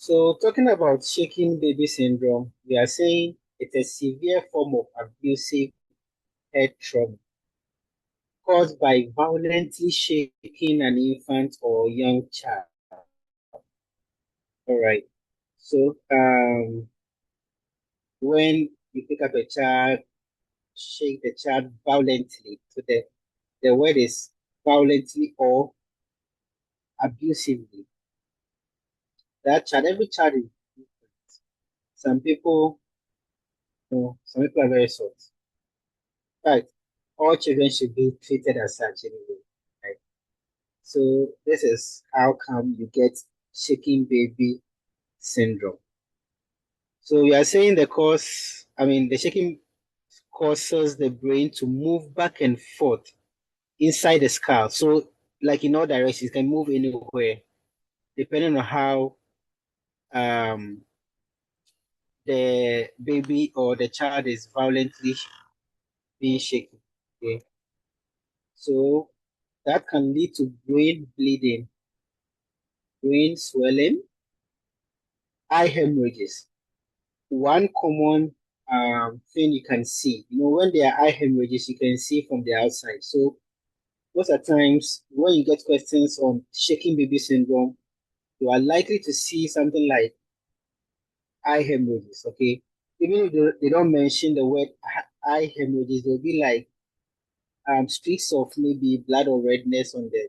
So, talking about shaking baby syndrome, we are saying it's a severe form of abusive head trauma caused by violently shaking an infant or young child. All right. So, when you pick up a child, shake the child violently. So the word is violently or abusively. That child, every child is different. Some people, some people are very soft. But all children should be treated as such anyway. Right? So this is how come you get shaking baby syndrome. So we are saying the shaking causes the brain to move back and forth inside the skull. So like in all directions, it can move anywhere depending on how um the baby or the child is violently being shaken. Okay. So that can lead to brain bleeding, brain swelling, eye hemorrhages. One common thing you can see, when there are eye hemorrhages, you can see from the outside. So most of the times when you get questions on shaking baby syndrome, you are likely to see something like eye hemorrhages. Okay, even if they don't mention the word eye hemorrhages, they'll be like streaks of maybe blood or redness on the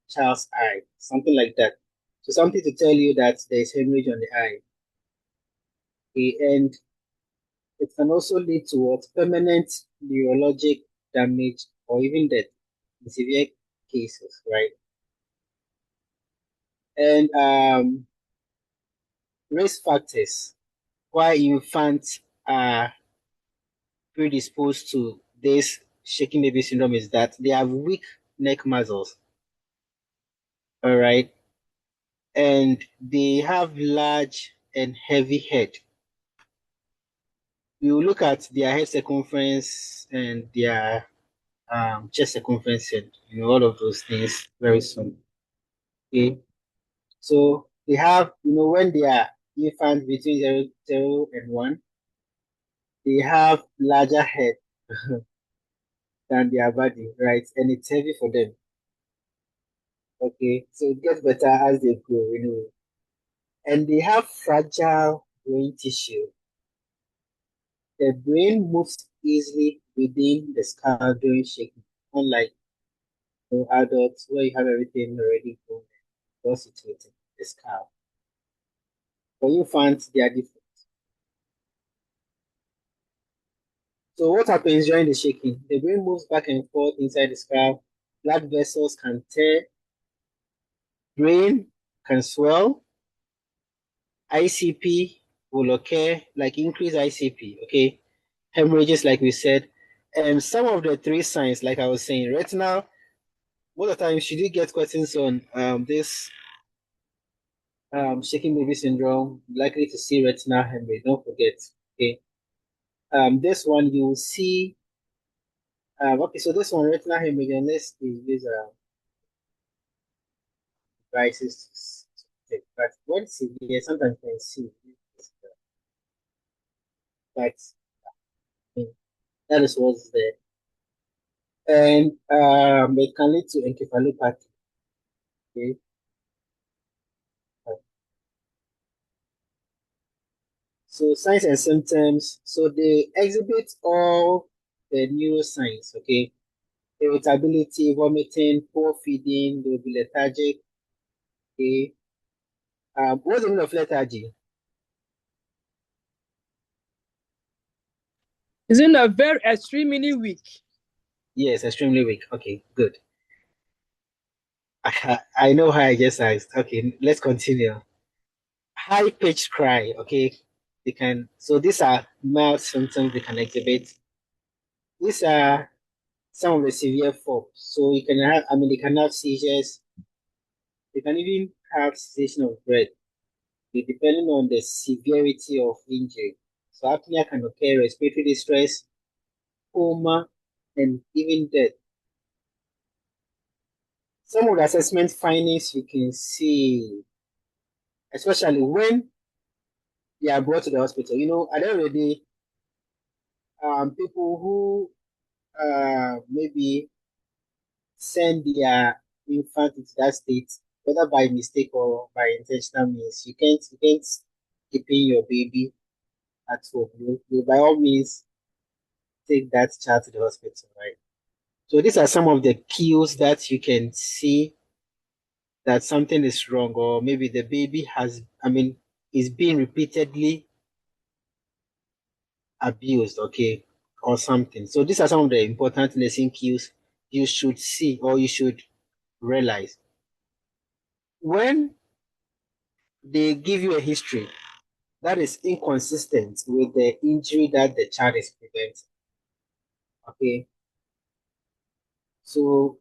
child's eye, something like that. So something to tell you that there's hemorrhage on the eye. Okay, and it can also lead to what permanent neurologic damage or even death in severe cases, right? And risk factors why infants are predisposed to this shaking baby syndrome is that they have weak neck muscles, all right, and they have large and heavy head. You look at their head circumference and their chest circumference and all of those things very soon. Okay, so they have when they are infants between zero and 1, they have larger head than their body, right? And it's heavy for them. Okay, so it gets better as they grow, and they have fragile brain tissue. The brain moves easily within the skull during shaking, unlike adults where you have everything already grown and well situated in the skull. For infants, they are different. So what happens during the shaking? The brain moves back and forth inside the skull. Blood vessels can tear, brain can swell, ICP will occur, like increased ICP, okay? Hemorrhages, like we said. And some of the three signs, like I was saying, retinal, most of the time, should you get questions on this shaking baby syndrome, likely to see retinal hemorrhage, don't forget, okay? This one, you will see, okay, so this one, retinal hemorrhage, unless you use devices to detect, but when severe, sometimes you can see, but that is what's there. And it can lead to encephalopathy. Okay. So signs and symptoms. So they exhibit all the neuroscience. Okay. Irritability, vomiting, poor feeding, they'll be lethargic. Okay. What's the meaning of lethargy? Isn't a very extremely weak? Yes, extremely weak. Okay, good. I know how I just asked. Okay, let's continue. High pitched cry. Okay, they can. So these are mild symptoms they can exhibit. These are some of the severe forms. So you can have, they can have seizures. They can even have cessation of breath, depending on the severity of injury. So apnea can occur, respiratory distress, coma, and even death. Some of the assessment findings you can see, especially when they are brought to the hospital. At the end of the day, people who maybe send their infant into that state, whether by mistake or by intentional means, you can't keep in your baby at home. You by all means take that child to the hospital, right? So these are some of the cues that you can see that something is wrong, or maybe the baby is being repeatedly abused, okay, or something. So these are some of the important lesson cues you should see or you should realize. When they give you a history that is inconsistent with the injury that the child is preventing, okay, so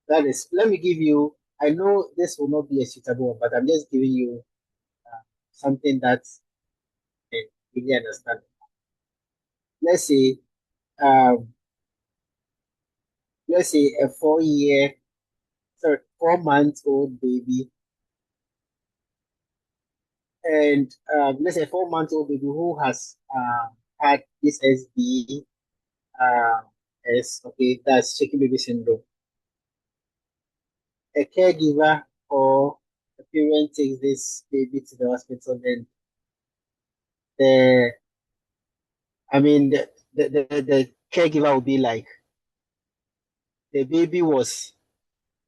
that is, let me give you, I know this will not be a suitable one, but I'm just giving you something that you can really understand. Let's say, um, a 4 month old baby, and let's say a 4 month old baby who has had this SB, okay, that's shaking baby syndrome. A caregiver or a parent takes this baby to the hospital, then the the caregiver will be like, the baby was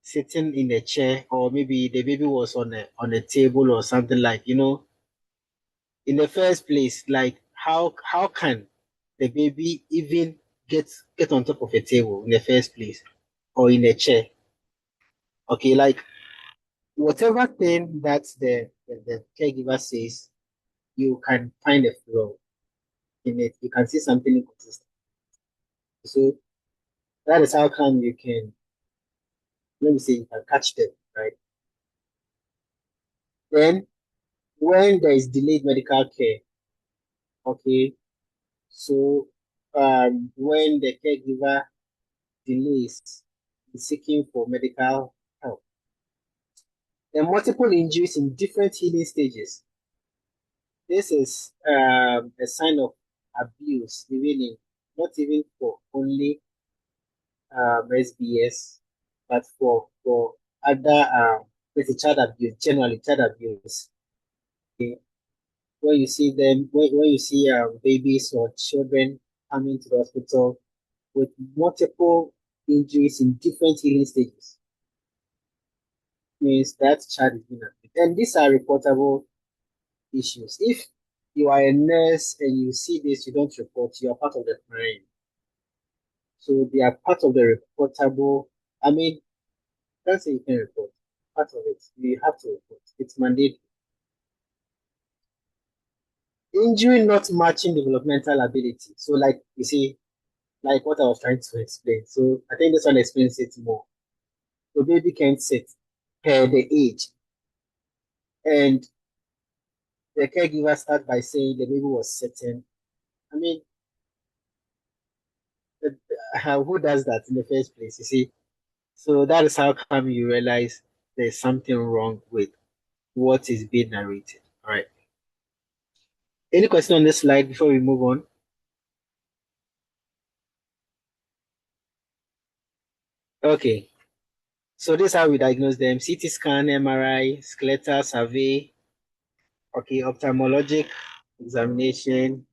sitting in a chair, or maybe the baby was on a table or something, like, in the first place, like, how can the baby even get on top of a table in the first place, or in a chair? Okay, like, whatever thing that the caregiver says, you can find a flaw in it. You can see something inconsistent. So that is how come you can, let me say, you can catch them, right? Then when there is delayed medical care, okay, so when the caregiver delays in seeking for medical help, then multiple injuries in different healing stages. This is a sign of abuse, even not even for only SBS, but for other let's say child abuse, generally child abuse. Okay? When you see them, when you see babies or children coming to the hospital with multiple injuries in different healing stages, means that child is being abused. And these are reportable issues. If you are a nurse and you see this, you don't report, you are part of the crime. So they are part of the reportable. I mean, can't say you can report. Part of it, you have to report. It's mandatory. Injury not matching developmental ability. So, like you see, like what I was trying to explain. So, I think this one explains it more. The baby can't sit per the age, and the caregiver start by saying the baby was sitting. I mean, who does that in the first place? You see, so that is how come you realize there's something wrong with what is being narrated. All right. Any question on this slide before we move on? Okay. So this is how we diagnose them: CT scan, MRI, skeletal survey, okay, ophthalmologic examination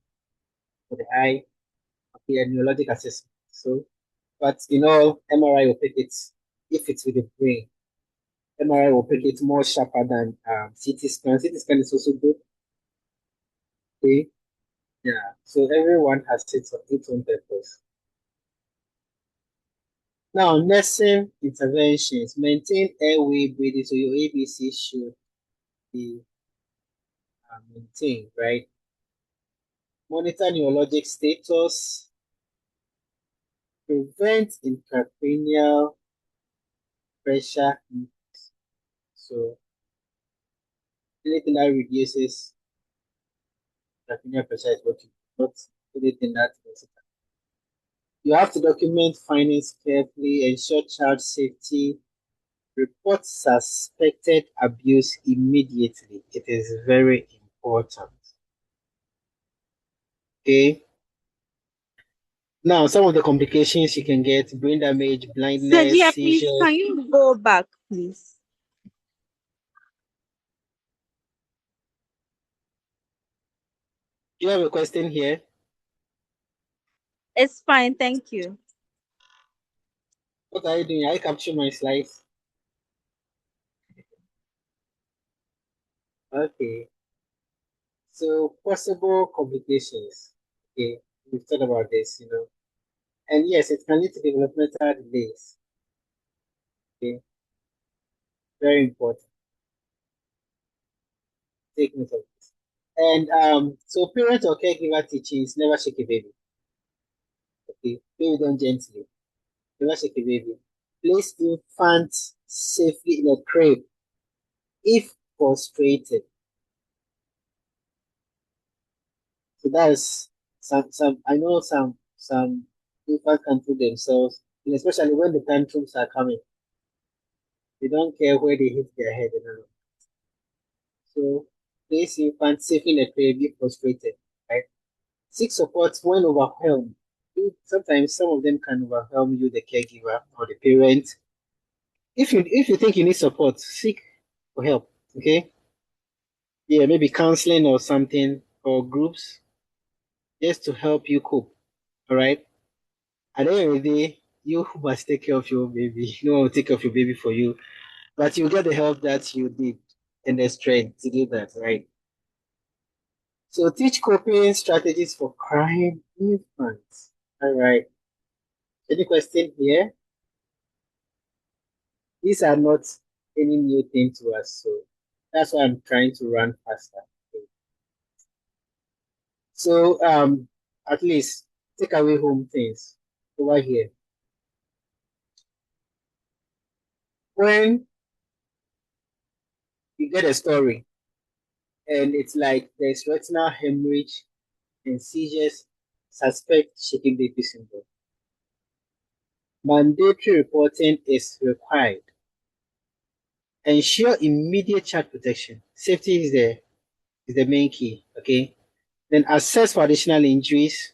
for the eye, okay, and neurologic assessment. So, but MRI will pick it, if it's with the brain. MRI will pick it more sharper than CT scan. CT scan is also good. Okay. Yeah. So everyone has its own purpose. Now, nursing interventions: maintain airway breathing. So your ABC should be maintained, right? Monitor neurologic status, prevent intracranial pressure. So anything that reduces intracranial pressure is what you do, not anything that makes it. You have to document findings carefully, ensure child safety, report suspected abuse immediately. It is very important. Okay. Now, some of the complications you can get: brain damage, blindness, Sergio, please, seizures. can you go back, please? Do you have a question here? It's fine, thank you. What are you doing? I capture my slides. Okay. So, possible complications. Okay. We've talked about this. And yes, it can lead to developmental delays. Okay. Very important. Take note of this. And so parent or caregiver teachings: never shake a baby. Okay. Play with them gently. Never shake a baby. Place infant safely in a crib if frustrated. So that's some I know some people can do themselves, and especially when the tantrums are coming. They don't care where they hit their head and all. So place infant safely in a crib if frustrated. Right? Seek support when overwhelmed. Sometimes some of them can overwhelm you, the caregiver or the parent. If you think you need support, seek for help. Okay. Yeah, maybe counseling or something or groups just to help you cope. All right. At the end of the day, you must take care of your baby. No one will take care of your baby for you, but you get the help that you need and the strength to do that, right? So teach coping strategies for crying infants. All right. Any question here? These are not any new thing to us, so that's why I'm trying to run faster. So at least take away home things over here. When you get a story and it's like there's retinal hemorrhage and seizures, suspect shaken baby syndrome. Mandatory reporting is required. Ensure immediate child protection. Safety is the main key. Okay. Then assess for additional injuries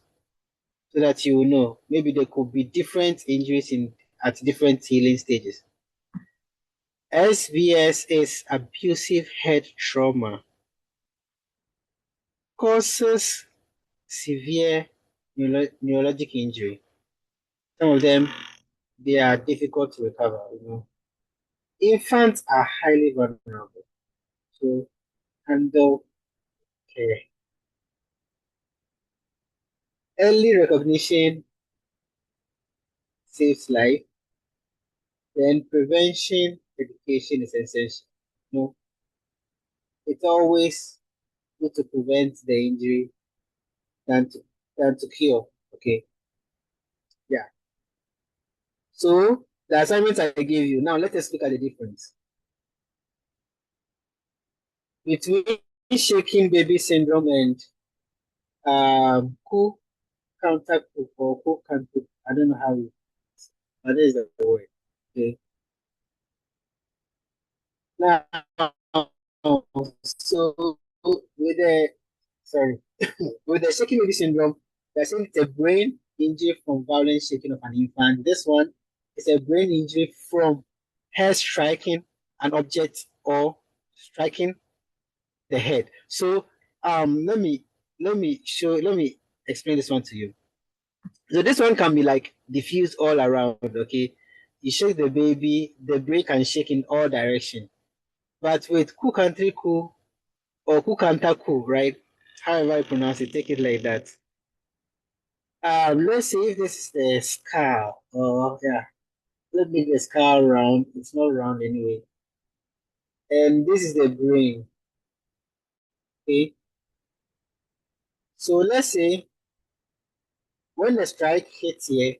so that you will know. Maybe there could be different injuries in at different healing stages. SVS is abusive head trauma. Causes severe neurologic injury. Some of them they are difficult to recover. Infants are highly vulnerable. So handle care. Early recognition saves life. Then prevention education is essential. No, it's always good to prevent the injury than to cure. Okay. Yeah. So the assignments I gave you. Now let us look at the difference between shaking baby syndrome and co counter coup or co counter. I don't know how you, but that is the word. Okay. Now, so with the sorry, with the shaking baby syndrome, they're saying it's a brain injury from violent shaking of an infant. This one is a brain injury from hair striking an object or striking the head. So let me explain this one to you. So this one can be like diffused all around. Okay, you shake the baby, the brain can shake in all direction. But with cool country cool or Kukantaku, right? However I pronounce it, take it like that. Let's see if this is the skull. Oh, yeah. Let's make the skull round. It's not round anyway. And this is the brain. Okay. So let's say when the strike hits here,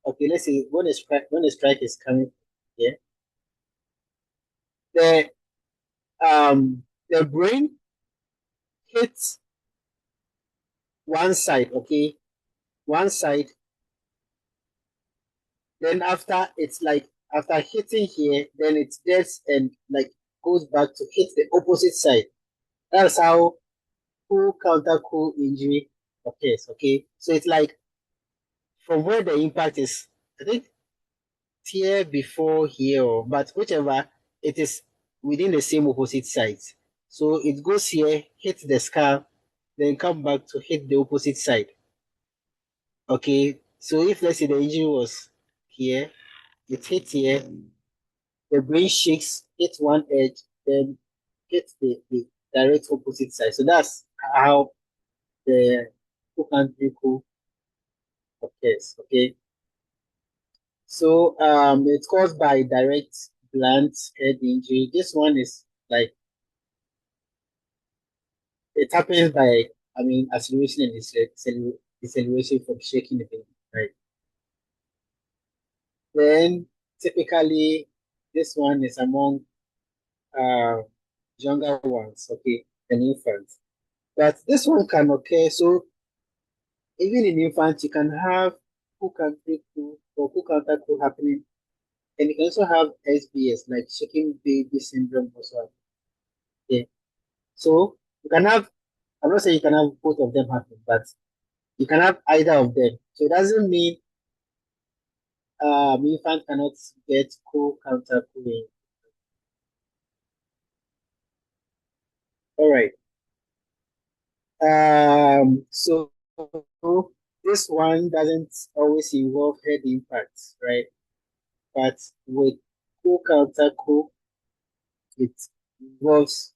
okay, let's say when the strike is coming here, the the brain hits one side, okay, one side. Then after hitting here, then it gets and like goes back to hit the opposite side. That's how cool counter cool injury occurs. Okay, so it's like from where the impact is, I think here before here, but whichever it is within the same opposite sides. So it goes here, hit the skull, then come back to hit the opposite side. Okay, so if let's say the injury was here, it hit here, the brain shakes, hit one edge, then hit the direct opposite side. So that's how the co occurs. Okay, so it's caused by direct blunt head injury. This one is like it happens by, I mean, acceleration and deceleration from shaking the baby, right? Then typically this one is among uh, younger ones, okay, and infants. But this one can occur. So even in infants, you can have co-country or co-counter happening, and you can also have SBS, like shaking baby syndrome also. Okay. So you can have, I'm not saying you can have both of them happen, but you can have either of them. So it doesn't mean infant cannot get co-counter cooling. All right. So this one doesn't always involve head impacts, right? But with co-counter it involves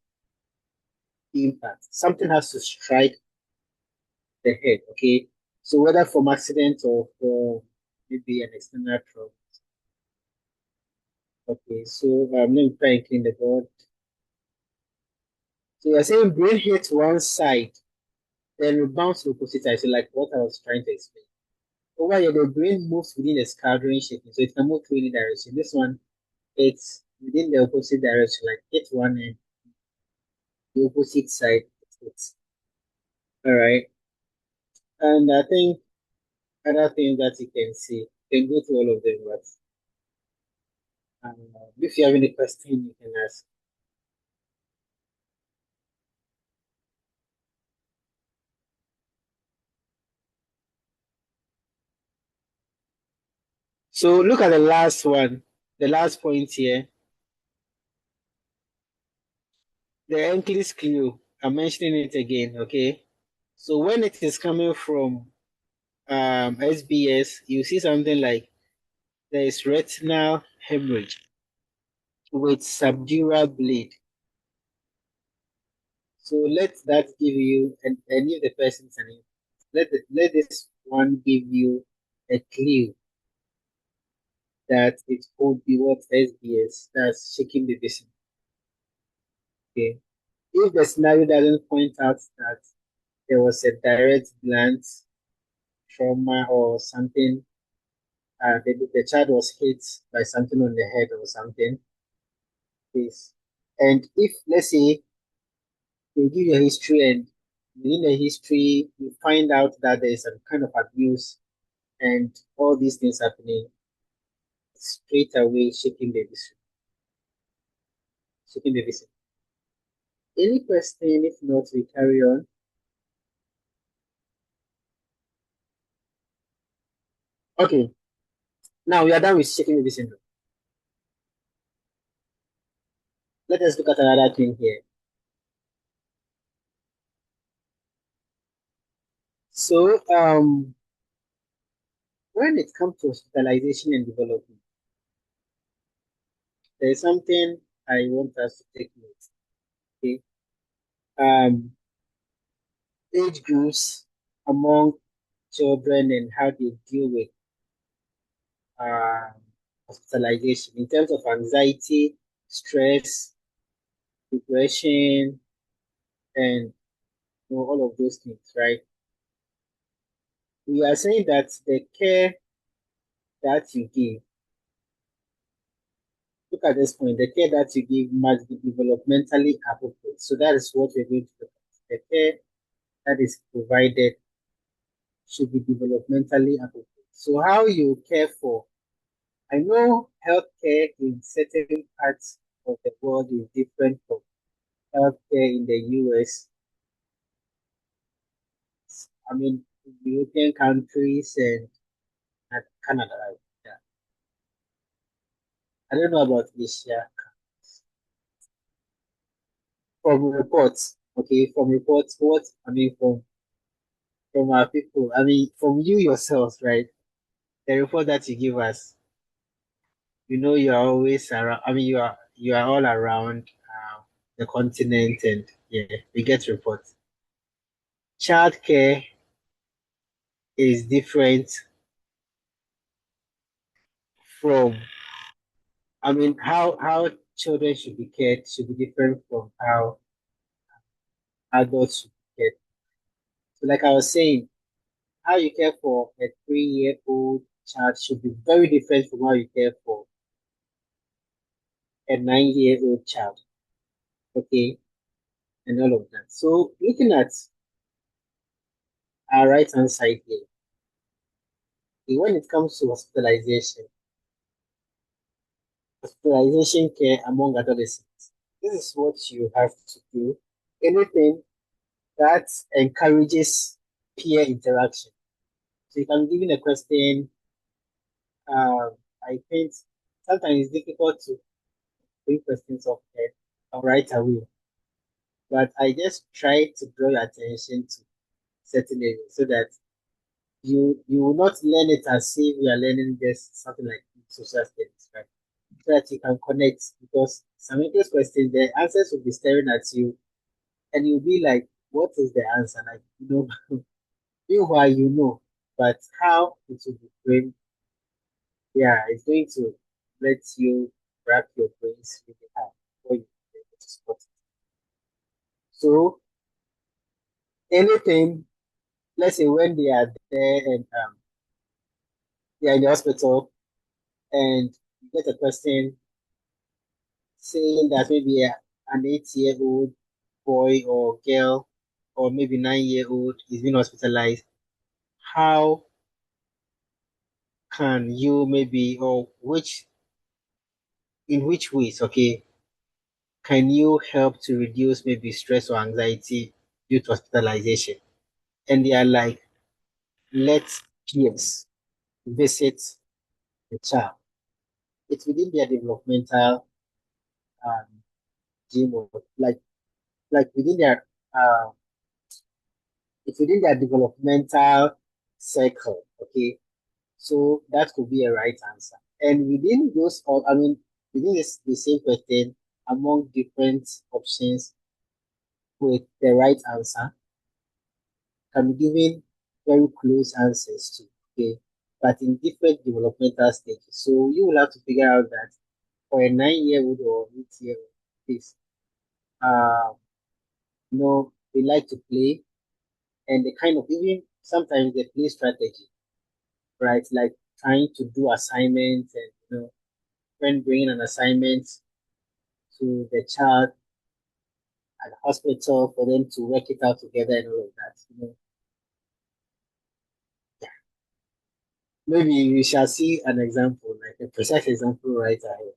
impact. Something has to strike the head, okay? So whether from accident or for maybe an external trauma. Okay, so let me try and clean the board. So you're saying brain hits one side, then rebounds to the opposite side. So like what I was trying to explain. Over here, the brain moves within a scale during shaking, so it can move to any direction. This one, it's within the opposite direction, like hit one and the opposite side. It's all right. And I think other things that you can see, you can go through all of them, but if you have any question, you can ask. So look at the last one, the last point here, the Enclis clue. I'm mentioning it again, okay? So when it is coming from SBS, you see something like there is retinal hemorrhage with subdural bleed. So let that give you, and if the person's an infant, let this one give you a clue that it could be what SBS, that's shaking the vision. Okay. If the scenario doesn't point out that there was a direct blunt trauma or something, the child was hit by something on the head or something, please. And if let's say they give you a history and within the history you find out that there is some kind of abuse and all these things happening, straight away shaking the vision. Any question? If not, we carry on. Okay, now we are done with shaking the vision. Let us look at another thing here. So, when it comes to hospitalization and development, there is something I want us to take note. Okay, age groups among children and how they deal with um, hospitalization in terms of anxiety, stress, depression, and all of those things, right? We are saying that the care that you give, look at this point, the care that you give must be developmentally appropriate. So that is what we're going to look at. The care that is provided should be developmentally appropriate. So how you care for, I know healthcare in certain parts of the world is different from healthcare in the US. I mean, European countries and Canada, right? Yeah. I don't know about Asia. From reports, okay, from reports, what I mean from our people, I mean from you yourselves, right? The report that you give us, you are always around. I mean, you are all around the continent, and yeah, we get reports. Childcare is different from. I mean, how children should be cared should be different from how adults should be cared. So, like I was saying, how you care for a 3-year-old child should be very different from how you care for a 9-year-old child. Okay, and all of that. So, looking at our right hand side here, when it comes to hospitalization care among adolescents, this is what you have to do. Anything that encourages peer interaction. So you can give in a question. I think sometimes it's difficult to bring questions up there right away, but I just try to draw your attention to certain areas so that you will not learn it as if you are learning just something like social studies, right? So that you can connect because some of those questions, the answers will be staring at you, and you'll be like, "What is the answer?" Like meanwhile but how it will be framed, yeah, it's going to let you wrap your brains really hard before you be able to spot it. So anything, let's say when they are there and they are in the hospital and you get a question saying that maybe an 8-year-old boy or girl or maybe 9-year-old is being hospitalized, how can you maybe or in which ways, okay, can you help to reduce maybe stress or anxiety due to hospitalization? And they are like, let peers visit the child. It's within their developmental um, gym or like within their it's within their developmental cycle. Okay, so that could be a right answer. And within those, I mean, within the same question, among different options with the right answer, can be given very close answers to. Okay, but in different developmental stages. So you will have to figure out that for a 9-year-old or 8-year-old, please, uh, they like to play, and they kind of even sometimes they play strategy, right? Like trying to do assignments and when bringing an assignment to the child at the hospital for them to work it out together and all of that. Maybe we shall see an example, like a precise example right ahead.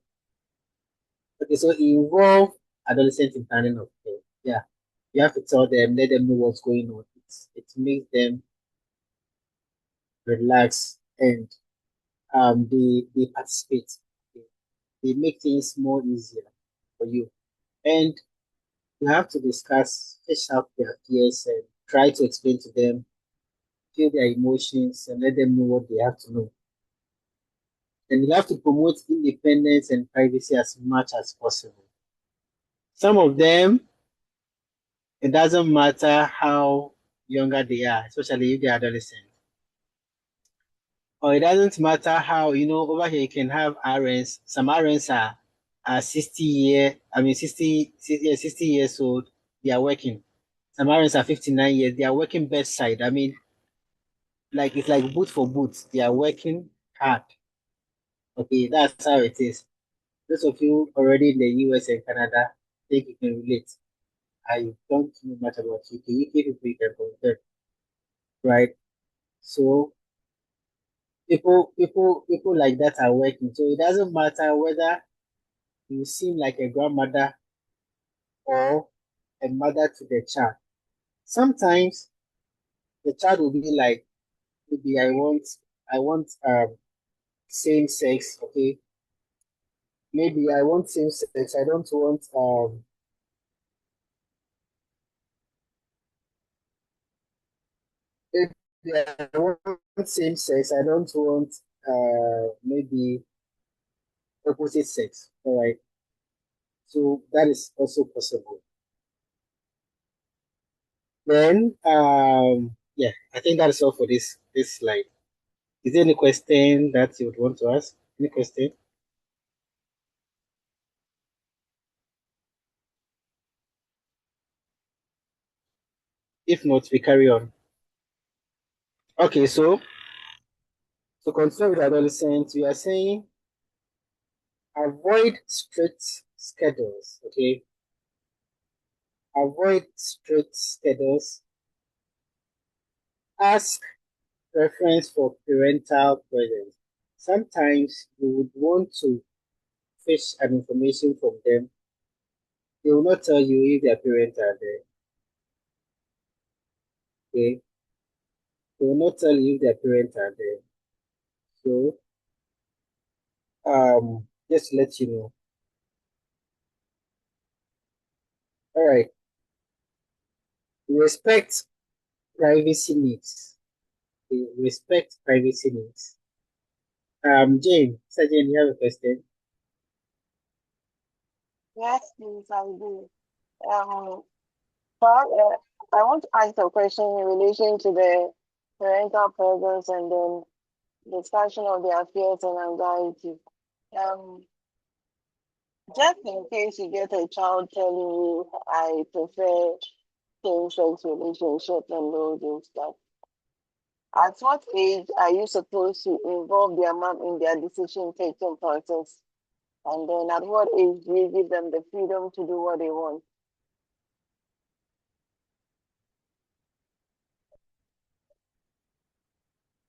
Okay, so involve adolescents in planning of care. Yeah, you have to tell them, let them know what's going on. It makes them relax and they participate. Okay. They make things more easier for you. And you have to discuss, fish out their fears and try to explain to them, feel their emotions and let them know what they have to know. And you have to promote independence and privacy as much as possible. Some of them, it doesn't matter how younger they are, especially if they're adolescent. Or it doesn't matter how, over here you can have RNs. Some RNs are 60 years old, they are working. Some RNs are 59 years, they are working bedside. I mean, like it's like boot for boot. They are working hard. Okay, that's how it is. Those of you already in the US and Canada, I think you can relate. I don't know much about UK. UK people you can compare, right? So people like that are working. So it doesn't matter whether you seem like a grandmother or a mother to the child. Sometimes the child will be like, maybe I want same sex, okay? Maybe I want same sex. I don't want maybe I want same sex. I don't want maybe opposite sex. All right. So that is also possible. Then yeah, I think that's all for this slide. Is there any question that you would want to ask? Any question? If not, we carry on. Okay, so to continue with adolescents, we are saying avoid strict schedules. Okay, avoid strict schedules. Ask preference for parental presence. Sometimes you would want to fish an information from them. They will not tell you if their parents are there. Okay, they will not tell you if their parents are there. So just to let you know. All right, respect privacy needs. Okay, respect privacy needs. Jane, Sir Jane, you have a question? Yes, please, I do. But I want to ask a question in relation to the parental presence and then discussion of their fears and anxiety. Um, just in case you get a child telling you, I prefer same-sex relationship and all those stuff. At what age are you supposed to involve their mom in their decision-taking process? And then at what age do you give them the freedom to do what they want?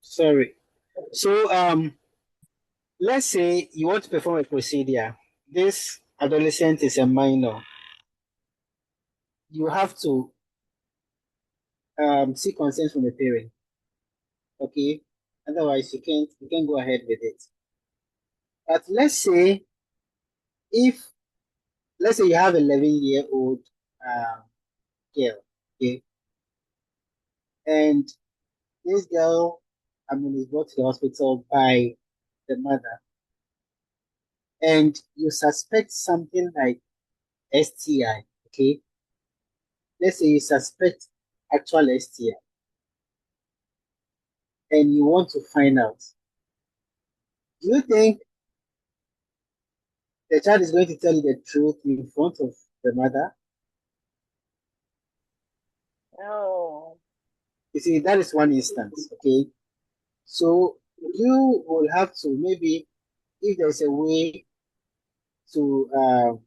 Sorry. So let's say you want to perform a procedure. This adolescent is a minor. You have to seek consent from the parent. Okay. Otherwise, you can't go ahead with it. But if let's say you have 11-year-old girl, okay, and this girl, I mean, is brought to the hospital by the mother, and you suspect something like STI, okay? Let's say you suspect actual STI, and you want to find out. Do you think the child is going to tell you the truth in front of the mother? Oh. You see, that is one instance, okay? So you will have to maybe, if there's a way to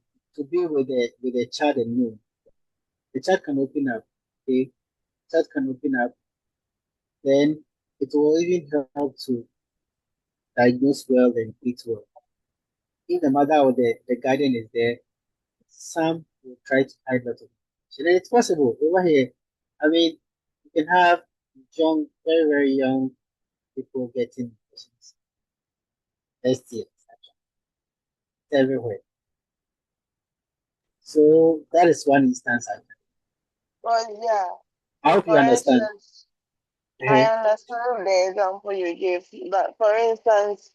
be with the child alone, the child can open up, okay? The child can open up, then it will even help to diagnose well and treat well. If the mother or the guardian is there, some will try to hide that information. And it's possible over here. I mean, you can have young, very, very young people getting infections. STS everywhere. So that is one instance. Well, yeah. I hope you For understand. instance, I understand the example you gave, but for instance,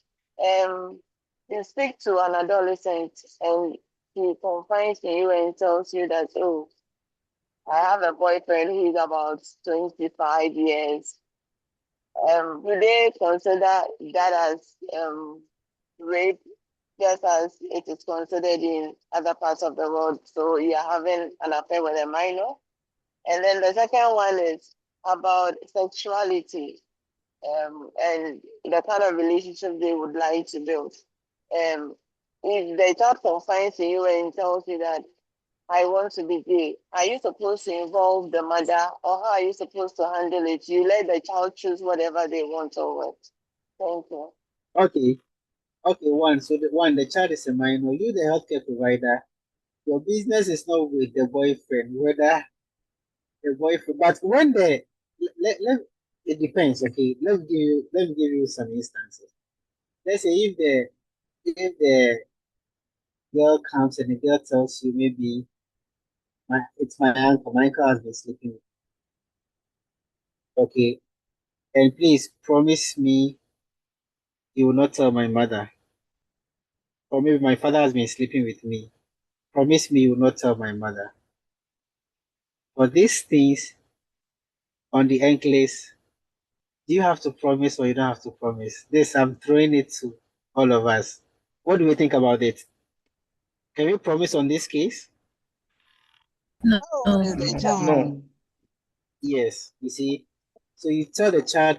you speak to an adolescent and he confides in you and tells you that, oh, I have a boyfriend who's about 25 years. Do they consider that as rape, just as it is considered in other parts of the world? So you're having an affair with a minor? And then the second one is about sexuality and the kind of relationship they would like to build. If the child confides in you and tells you that I want to be gay, are you supposed to involve the mother or how are you supposed to handle it? You let the child choose whatever they want or what? Thank you. Okay. Okay, one. So the child is a minor. You, the healthcare provider, your business is not with the boyfriend, whether the boyfriend. But when it depends. Okay, let me give you some instances. Let's say if the girl comes and the girl tells you maybe it's my uncle. My uncle has been sleeping with me. Okay, and please promise me you will not tell my mother. Or maybe my father has been sleeping with me. Promise me you will not tell my mother. For these things on the necklace, do you have to promise or you don't have to promise? This I'm throwing it to all of us. What do we think about it? Can we promise on this case? No. How old is the child? No. Yes. You see, so you tell the child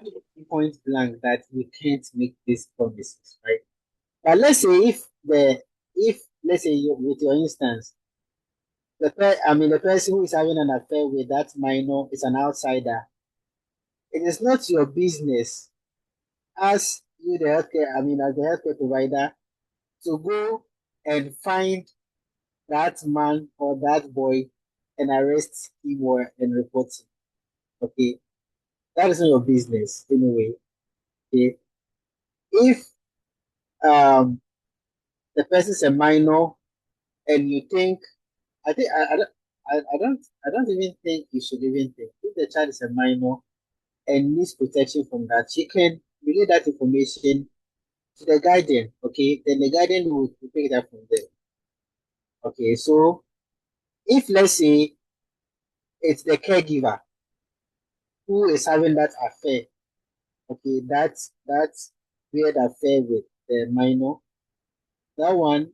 point blank that you can't make these promises, right? But let's say if let's say with your instance, the person who is having an affair with that minor is an outsider. It is not your business as you the healthcare, as the healthcare provider, to go and find that man or that boy and arrest him or and report him. Okay, that is not your business anyway. Okay, if um the person is a minor and you think, I don't even think you should even think if the child is a minor and needs protection from that, you can relay that information to the guardian. Okay, then the guardian will pick it up from there. Okay, so if let's say it's the caregiver who is having that affair, okay, that's weird affair with the minor, that one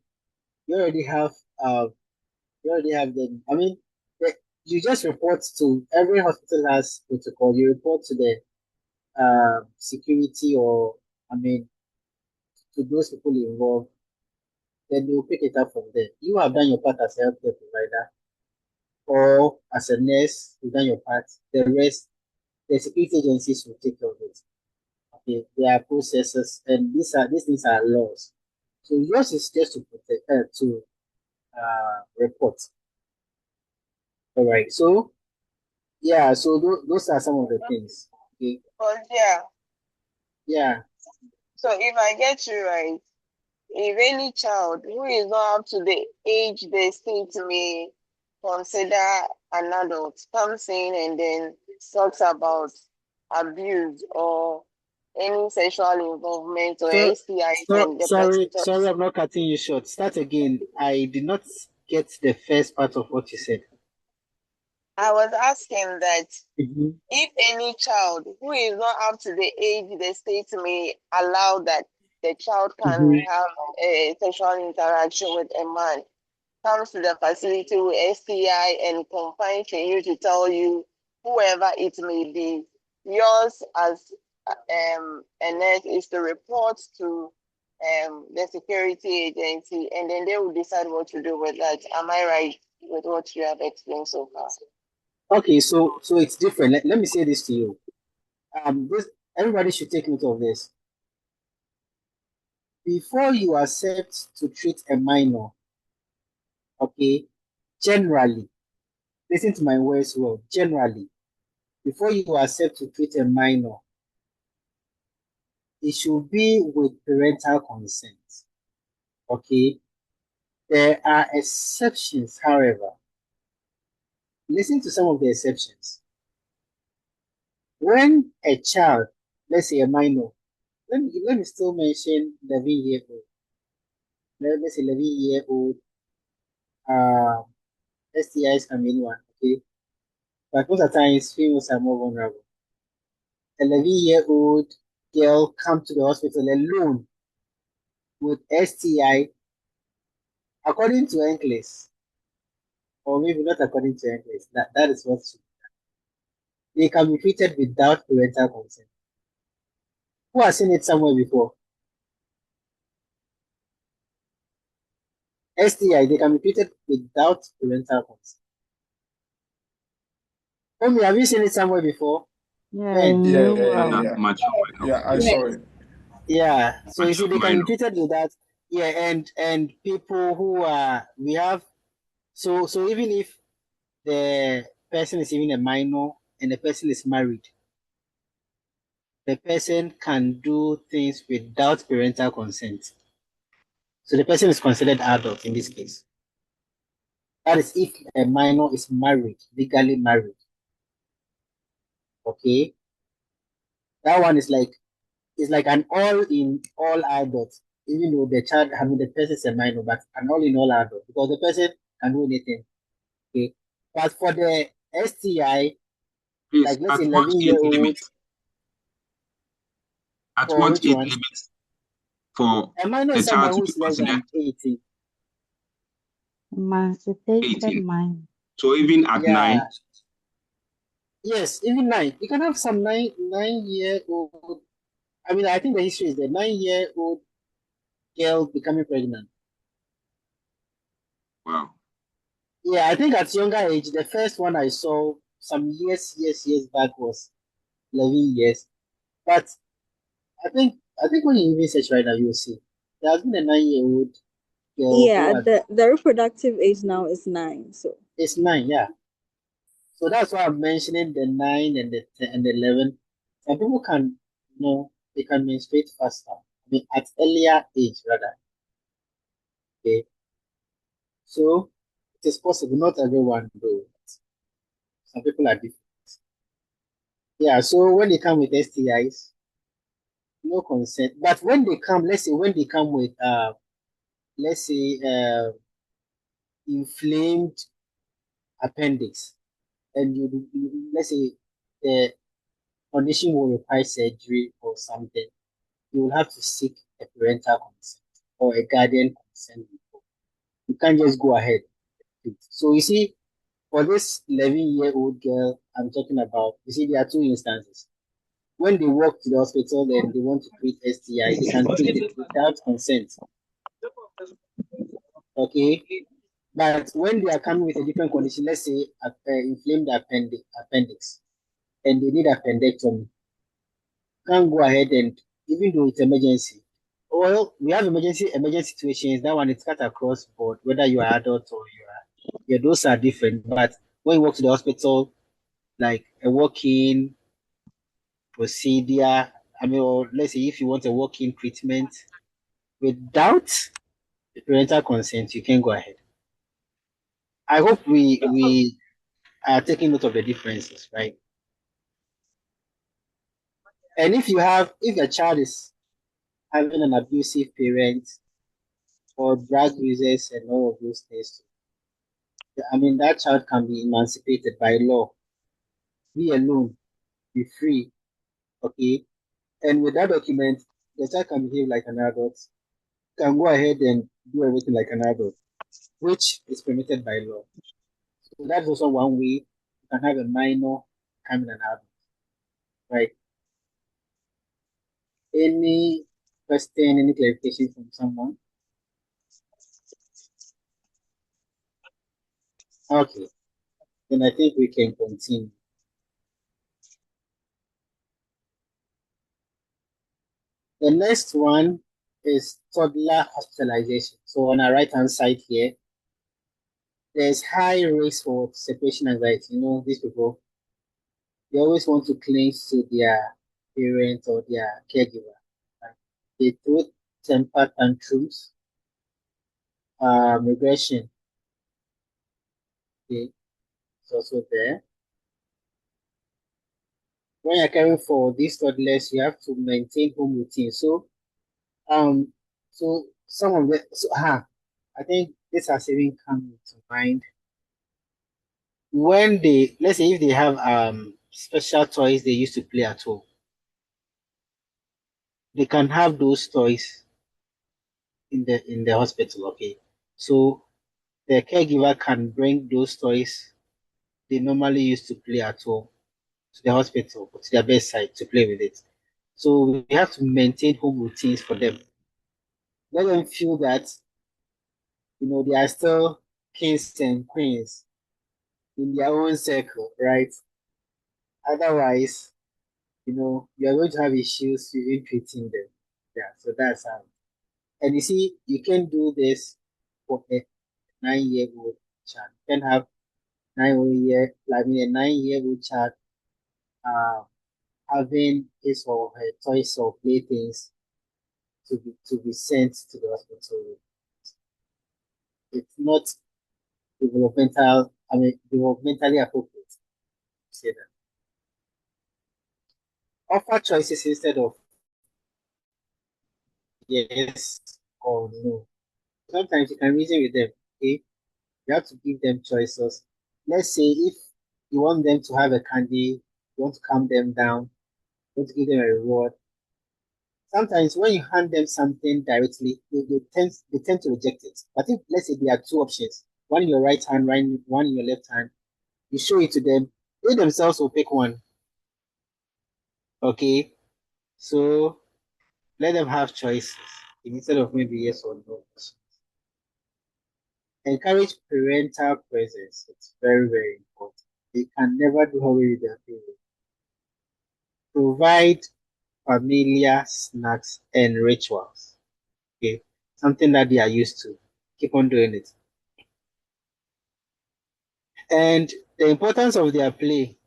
you already have uh you already have the the, you just report to every hospital has protocol. You report to the security or I mean to those people involved, then they will pick it up from there. You have done your part as a healthcare provider or as a nurse, you've done your part. The rest, the security agencies will take care of it. Okay, there are processes, and these things are laws. So yours is just to protect, to report. All right. So yeah, so those are some of the things. Okay. But yeah, Yeah. so if I get you right, if any child who is not up to the age they state may consider an adult comes in and then talks about abuse or any sexual involvement or So STIs, so and the person sorry, I'm not cutting you short. Start again. I did not get the first part of what you said. I was asking that Mhm. if any child who is not up to the age the state may allow that the child can Mhm. have a sexual interaction with a man comes to the facility with STI and confides in you to tell you, whoever it may be, yours as a nurse is to report to the security agency, and then they will decide what to do with that. Am I right with what you have explained so far? Okay, so it's different. Let me say this to you. This everybody should take note of this. Before you accept to treat a minor, okay, generally, listen to my words well. Generally, before you accept to treat a minor, it should be with parental consent. Okay. There are exceptions, however. Listen to some of the exceptions. When a child, let's say a minor, let me still mention 11-year old. Let's say 11-year-old, STIs can be anyone, okay? But most of the times, females are more vulnerable. 11-year-old girl come to the hospital alone with STI, according to NCLES, or maybe not according to NCLES. That is what they can be treated without parental consent. Who has seen it somewhere before? STI, they can be treated without parental consent. Omi, have you seen it somewhere before? Yeah, Ben? yeah. Much Yeah, I Yes. saw it. Yeah. So you much see, of they can be minor. treated without. Yeah, and people who are we have. So even if the person is even a minor and the person is married, the person can do things without parental consent. So the person is considered adult in this case. That is if a minor is married, legally married. Okay. That one is like, it's like an all adult, even though the child, I mean, the person is a minor, but an all adult because the person can do anything. Okay. But for the STI, Please, like let's at say what 11-year age limit? old, At for what which age one? limit for A minor a is child someone to who be is less considered than 18. Emancipated 18? mind. So even at Yeah. 9, Yes, even 9. You can have some 9-year old. I mean, I think the history is the 9-year old girl becoming pregnant. wow. Yeah, I think at younger age, the first one I saw some years back was 11 years. But I think when you even search right now, you'll see there has been a 9-year-old girl Yeah, who has the reproductive age now is 9. So it's 9, yeah. So that's why I'm mentioning the 9 and the 10 and the 11. Some people can, they can menstruate faster. I mean, at earlier age rather. Okay, so it is possible. Not everyone though. Some people are different. Yeah. So when they come with STIs, no consent. But when they come, let's say when they come with let's say inflamed appendix, and let's say the condition will require surgery or something, you will have to seek a parental consent or a guardian consent. You can't just go ahead. So you see, for this 11-year-old girl I'm talking about, you see, there are two instances. When they walk to the hospital and they want to treat STI, they can treat it without consent. Okay. But when they are coming with a different condition, let's say inflamed appendix, and they need appendectomy, can't go ahead and, even though it's emergency. Well, we have emergency situations. That one it's cut across board, whether you are adult or you are, yeah, those are different. But when you walk to the hospital, like a walk-in procedure, I mean, or let's say if you want a walk-in treatment without parental consent, you can go ahead. I hope we are taking note of the differences, right? And if a child is having an abusive parent or drug users and all of those things, I mean, that child can be emancipated by law, be alone, be free, okay? And with that document, the child can behave like an adult, can go ahead and do everything like an adult, which is permitted by law. So that's also one way you can have a minor becoming an adult, right? Any question, any clarification from someone? Okay, then I think we can continue. The next one is toddler hospitalization. So on our right-hand side here, there's high risk for separation anxiety. You know, these people, they always want to cling to their parent or their caregiver. Right? They throw temper tantrums, regression. Okay, it's also there. When you're caring for these toddlers, you have to maintain home routine. Um, so some of the, I think this has even come to mind when they, let's say if they have special toys they used to play at home, they can have those toys in the hospital. Okay, so the caregiver can bring those toys they normally used to play at home to the hospital or to their bedside to play with it. So we have to maintain home routines for them. Let them feel that they are still kings and queens in their own circle, right? Otherwise, you're going to have issues even treating them. Yeah, so that's how. And you see, you can do this for a 9-year-old child. You can have 9 year, I mean a 9-year-old child having his or her toys or playthings to be sent to the hospital. It's not developmentally appropriate to say that. Offer choices instead of yes or no. Sometimes you can reason with them. Okay, you have to give them choices. Let's say if you want them to have a candy, you want to calm them down, you want to give them a reward. Sometimes when you hand them something directly, they tend to reject it. But if let's say there are two options, one in your right hand, one in your left hand, you show it to them, they themselves will pick one. Okay, so let them have choices instead of maybe yes or no. Encourage parental presence. It's very, very important. They can never do away with their feelings. Provide familiar snacks and rituals. Okay, something that they are used to. Keep on doing it. And the importance of their play.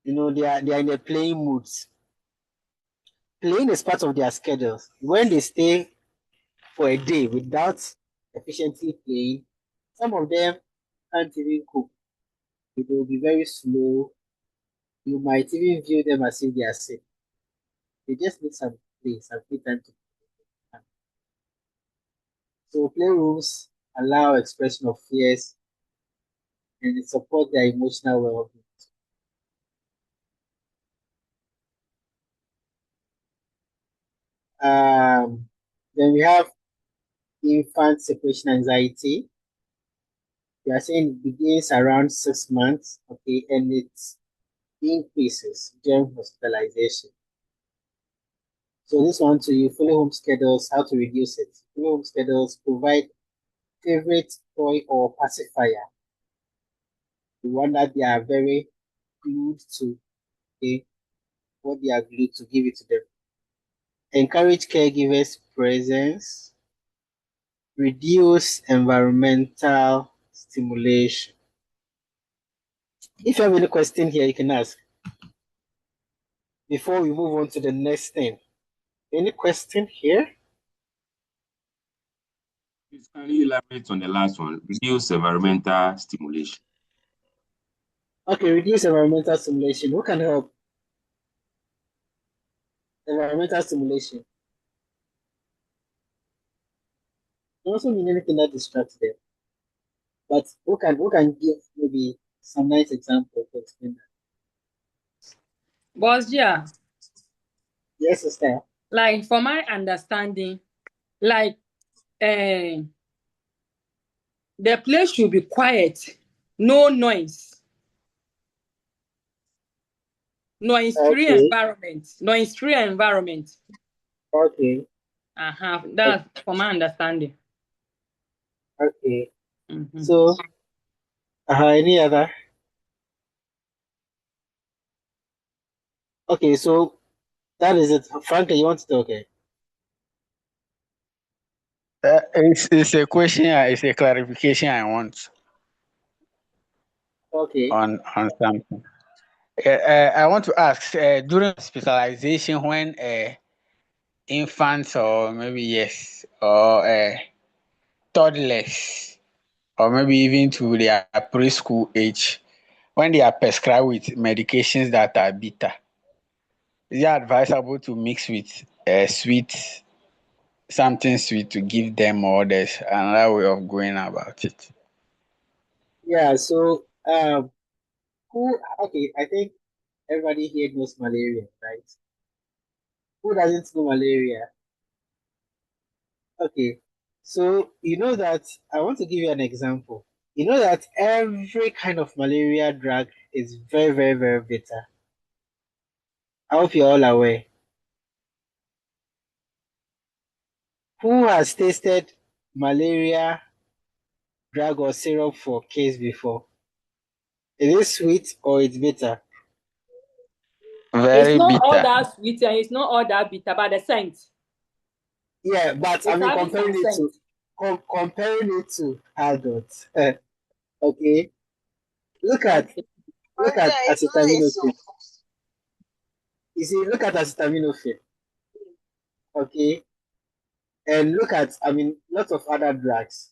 They are in the playing moods. Playing is part of their schedules. When they stay for a day without efficiently playing, some of them can't even cook. They will be very slow. You might even view them as if they are sick. They just need some play, some free time to play. So playrooms allow expression of fears and it support their emotional well-being. Then we have infant separation anxiety. We are saying it begins around 6 months, okay, and it increases during hospitalization. So this one to you, follow home schedules, how to reduce it. Follow home schedules, provide favorite toy or pacifier. The one that they are very glued to, okay, what they are glued to, give it to them. Encourage caregivers' presence. Reduce environmental stimulation. If you have any question here, you can ask. Before we move on to the next thing. Any question here? Please, can you elaborate on the last one? Reduce environmental stimulation. Okay, reduce environmental stimulation. Who can help? Environmental stimulation. It also mean anything that distracts them. But who can give maybe some nice example to explain that? But yeah, Yes, sister. like for my understanding, like the place should be quiet, no noise, noise-free Okay. environment, noise-free environment. Okay. That's for my understanding. Okay. Mm-hmm. So, any other? Okay, so that is it. Frank, you want to talk? Okay. It's a question. It's a clarification I want Okay. on something. I want to ask during hospitalization when infants or maybe yes or toddlers or maybe even to their preschool age when they are prescribed with medications that are bitter, is it advisable to mix with sweet something sweet to give them, or there's another way of going about it? Yeah, so okay, I think everybody here knows malaria, right? Who doesn't know malaria? Okay. So you know that I want to give you an example. You know that every kind of malaria drug is very, very, very bitter. I hope you're all aware. Who has tasted malaria drug or syrup for kids before? Is it sweet or it's bitter? It's Very not all bitter. that sweet and it's not all that bitter, but the scent. Yeah, but I It's mean having some comparing it scent. to adults. Okay. Look at Okay. look But at yeah, it's not a acetaminophen. soup. You see, look at acetaminophen, okay, and look at, lots of other drugs.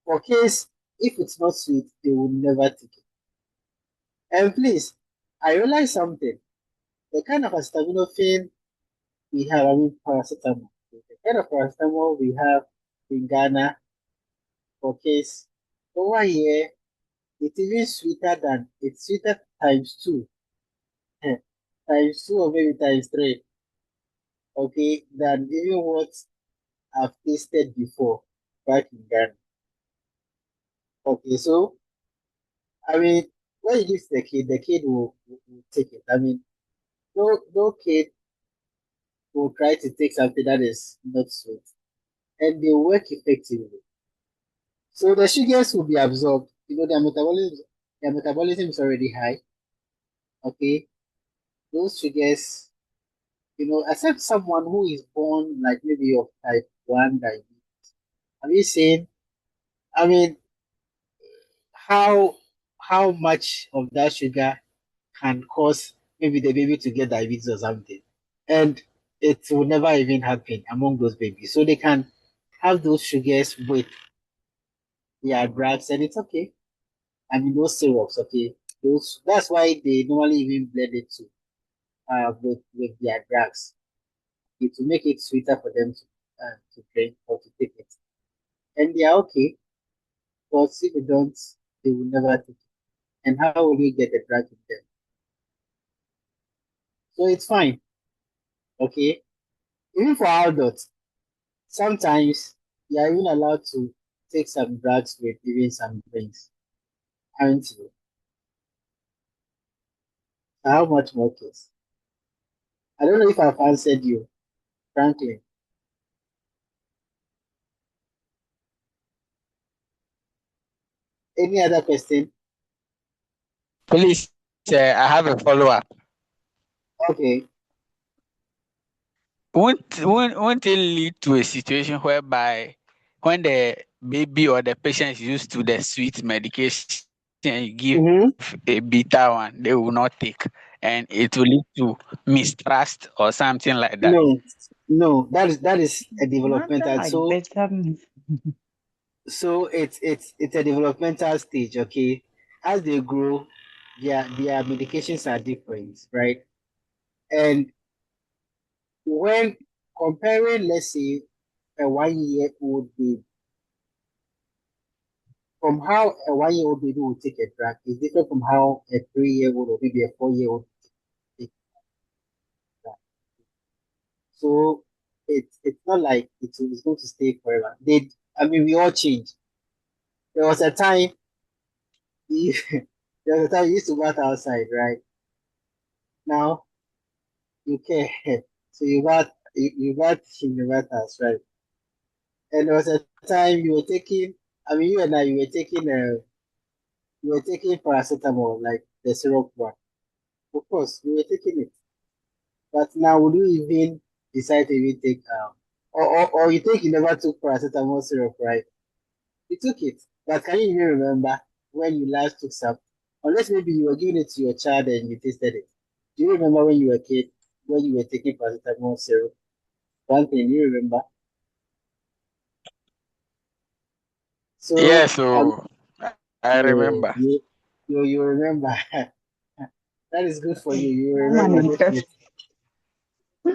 For case, if it's not sweet, they will never take it. And please, I realize something. The kind of acetaminophen we have, paracetamol. The kind of paracetamol we have in Ghana, for case, over here, it's sweeter times two, times two or maybe times three, okay, than even what I've tasted before back in Ghana. Okay, so, when you give the kid will take it. No kid will try to take something that is not sweet, and they work effectively. So the sugars will be absorbed. Their metabolism is already high. Okay, those sugars, except someone who is born like maybe of type 1 diabetes. Have you seen? I mean, how how much of that sugar can cause maybe the baby to get diabetes or something, and it will never even happen among those babies. So they can have those sugars with their drugs, and it's okay. Those syrups, okay. Those That's why they normally even blend it to with their drugs, okay, to make it sweeter for them to drink or to take it. And they are okay, because if you don't, they will never take it. And how will you get the drug in them? So it's fine, okay. Even for adults, sometimes you are even allowed to take some drugs with even some drinks, aren't you? How much more case? I don't know if I've answered you, Franklin. Any other question? Please, I have a follow-up. Okay. Won't it lead to a situation whereby when the baby or the patient is used to the sweet medication, you give Mm-hmm. a bitter one, they will not take, and it will lead to mistrust or something like that? No, that is a developmental. Like So better. it's a developmental stage. Okay, as they grow, their medications are different, right? And when comparing, let's say, a 1 year old baby, from how a 1 year old baby will take a drug is different from how a 3 year old or maybe a 4 year old take a drug. So it's not like it's going to stay forever. We all change. There was a time you, there was a time you used to work outside, right? Now you care. So you work in the workhouse, right? And there was a time you were taking, you and I, you were taking paracetamol, like the syrup one. Of course, we were taking it. But now, would you even decide to even take, or you think you never took paracetamol syrup, right? You took it. But can you even remember when you last took some? Unless maybe you were giving it to your child and you tasted it. Do you remember when you were a kid, when you were taking paracetamol syrup? One thing, you remember? Yeah, So, so I yeah, remember. you remember. That is good for you. You Man remember, is just. definitely.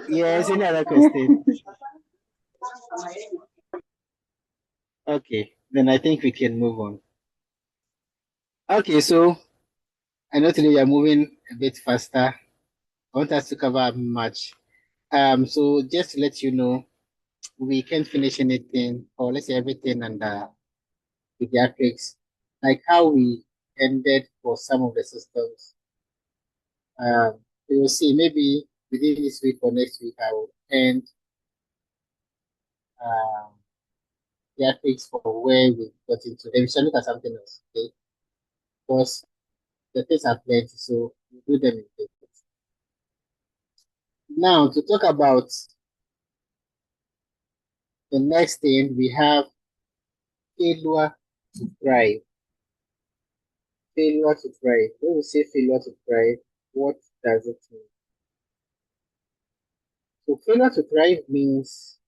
Yes, any other question? Okay, then I think we can move on. Okay, so I know today we are moving a bit faster. I want us to cover much. So just to let you know, we can't finish anything, or let's say everything under pediatrics, like how we ended for some of the systems. We will see maybe within this week or next week I will end um, pediatrics for where we got into. Then we shall look at something else, okay? Because the things are plenty, so we do them in phases. Now to talk about the next thing, we have failure to thrive. Failure to thrive. When we say failure to thrive, what does it mean? So failure to thrive means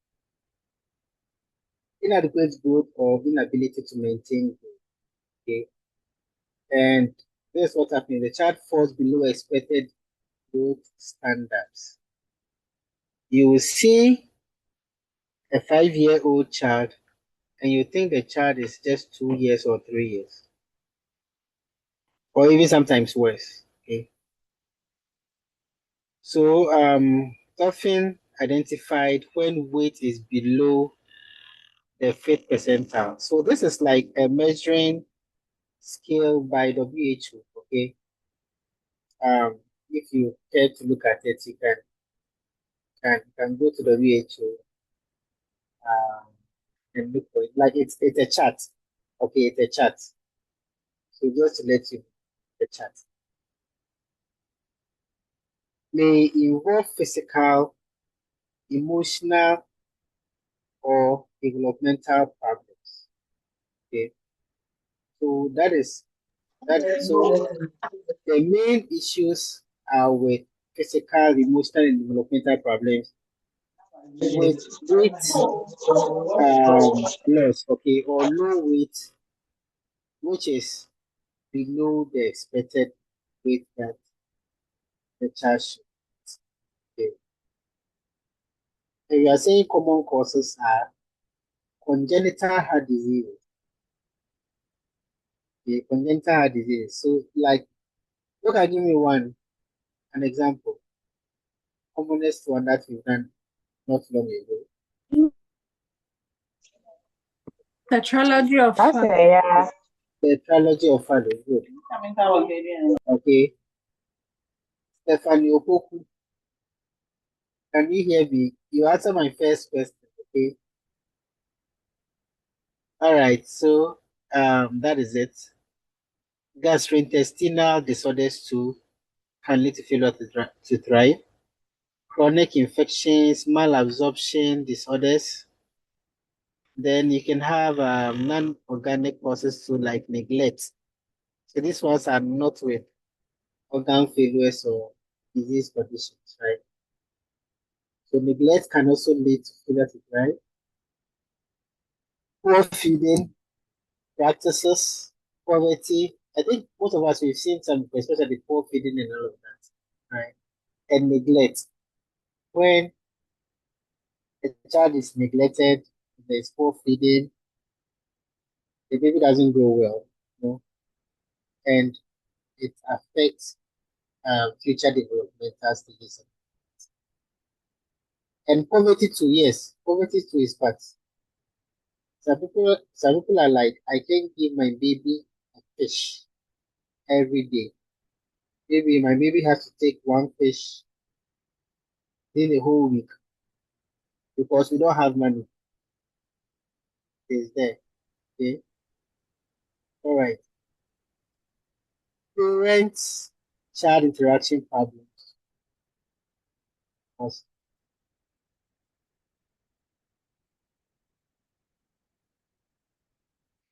inadequate growth or inability to maintain growth. Okay. And this is what happening. The child falls below expected growth standards. You will see a 5-year-old child and you think the child is just 2 years or 3 years, or even sometimes worse. Okay. So often identified when weight is below the fifth percentile. So this is like a measuring scale by WHO. Okay. If you care to look at it, you can go to WHO and look for it. Like it's a chart. Okay, it's a chart. So just to let you know, the chart may involve physical, emotional, or developmental problems. Okay, so so the main issues are with physical, emotional, and developmental problems with weight loss, okay, or low weight, which is below the expected weight that the child should. Okay. And we are saying common causes are congenital heart disease. Okay, congenital heart disease. So, like, look at give me an example, commonest one that we've done not long ago. The trilogy of The trilogy of Fado. Good. Okay. Stephanie Opoku, can you hear me? You answer my first question. Okay. All right. So that is it. Gastrointestinal disorders too can lead to failure to thrive. Chronic infections, malabsorption disorders. Then you can have non-organic causes too, like neglect. So these ones are not with organ failures or disease conditions, right? So neglect can also lead to failure to thrive. Poor feeding practices, poverty. I think most of us we've seen some, especially poor feeding and all of that, right? And neglect. When a child is neglected, there's poor feeding, the baby doesn't grow well, you know, and it affects future developmental stages. And poverty too, yes, poverty too is part. Some people are like, I can give my baby a fish every day. Maybe my baby has to take one fish in a whole week because we don't have money. It's there. Okay. All right. Parents child interaction problems. Yes.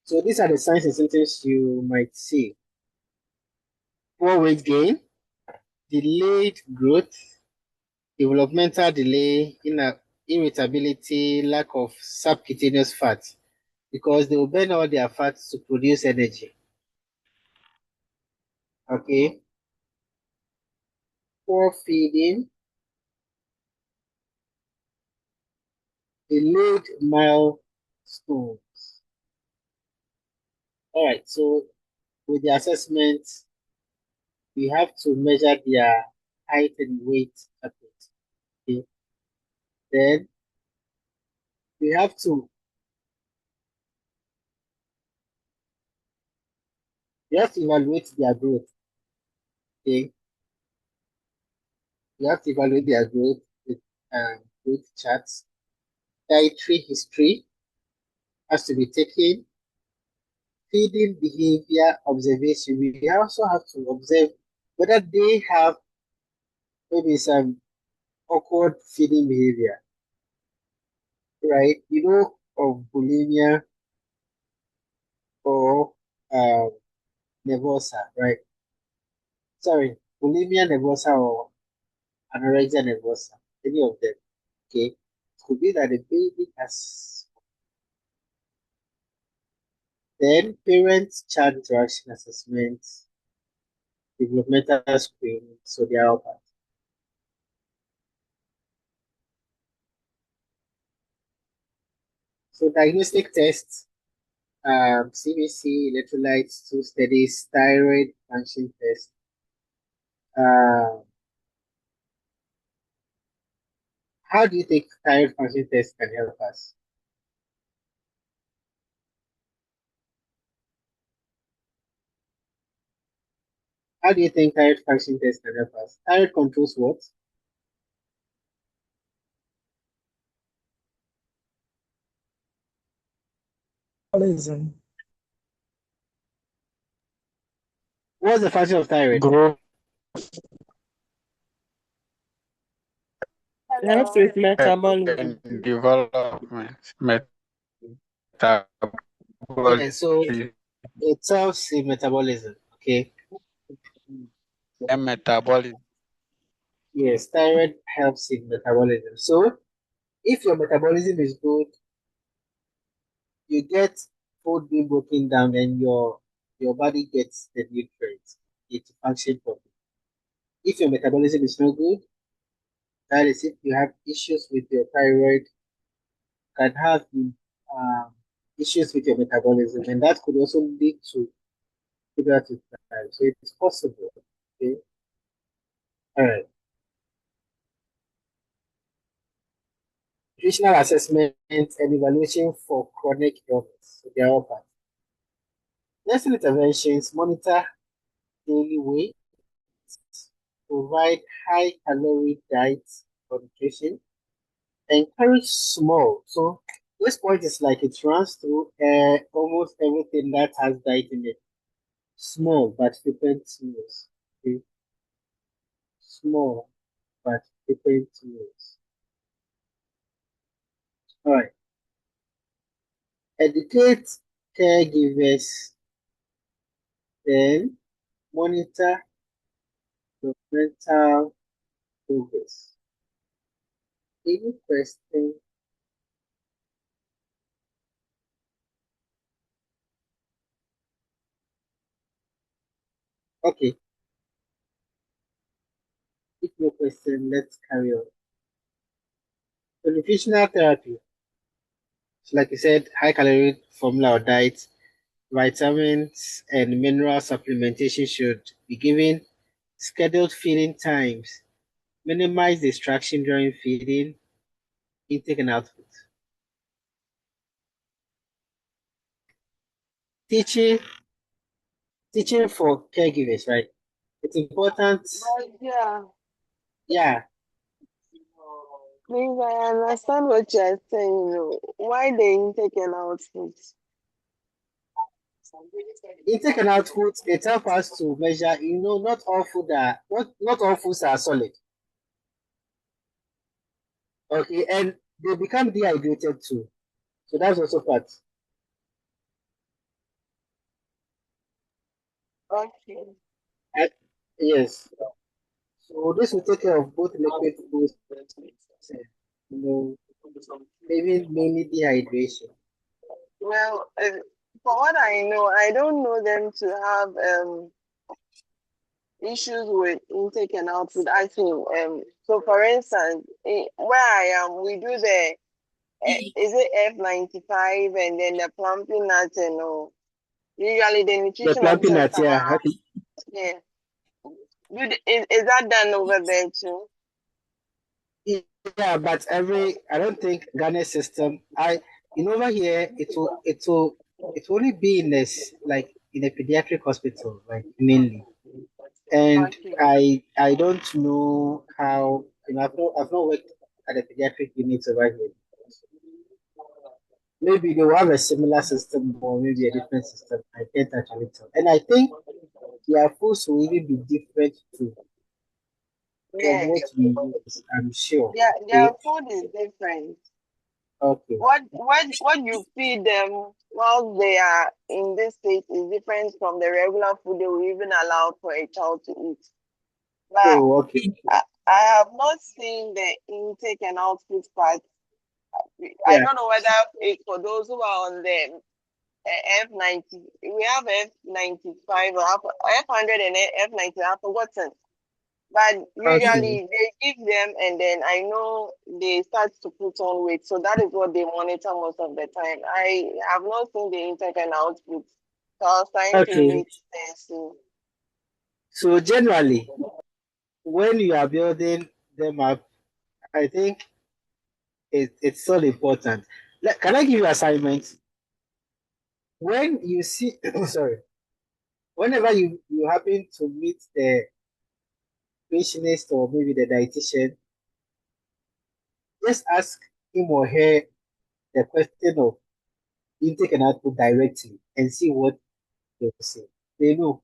So these are the signs and symptoms you might see. Poor weight gain, delayed growth, developmental delay, irritability, lack of subcutaneous fat, because they will burn all their fat to produce energy. Okay. Poor feeding, delayed milestones. All right. So with the assessment, we have to measure their height and weight a bit. Okay. Then we have to evaluate their growth. Okay. You have to evaluate their growth with growth charts. Dietary history has to be taken. Feeding behavior observation. We also have to observe whether they have maybe some awkward feeding behavior, right? You know, of bulimia or um, nervosa, right? Sorry, bulimia nervosa or anorexia nervosa, any of them. Okay, it could be that the baby has. Then parent-child interaction assessment, developmental screening, so they are all part. So diagnostic tests, CBC, electrolytes, 2 studies, thyroid function test. How do you think thyroid function test can help us? How do you think thyroid function test can help us? Thyroid controls what? Metabolism. What's the function of thyroid? Growth It helps with metabolism. and development. Yeah, so Metabolism. it helps in metabolism. Okay. And metabolism. Yes, thyroid helps in metabolism. So if your metabolism is good, you get food being broken down and your body gets the nutrients. It functions properly. If your metabolism is not good, that is if you have issues with your thyroid, can have issues with your metabolism, and that could also lead to pediatric thyroid. So it's possible. Okay. All right. Nutritional assessment and evaluation for chronic illness. So they are all part. Nursing interventions monitor daily weight, provide high calorie diets for nutrition, encourage small. So this point is like it runs through almost everything that has diet in it. Small but frequent meals. Okay? Small but frequent meals. All right. Educate caregivers, then monitor developmental progress. Any question? Okay. If no question, let's carry on. So nutritional therapy. So like I said, high calorie formula or diet, vitamins and mineral supplementation should be given. Scheduled feeding times. Minimize distraction during feeding, intake and output. Teaching, teaching for caregivers, right? It's important. Yeah, Yeah, please, I understand what you're saying. Why the intake and output? intake and output. It helps us to measure. Not all foods are solid. Okay, and they become dehydrated too. So that's also part. Okay. Uh, yes. So this will take care of both liquid foods, and, you know, maybe mainly dehydration. Well, for what I know, I don't know them to have issues with intake and output. I think so. For instance, where I am, we do the is it F95 and then the plumping nuts and all. Usually the The nutrition plumping officers nuts, come yeah. around. Yeah. Is that done over there too? Yeah, but I don't think Ghana system. Over here, it will only be in this like in a pediatric hospital, like mainly. And Okay. I don't know how. I've not worked at a pediatric unit over here. Maybe they will have a similar system or maybe a different system. I can't actually tell. And I think their foods will even be different too from Yeah. what we use. I'm sure. Their Okay. food is different. Okay. What you feed them while they are in this state is different from the regular food they will even allow for a child to eat. But Oh, okay. I have not seen the intake and output part. I Yeah. don't know whether for those who are on the F90, we have F95 or F100 and F90. I've forgotten. But Okay. usually they give them and then I know they start to put on weight. So that is what they monitor most of the time. I have not seen the intake and output. So I was trying to Okay. read and see. So generally, when you are building them up, I think it's so important. Can I give you assignments? When you see, sorry, whenever you happen to meet the nutritionist or maybe the dietitian, just ask him or her the question of intake and output directly and see what they will say. They know,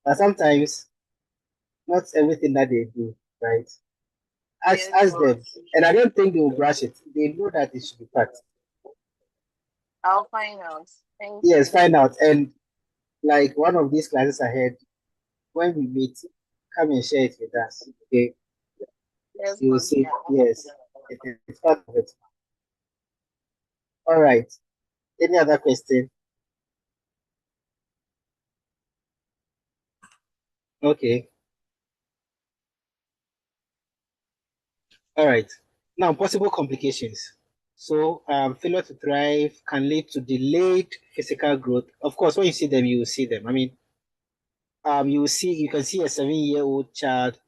but sometimes not everything that they do, right? Yes, Ask them, boss. and I don't think they will brush it. They know that it should be cut. I'll find out. Thank Yes, you. find out. And like one of these classes ahead, when we meet, come and share it with us. Okay, Yes, you will boss. see. Yes, it's part of it. All right. Any other question? Okay. All right. Now, possible complications. So, failure to thrive can lead to delayed physical growth. Of course, when you see them, you will see them. I mean, you can see a 7-year-old child,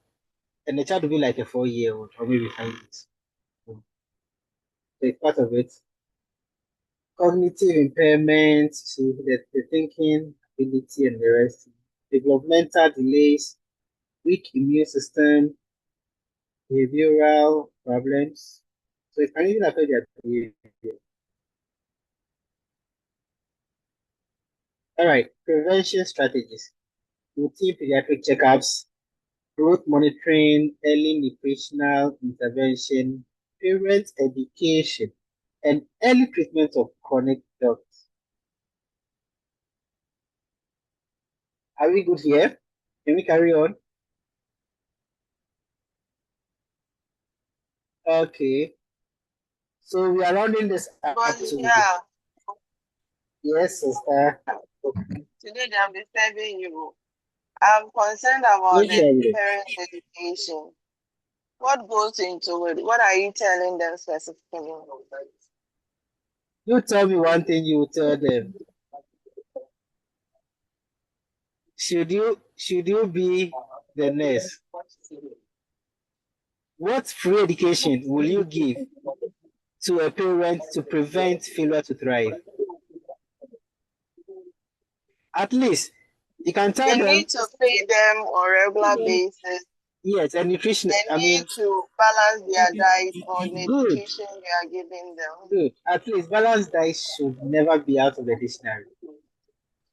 and the child will be like a 4-year-old or maybe 5 years. So it's part of it. Cognitive impairment, so the thinking ability and the rest. Developmental delays, weak immune system, behavioral problems. So it can even affect their behavior. All right, prevention strategies, routine pediatric checkups, growth monitoring, early nutritional intervention, parent education, and early treatment of chronic health. Are we good here? Can we carry on? Okay. So we are rounding this But up to yeah, yes, sister. today I'm disturbing you. I'm concerned about No the problem. parent education. What goes into it? What are you telling them specifically? You tell me one thing, you tell them. Should you be the nurse? What free education will you give to a parent to prevent failure to thrive? At least you can tell They them need to feed them on a regular basis. yes, and nutrition. They I need mean, to balance their diet or the good, education we are giving them. good. At least balanced diet should never be out of the dictionary.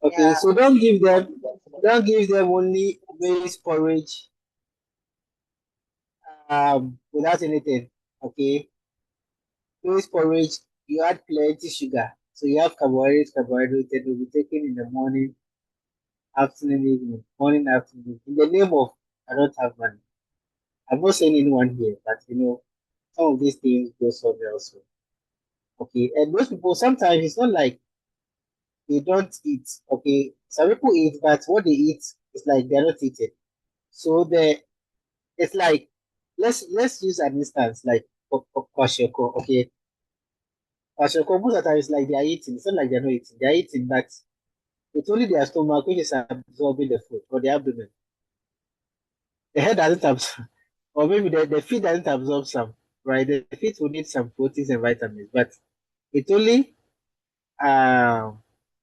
Okay, Yeah. so don't give them only maize porridge without anything. Okay, maize porridge you add plenty sugar, so you have carbohydrates, and will be taken in the morning, afternoon, evening, morning, afternoon. In the name of I don't have money. I'm not saying anyone here, but some of these things go somewhere also. Okay, and most people sometimes it's not like they don't eat. Okay, some people eat, but what they eat is like they're not eating. So it's like let's use an instance like kwashiorkor. Okay, kwashiorkor most of the time it's like they are eating. It's not like they're not eating. They're eating, but it's only their stomach which is absorbing the food or the abdomen. The head doesn't absorb, or maybe the feet doesn't absorb some. Right, the feet will need some proteins and vitamins, but it only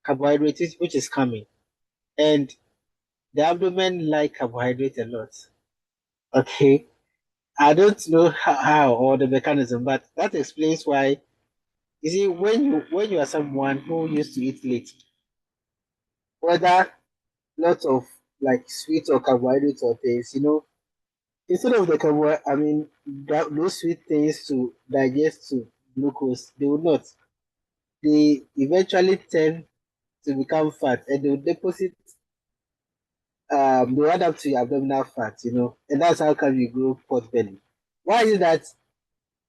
carbohydrates which is coming, and the abdomen like carbohydrate a lot. Okay, I don't know how or the mechanism, but that explains why. You see, when you are someone who used to eat late, whether lots of like sweet or carbohydrates or things, instead of the I mean, those sweet things to digest to glucose, they will not. They eventually tend to become fat, and they will deposit they add up to your abdominal fat, and that's how come you grow pot belly. Why is it that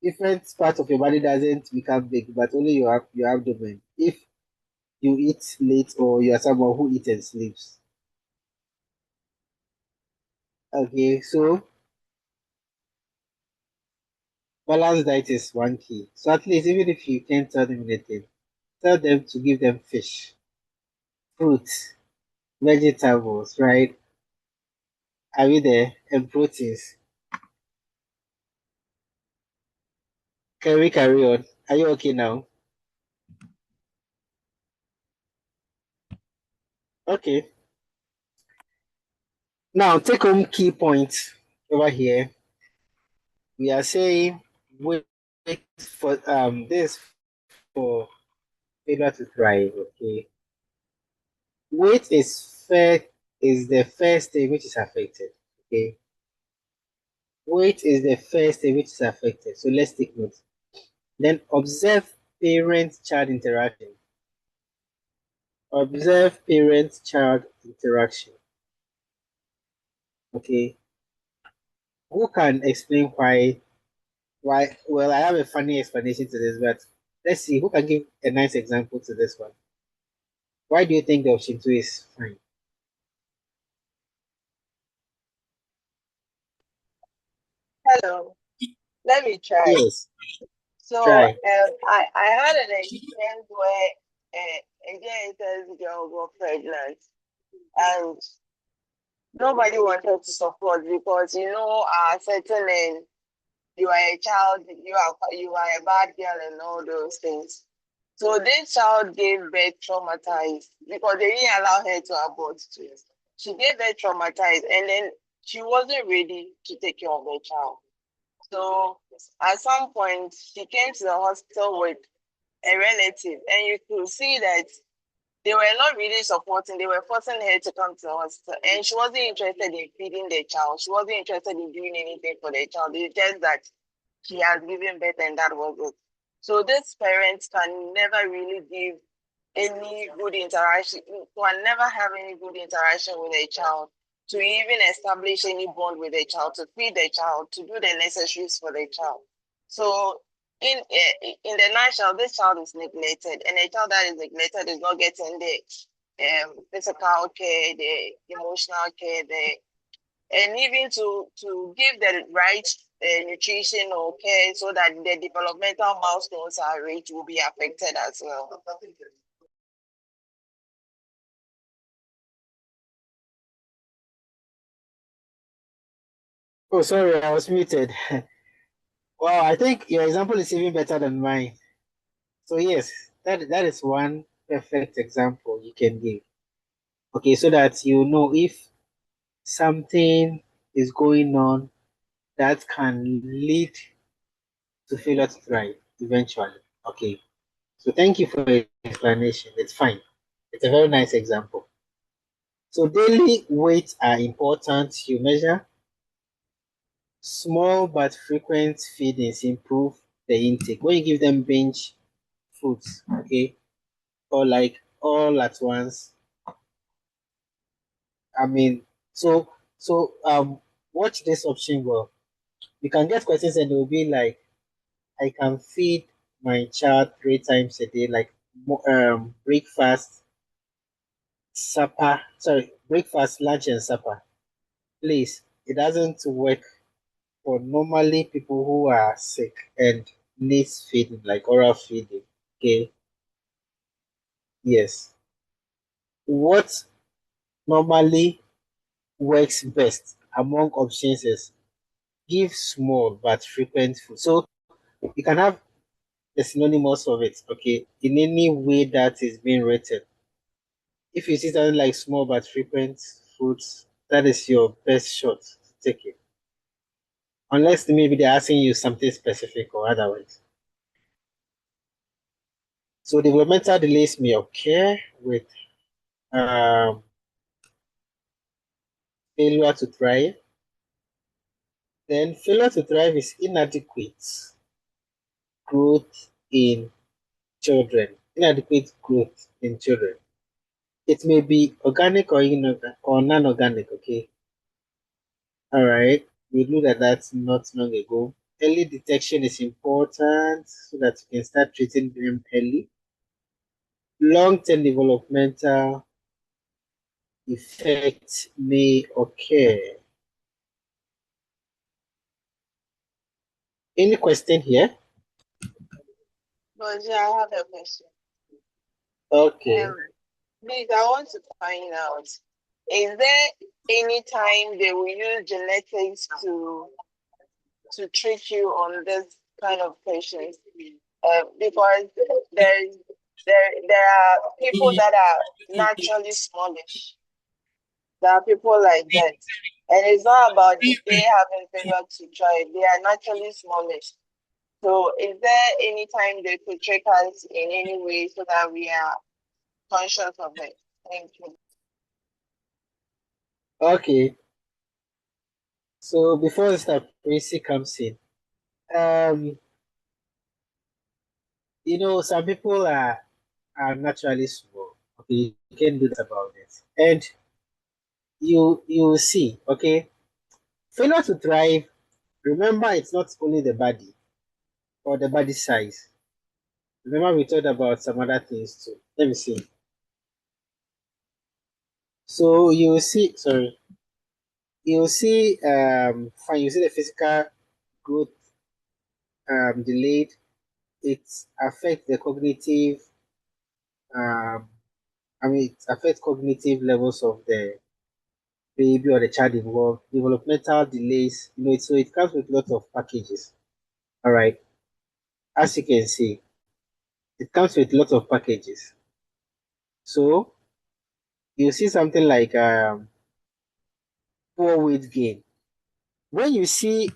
different parts of your body doesn't become big, but only your abdomen? If you eat late or you are someone who eats and sleeps. Okay, so balanced diet is one key. So at least even if you can't tell them anything, tell them to give them fish, fruits, vegetables, right? Are we there? And proteins. Can we carry on? Are you okay now? Okay. Now take home key points over here. We are saying wait for this for failure to thrive. Okay. Weight is the first thing which is affected. Okay. Weight is the first thing which is affected. So let's take note. Then observe parent-child interaction. Observe parent-child interaction. Okay. Who can explain why? Why? Well, I have a funny explanation to this, but let's see who can give a nice example to this one. Why do you think the option two is fine? Hello, let me try. Yes, So try. I had an experience where a JSS girl got pregnant and nobody wanted to support because certain you are a child, you are a bad girl and all those things. So this child gave birth traumatized because they didn't allow her to abort too. She gave birth traumatized and then she wasn't ready to take care of the child. So at some point she came to the hospital with a relative and you could see that they were not really supporting, they were forcing her to come to the hospital. And she wasn't interested in feeding the child. She wasn't interested in doing anything for the child. It's just that she has given birth and that was it. So this parent can never really give any good interaction, can never have any good interaction with a child, to even establish any bond with a child, to feed the child, to do the necessaries for the child. So in the nutshell, this child is neglected, and a child that is neglected is not getting the physical care, the emotional care, and even to give the right nutrition or care so that the developmental milestones are reached will be affected as well. Oh, sorry, I was muted. Wow, I think your example is even better than mine. So yes, that is one perfect example you can give. Okay, so that you know if something is going on that can lead to failure to thrive eventually. Okay, so thank you for your explanation. It's fine. It's a very nice example. So daily weights are important. You measure small but frequent feedings improve the intake. When you give them binge foods, okay, or like all at once, I mean, so watch this option well. You can get questions and it will be like, I can feed my child 3 times a day, like breakfast, supper, sorry, breakfast, lunch, and supper. Please, it doesn't work for normally people who are sick and needs feeding, like oral feeding. Okay, yes. What normally works best among options is give small but frequent food. So you can have the synonymous of it, okay, in any way that is being written. If you see something like small but frequent foods, that is your best shot to take it. Unless maybe they're asking you something specific or otherwise. So developmental delays may occur with um, failure to thrive. Then failure to thrive is inadequate growth in children. Inadequate growth in children. It may be organic or inorganic or non-organic, okay? All right. We knew that that's not long ago. Early detection is important so that you can start treating them early. Long-term developmental effects may occur. Any question here? But yeah, I have a question. Okay. Please, I want to find out, is there any time they will use genetics to treat you on this kind of patients? Because there's there are people that are naturally smallish. There are people like that. And it's not about they having failure to try. They are naturally smallish. So is there any time they could trick us in any way so that we are conscious of it? Thank you. Okay. So before Mr. Tracy comes in, um, some people are naturally small. Okay, you can do that about it. And you will see, okay, failure to thrive, remember it's not only the body or the body size. Remember we talked about some other things too. Let me see. So you will see, sorry, you will see fine, you see the physical growth delayed. It affects the cognitive um it affects cognitive levels of the baby or the child involved, developmental delays, so it comes with lots of packages. All right. As you can see, it comes with lots of packages. So you see something like poor weight gain. When you see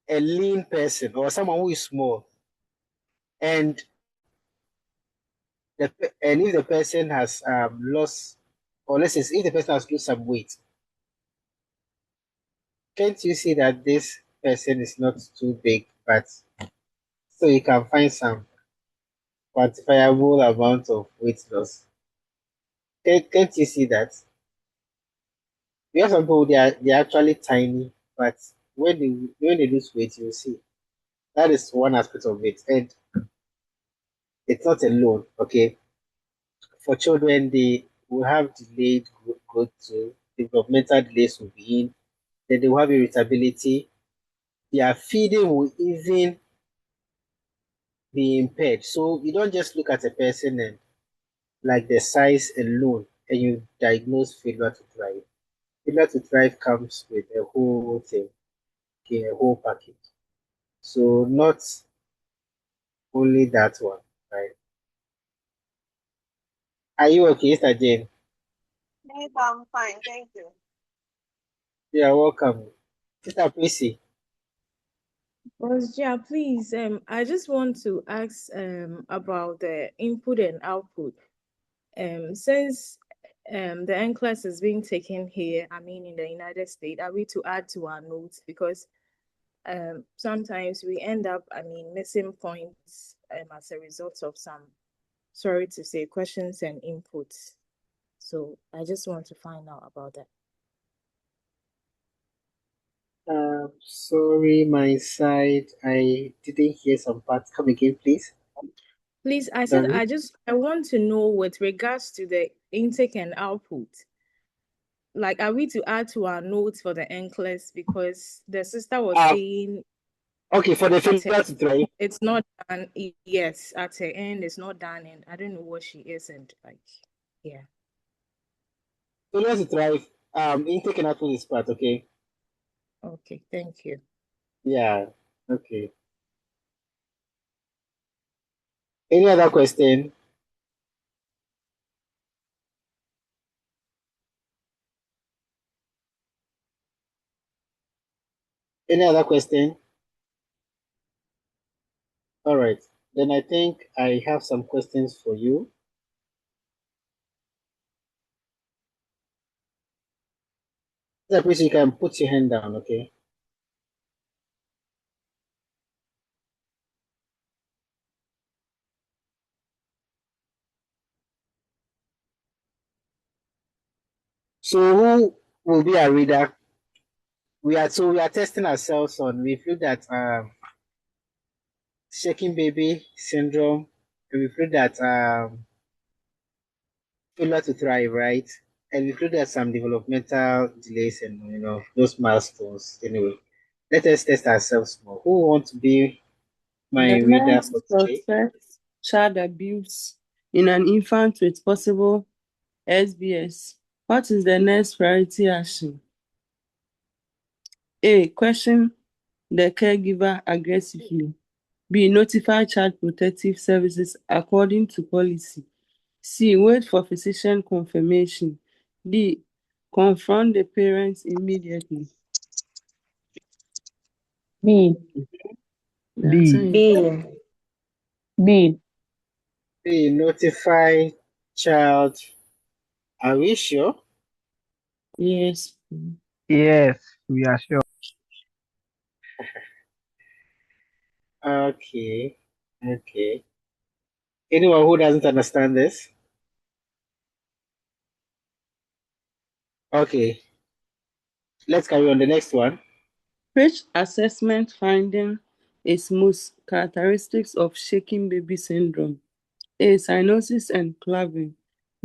a lean person or someone who is small, and and if the person has lost, or let's say if the person has lost some weight, can't you see that this person is not too big, but so you can find some quantifiable amount of weight loss? Can't you see that? We have some people they're actually tiny, but when they lose weight, you see that is one aspect of it, and it's not alone. Okay, for children, they will have delayed growth too. Developmental delays will be in. Then they will have irritability. Their feeding will even be impaired. So you don't just look at a person and like the size alone and you diagnose failure to thrive. Failure to thrive comes with a whole thing, okay, a whole package. So not only that one, right? Are you okay, Mr. Jane? Yes, I'm fine. Thank you. You are welcome. Mr. Prissy, Yeah, please. I just want to ask about the input and output. Since the NCLEX is being taken here, I mean in the United States, are we to add to our notes? Because sometimes we end up, missing points as a result of some, sorry to say, questions and inputs. So I just want to find out about that. sorry, my side, I didn't hear some parts. Come again, please. Please, I said Sorry. I want to know with regards to the intake and output. Like, are we to add to our notes for the NCLEX? Because the sister was saying Okay, for the at her, failure to thrive. it's not done. Yes, at her end, it's not done, and I don't know what she is, and like, yeah. Failure to thrive, intake and output is part, okay? Okay, thank you. Yeah, okay. Any other question? Any other question? All right. Then I think I have some questions for you. Please, you can put your hand down, okay? So who will be a reader? We are testing ourselves on. We feel that shaking baby syndrome, and we feel that failure to thrive, right? And we feel that some developmental delays and those milestones. Anyway, let us test ourselves more. Who wants to be my The reader for next today? suspects child abuse in an infant with possible SBS. What is the next priority action? A. Question the caregiver aggressively. B. Notify child protective services according to policy. C. Wait for physician confirmation. D. Confront the parents immediately. B. The answer is B. B. B. Notify child. Are we sure? yes. Yes, we are sure. Okay. Okay. Anyone who doesn't understand this? Okay. Let's carry on the next one. Which assessment finding is most characteristics of shaking baby syndrome? A. Cyanosis and claving.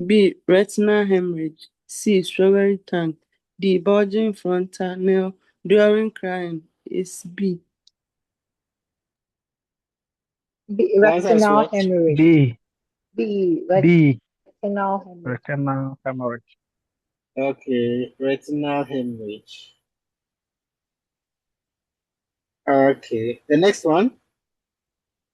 B. Retinal hemorrhage. C. Strawberry tongue. D. Bulging frontal nail during crying. Is B. B. The answer is Retinal what? hemorrhage. B. B. B. Retinal hemorrhage. Retinal hemorrhage. Okay. Retinal hemorrhage. Okay. The next one.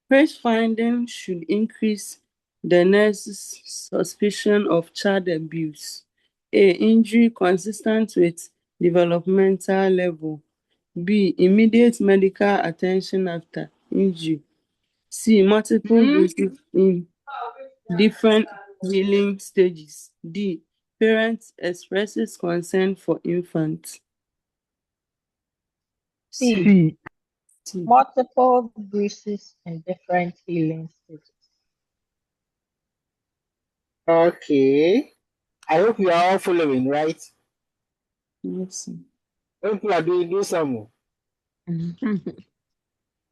Which finding should increase the nurse's suspicion of child abuse? A. Injury consistent with developmental level. B. Immediate medical attention after injury. C. Multiple bruises in different healing stages. D. Parents expresses concern for infant. C. C. C. Multiple bruises and different healing stages. Okay. I hope you are all following, right? Yes. People are do some.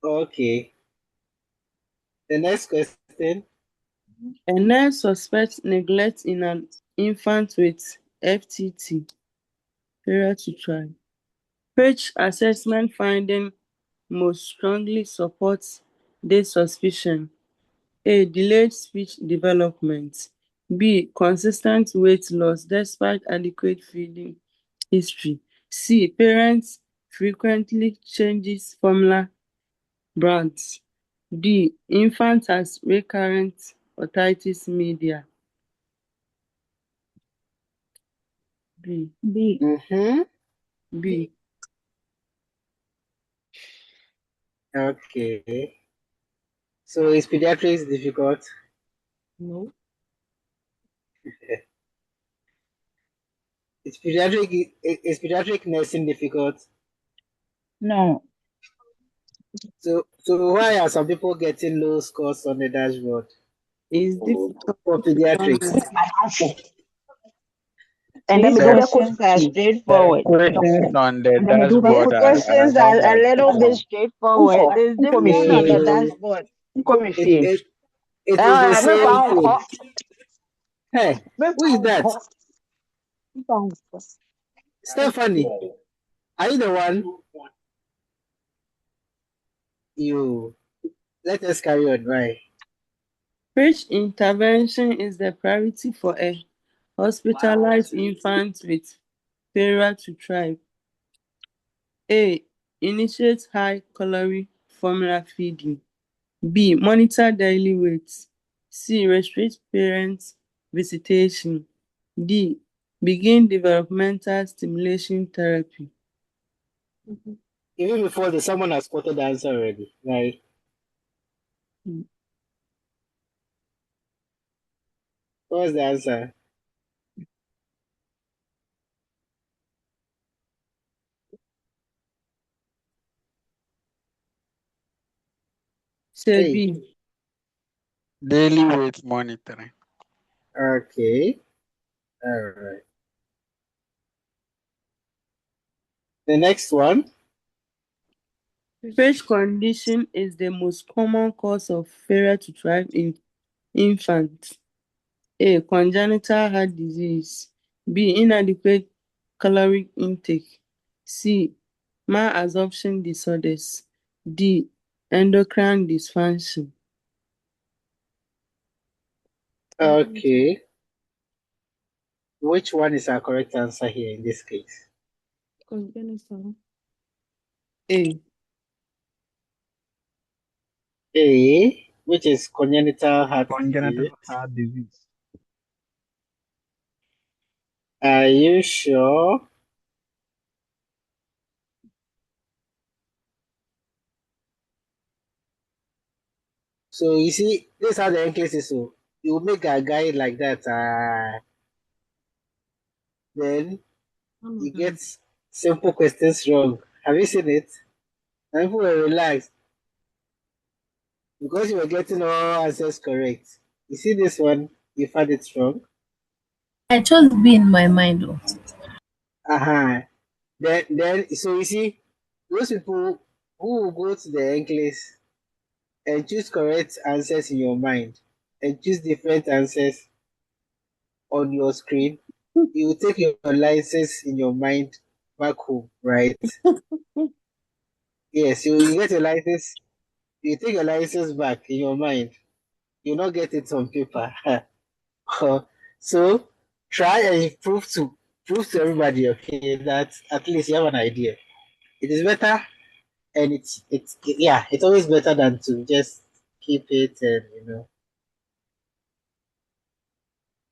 Okay. The next question. A nurse suspects neglect in an infant with FTT. Failure to try. Which assessment finding most strongly supports this suspicion? A. Delayed speech development. B. Consistent weight loss despite adequate feeding history. C. Parents frequently changes formula brands. D. Infant has recurrent otitis media. B. B. Mm-hmm. B. Okay. So is pediatrics difficult? No. Is pediatric nursing difficult? No. So why are some people getting low scores on the dashboard It's difficult for to find pediatrics? out. And then It's the difficult. questions are The straightforward. questions on the The dashboard are questions not are a that little bit difficult. straightforward. It's different on the No, dashboard. it is the same thing. Hey, who is that? Stephanie, are you the one? You. Let us carry on, right? Which intervention is the priority for a hospitalized infant with failure to thrive? A. Initiate high calorie formula feeding. B. Monitor daily weight. C. Restrict parents' visitation. D. Begin developmental stimulation therapy. Even before someone has quoted the answer already, right? What was the answer? Say Hey, B. Daily weight monitoring. okay, all right. The next one. Which condition is the most common cause of failure to thrive in infants? A. Congenital heart disease. B. Inadequate caloric intake. C. Malabsorption disorders. D. Endocrine dysfunction. Okay. Which one is our correct answer here in this case? Congenital. A. A, which is congenital heart disease. Congenital heart disease. Are you sure? So you see, this is how the NCLEX is. So you make a guy like that, then he gets simple questions wrong. Have you seen it? And people were relaxed because you were getting all answers correct. You see this one, you found it wrong. I chose B in my mind. Oh. Uh-huh. Then so you see, those people who will go to the NCLEX and choose correct answers in your mind and choose different answers on your screen, you take your license in your mind back home, right? Yes, you get a license, you take your license back in your mind. You not get it on paper. So try and prove to everybody, okay, that at least you have an idea. It is better, and it's always better than to just keep it and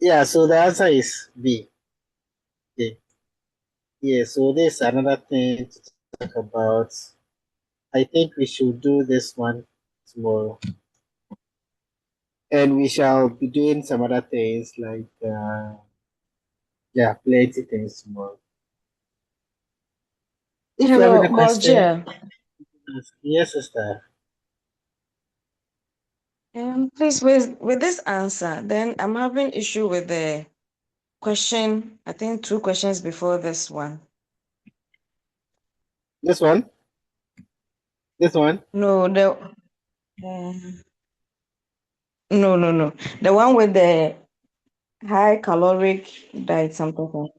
Yeah, so the answer is B. Okay. Yeah, so there's another thing to talk about. I think we should do this one tomorrow. And we shall be doing some other things like, yeah, plenty things tomorrow. If you have Hello, any Boss question, Jill. yes, sister. Please, with this answer, then I'm having issue with the question. I think two questions before this one. This one? This one? No, um, no. The one with the high caloric diet, something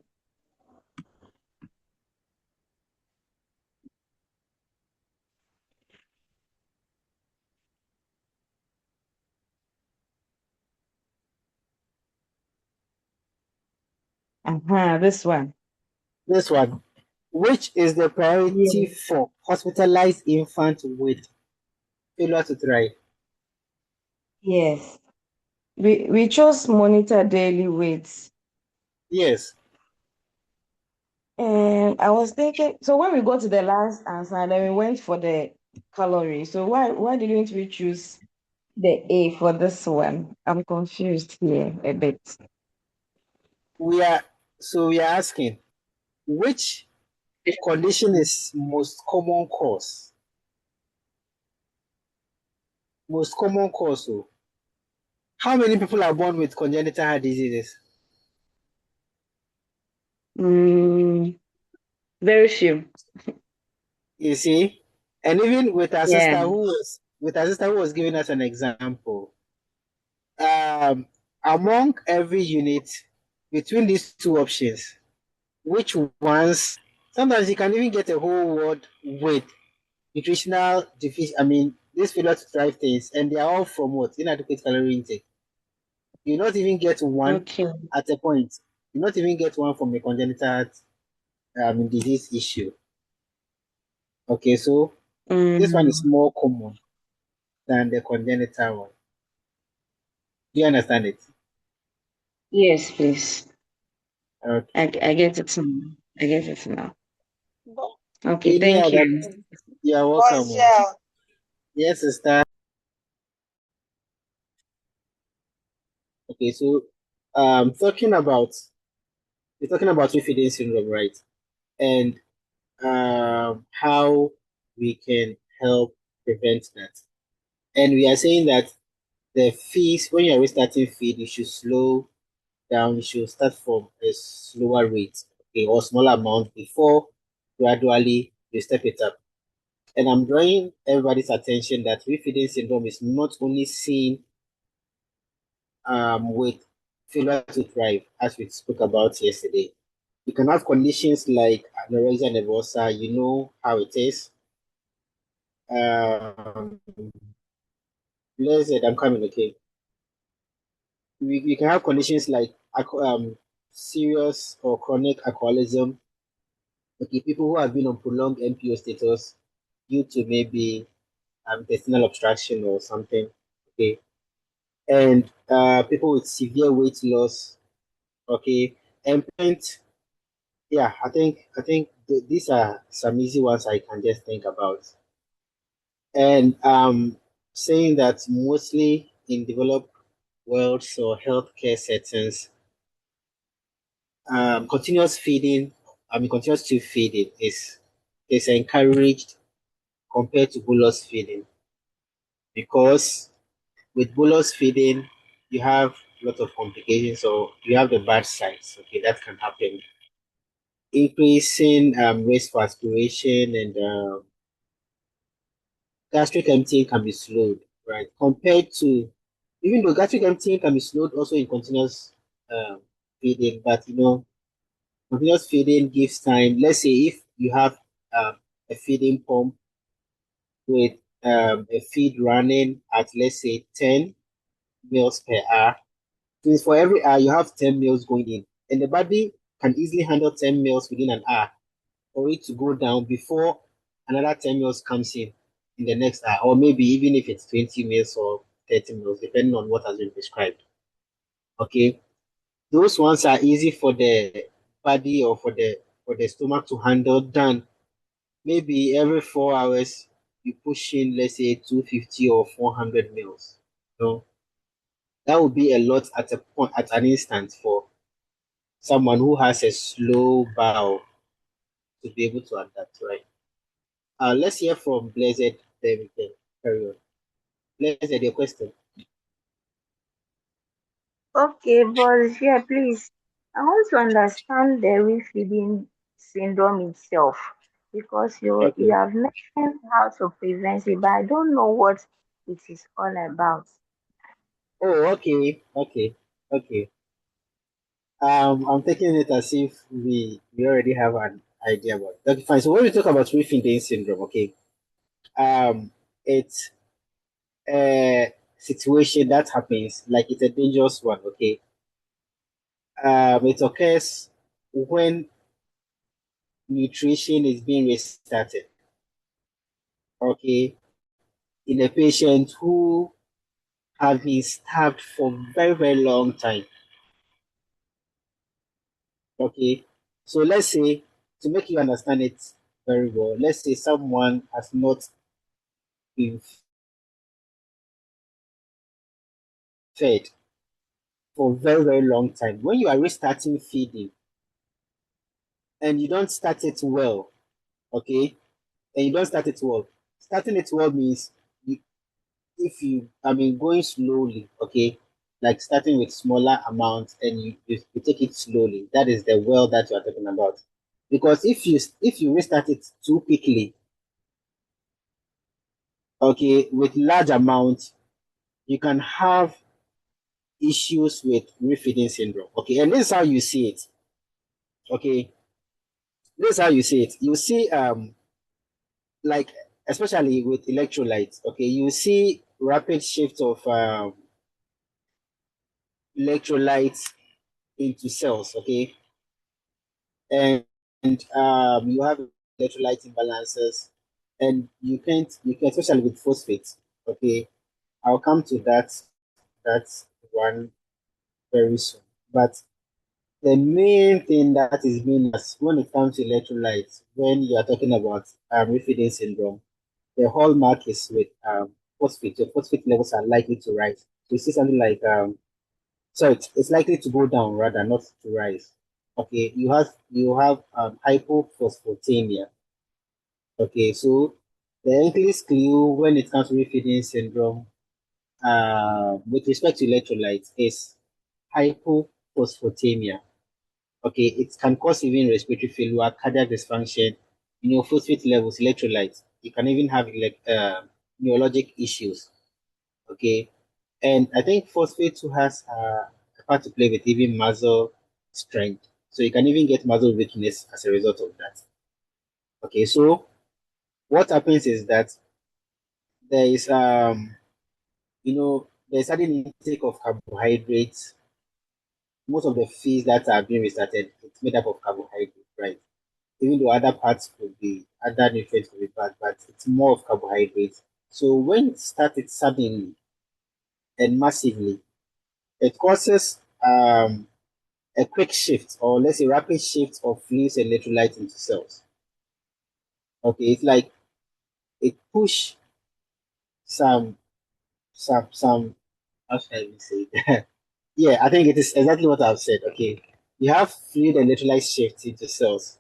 like this one. This one. Which is the priority Yes. for hospitalized infant with failure to thrive? Yes. We chose monitor daily weights. Yes. And I was thinking, so when we got to the last answer, then we went for the calorie. So why didn't we choose the A for this one? I'm confused here a bit. We are we are asking which condition is most common cause? Most common cause. So how many people are born with congenital heart diseases? Very few. You see? And even Yeah. with our sister who was giving us an example, um, among every unit between these two options, which ones sometimes you can even get a whole word with nutritional deficiency. I mean, these failure to thrive things, and they are all from what? Inadequate calorie intake. You not even get one Okay. at a point. You not even get one from a congenital disease issue. Okay, so this one is Mm, more common than the congenital one. Do you understand it? yes, please. Okay. I get it now. I get it now. Okay, Any thank other? you. You're welcome. Boss Oh. Jill. Yes, sister. Okay, so talking about we're talking about feeding syndrome, right? And how we can help prevent that. And we are saying that the fees, when you're restarting feed, you should slow down. You should start from a slower rate, okay, or smaller amount before gradually you step it up. And I'm drawing everybody's attention that refeeding syndrome is not only seen with failure to thrive, as we spoke about yesterday. You can have conditions like anorexia nervosa, you know how it is. Um, Blessed, I'm coming, okay. We can have conditions like serious or chronic alcoholism. Okay, people who have been on prolonged NPO status due to maybe intestinal obstruction or something. Okay, and people with severe weight loss. Okay, and parent, yeah, I think these are some easy ones I can just think about. And saying that mostly in developed worlds or healthcare settings, continuous tube feeding is encouraged compared to bolus feeding, because with bolus feeding you have a lot of complications, so you have the bad sides. Okay, that can happen. Increasing risk for aspiration, and gastric emptying can be slowed, right? Compared to, even though gastric emptying can be slowed also in continuous feeding, but continuous feeding gives time. Let's say if you have a feeding pump with a feed running at, let's say, 10 meals per hour, since for every hour you have 10 meals going in, and the body can easily handle 10 meals within an hour for it to go down before another 10 meals comes in the next hour, or maybe even if it's 20 meals or 30 meals, depending on what has been prescribed. Okay, those ones are easy for the body or for the stomach to handle than maybe every 4 hours you push in, let's say, 250 or 400 meals. So that would be a lot at a point, at an instant, for someone who has a slow bowel to be able to adapt, right? Let's hear from Blessed, then we can carry on. Blessed, your question. Okay, but yeah, please. I want to understand the refeeding syndrome itself because you Okay. have mentioned how to prevent it, but I don't know what it is all about. Oh, okay, okay, okay. I'm taking it as if we already have an idea about it. Okay, fine. So when we talk about refeeding syndrome, okay, it's a situation that happens, like it's a dangerous one, okay. It occurs when nutrition is being restarted, okay, in a patient who have been starved for very, very long time, okay. So let's say, to make you understand it very well, let's say someone has not been fed for a very, very long time. When you are restarting feeding and you don't start it well, okay, and you don't start it well, starting it well means you, if you, going slowly, okay, like starting with smaller amounts and you take it slowly. That is the well that you are talking about. Because if you restart it too quickly, okay, with large amounts, you can have issues with refeeding syndrome. Okay, and this is how you see it. Okay, this is how you see it. You see, like, especially with electrolytes. Okay, you see rapid shift of electrolytes into cells. Okay, and you have electrolyte imbalances, and you can, especially with phosphates. Okay, I'll come to that one very soon. But the main thing that is being asked when it comes to electrolytes, when you are talking about refeeding syndrome, the hallmark is with phosphate. Your phosphate levels are likely to rise. So you see something like so it's likely to go down rather, not to rise. Okay, you have hypophosphatemia. Okay, so the increased clue when it comes to refeeding syndrome, with respect to electrolytes, is hypophosphatemia. Okay, it can cause even respiratory failure, cardiac dysfunction, phosphate levels, electrolytes. You can even have neurologic issues. Okay, and I think phosphate too has a part to play with even muscle strength. So you can even get muscle weakness as a result of that. Okay, so what happens is that there is there's sudden intake of carbohydrates. Most of the feeds that are being restarted, it's made up of carbohydrates, right? Even though other parts could be other nutrients could be bad, but it's more of carbohydrates. So when it started suddenly and massively, it causes a quick shift, or let's say rapid shift of fluids and electrolytes into cells. Okay, it's like it push some how should I even say it? Yeah, I think it is exactly what I've said. Okay, you have fluid and electrolyte shift into cells.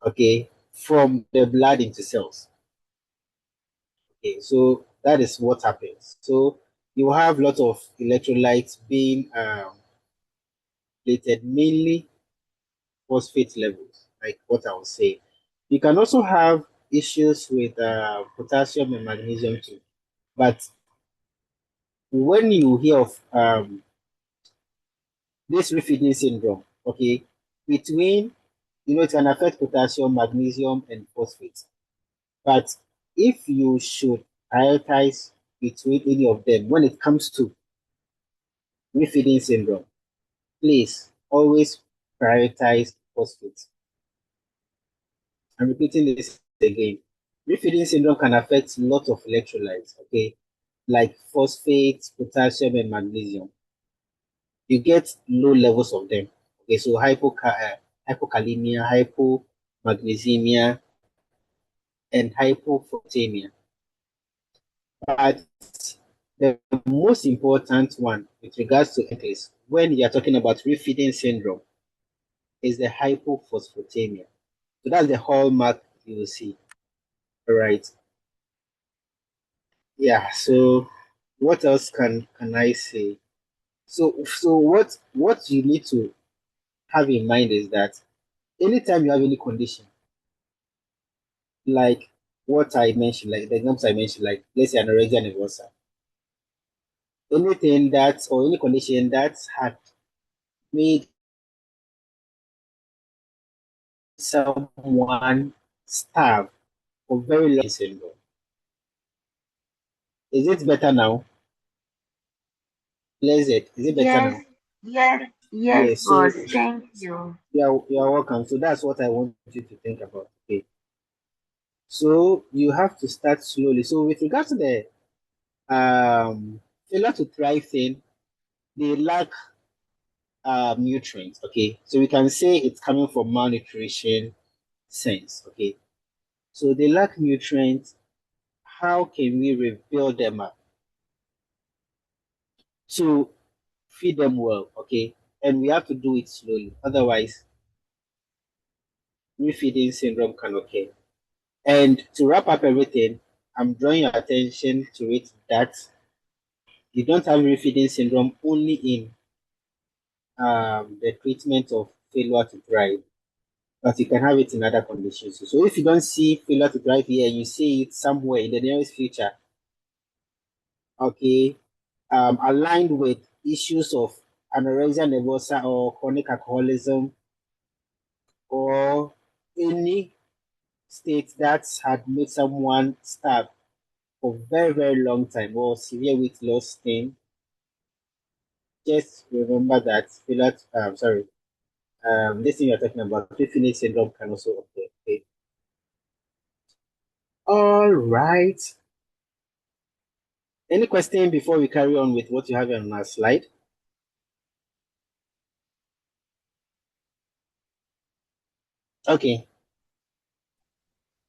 Okay, from the blood into cells. Okay, so that is what happens. So you have lots of electrolytes being related, mainly phosphate levels, like what I was saying. You can also have issues with potassium and magnesium too. But when you hear of this refeeding syndrome, okay, between, it can affect potassium, magnesium, and phosphate. But if you should prioritize between any of them when it comes to refeeding syndrome, please always prioritize phosphate. I'm repeating this again. Refeeding syndrome can affect lots of electrolytes, okay, like phosphate, potassium, and magnesium. You get low levels of them. Okay, so hypokalemia, hypomagnesemia, and hypophotemia. But the most important one with regards to NCLES, when you're talking about refeeding syndrome, is the hypophosphatemia. So that's the hallmark you will see. All right. Yeah. So what else can I say? So what you need to have in mind is that anytime you have any condition, like what I mentioned, like the examples I mentioned, like let's say anorexia nervosa, anything that or any condition that had made someone starve for very long syndrome. Is it better now? Blessed, is it better Yes, now? yes, Yes. So boss. Thank you. you're welcome. So that's what I want you to think about. Okay. So you have to start slowly. So with regards to the failure to thrive thing, they lack nutrients. Okay. So we can say it's coming from malnutrition sense. Okay. So they lack nutrients. How can we rebuild them up? To feed them well, okay? And we have to do it slowly. Otherwise, refeeding syndrome can occur. And to wrap up everything, I'm drawing your attention to it that you don't have refeeding syndrome only in the treatment of failure to thrive, but you can have it in other conditions. So if you don't see failure to thrive here, you see it somewhere in the nearest future, okay, aligned with issues of anorexia nervosa or chronic alcoholism or any state that had made someone starve for very, very long time or severe weight loss thing, just remember that this thing you're talking about, Pediatric syndrome can also occur. Okay. All right. Any question before we carry on with what you have on our slide? Okay.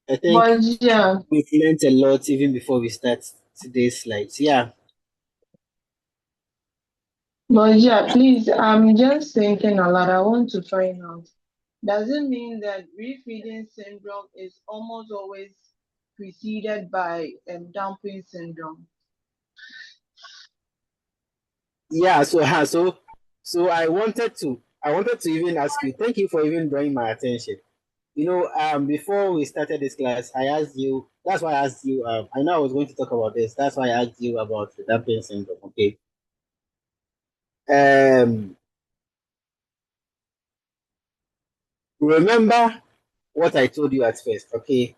I think But yeah, we've learned a lot even before we start today's slides. Yeah. please, I'm just thinking a lot. I want to find out. Does it mean that refeeding syndrome is almost always preceded by dumping syndrome? Yeah. So I wanted to even ask you. Thank you for even drawing my attention. Before we started this class, I asked you. That's why I asked you. I know I was going to talk about this. That's why I asked you about the dumping syndrome. Okay. Um, Remember what I told you at first. Okay.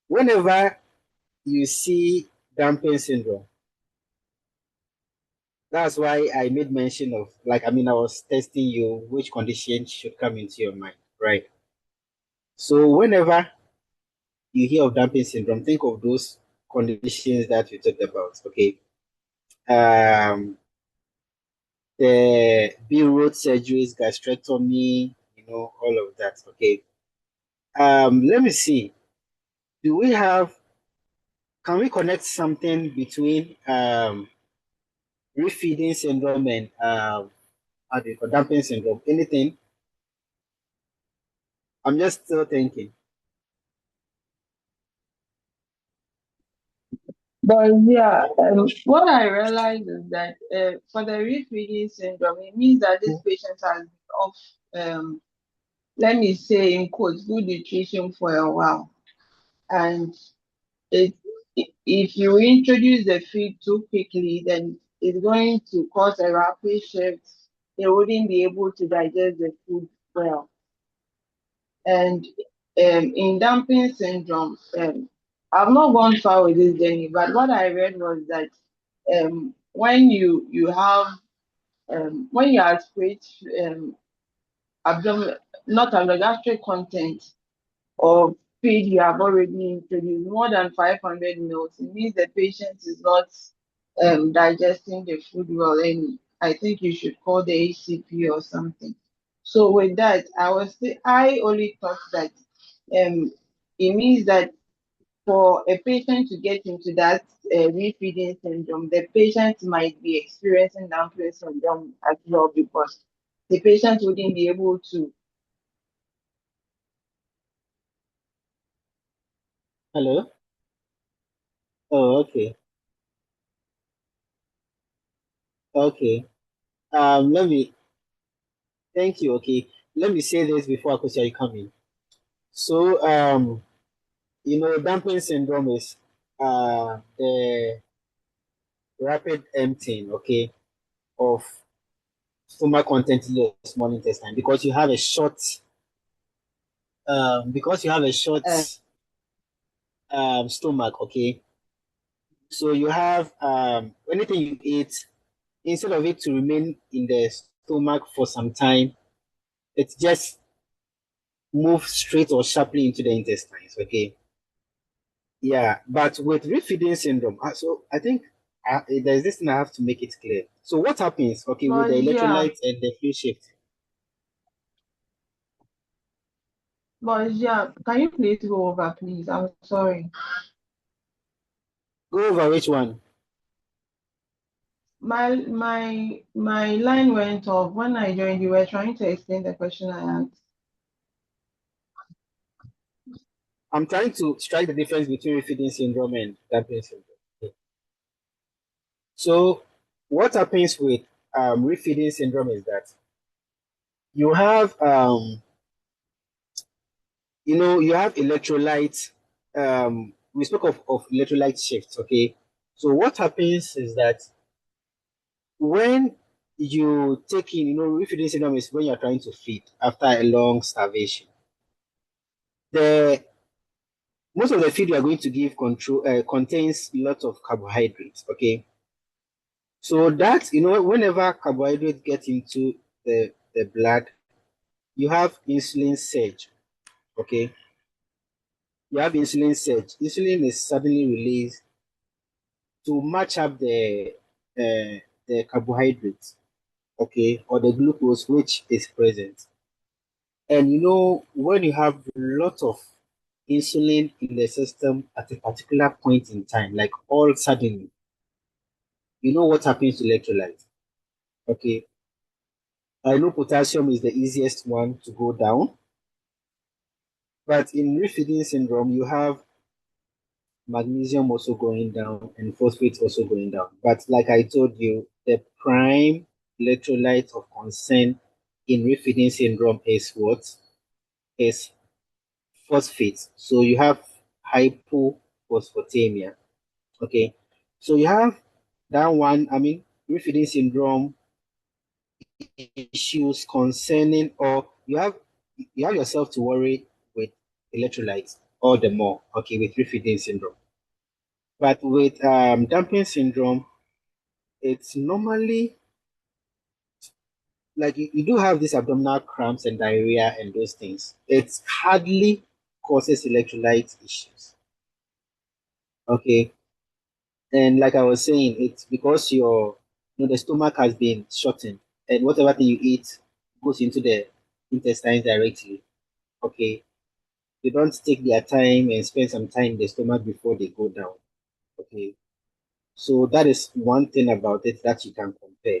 Whenever you see dumping syndrome, that's why I made mention of, like, I was testing you which condition should come into your mind, right? So whenever you hear of dumping syndrome, think of those conditions that we talked about. Okay. Um, the B-road surgeries, gastrectomy, all of that. Okay. Let me see. Do we have, can we connect something between refeeding syndrome and how do you call dumping syndrome? Anything? I'm just still thinking. But yeah, what I realized is that for the refeeding syndrome, it means that this patient has been off, let me say in quotes, good nutrition for a while. And it, if you introduce the feed too quickly, then it's going to cause a rapid shift. They wouldn't be able to digest the food well. And in dumping syndrome, I've not gone far with this journey, but what I read was that when you have when you aspirate abdomen, not gastric content of feed you have already introduced more than 500 mils, it means the patient is not digesting the food well, and I think you should call the ACP or something. So with that, I only thought that it means that for a patient to get into that refeeding syndrome, the patient might be experiencing dumping syndrome as well, because the patient wouldn't be able to. Hello? Oh, okay. Okay. Let me thank you. Okay. Let me say this before Akosia you come in. So, dumping syndrome is the rapid emptying, okay, of stomach content in your small intestine because you have a short Uh, stomach, okay. So you have anything you eat, instead of it to remain in the stomach for some time, it just moves straight or sharply into the intestines, okay. Yeah, but with refeeding syndrome, so I think there's this thing I have to make it clear. So what happens, okay, with the but yeah, electrolytes and the fluid shift? can you please go over, please? I'm sorry. Go over which one? My line went off when I joined. You were trying to explain the question I asked. I'm trying to strike the difference between refeeding syndrome and dumping syndrome. Okay. So what happens with refeeding syndrome is that you have you have electrolyte. We spoke of electrolyte shifts, okay. So what happens is that when you take in, refeeding syndrome is when you're trying to feed after a long starvation. The most of the feed you are going to give contains a lot of carbohydrates, okay. So that, whenever carbohydrates get into the blood, you have insulin surge, okay. You have insulin surge. Insulin is suddenly released to match up the carbohydrates, okay, or the glucose which is present. And when you have a lot of insulin in the system at a particular point in time, like all suddenly, you know what happens to electrolytes. Okay. I know potassium is the easiest one to go down, but in refeeding syndrome, you have magnesium also going down and phosphate also going down. But like I told you, the prime electrolyte of concern in refeeding syndrome is what? Is phosphate. So you have hypophosphatemia. Okay. So you have that one, refeeding syndrome issues concerning, or you have yourself to worry with electrolytes all the more, okay, with refeeding syndrome. But with dumping syndrome, it's normally like you do have these abdominal cramps and diarrhea and those things. It hardly causes electrolyte issues. Okay. And like I was saying, it's because the stomach has been shortened, and whatever thing you eat goes into the intestines directly. Okay. They don't take their time and spend some time in the stomach before they go down. Okay. So that is one thing about it that you can compare.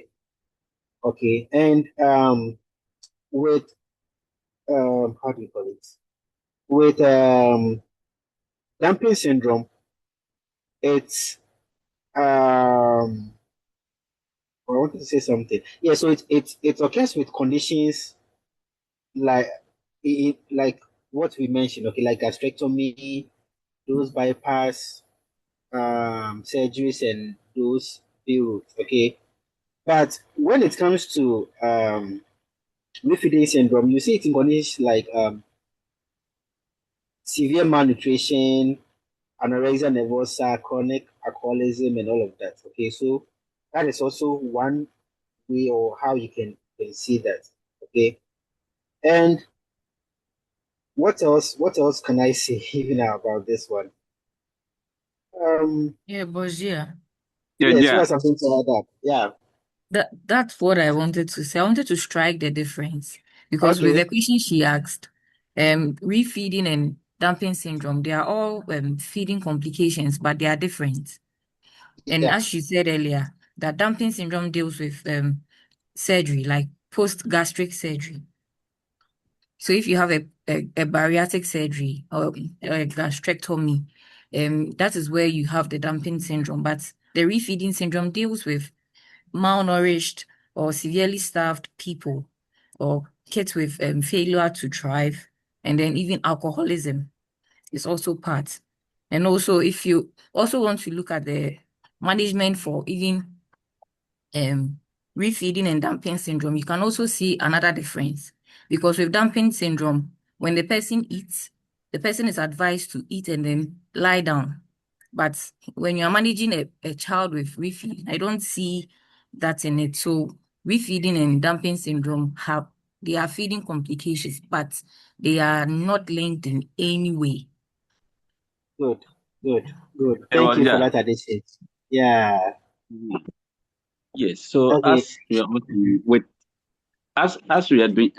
Okay. And with how do you call it? With dumping syndrome, it's I wanted to say something. Yeah, so it occurs with conditions like like what we mentioned, okay, like gastrectomy, those bypass surgeries and those bills, okay. But when it comes to refeeding syndrome, you see it in conditions like severe malnutrition, anorexia nervosa, chronic alcoholism, and all of that. Okay, so that is also one way or how you can see that. Okay, and what else can I say even about this one? Um, Yeah, but yeah, Yeah, yes, you yeah. have something to add up. Yeah. that's what I wanted to say. I wanted to strike the difference because with the Okay. question she asked, refeeding and dumping syndrome, they are all feeding complications, but they are different. And Yeah. as she said earlier, that dumping syndrome deals with surgery, like post-gastric surgery. So if you have a bariatric surgery or a gastrectomy, that is where you have the dumping syndrome. But the refeeding syndrome deals with malnourished or severely starved people or kids with failure to thrive, and then even alcoholism is also part. And also, if you also want to look at the management for even refeeding and dumping syndrome, you can also see another difference. Because with dumping syndrome, when the person eats, the person is advised to eat and then lie down. But when you are managing a child with refeeding, I don't see that in it. So refeeding and dumping syndrome they are feeding complications, but they are not linked in any way. Good. Good. Good. Thank Well, you for yeah. that addition. Yeah. Mhm. Yes. So Okay. as we are doing,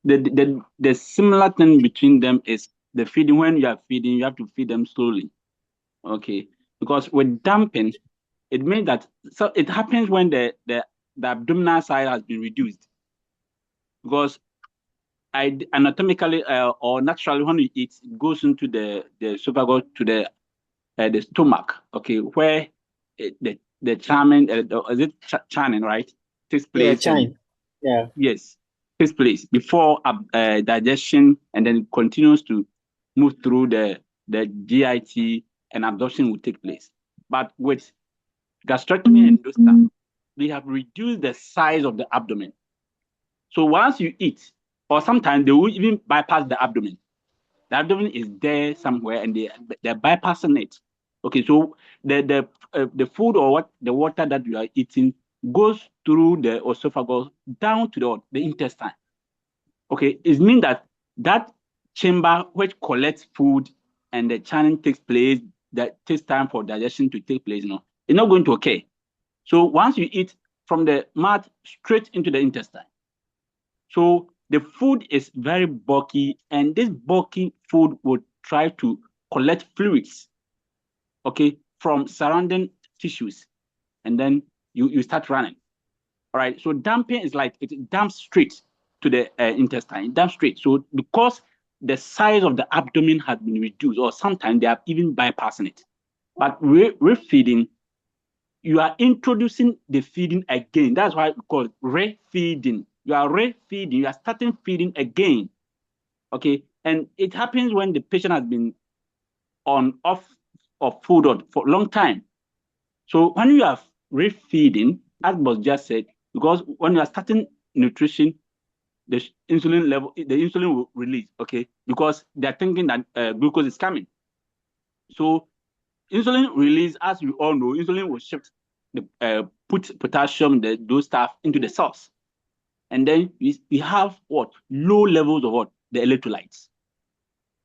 the similar thing between them is the feeding. When you are feeding, you have to feed them slowly. Okay. Because with dumping, it means that so it happens when the abdominal side has been reduced. Because anatomically or naturally, when you eat, it goes into the esophagus to the stomach. Okay, where the charming is it churning, right, takes Yeah, place. And Chime. Yeah. yes, takes place before digestion, and then it continues to move through the GIT, and absorption will take place. But with gastrectomy and those stuff, they have reduced the size of the abdomen. So once you eat, or sometimes they will even bypass the abdomen. The abdomen is there somewhere, and they're bypassing it. Okay, so the food or the water that you are eating goes through the esophagus down to the intestine. Okay, it means that chamber which collects food and the churning takes place, that takes time for digestion to take place, it's not going to occur. So once you eat from the mouth straight into the intestine, so the food is very bulky, and this bulky food will try to collect fluids, okay, from surrounding tissues, and then you start running. All right. So dumping is like it dumps straight to the intestine. It dumps straight. So because the size of the abdomen has been reduced, or sometimes they are even bypassing it. But refeeding, you are introducing the feeding again. That's why we call it refeeding. You are refeeding. You are starting feeding again. Okay. And it happens when the patient has been on off of food for a long time. So when you are refeeding, as was just said, because when you are starting nutrition, the insulin will release, okay, because they're thinking that glucose is coming. So insulin release, as we all know, insulin will shift put potassium, those stuff into the cells, and then we have what low levels of what the electrolytes.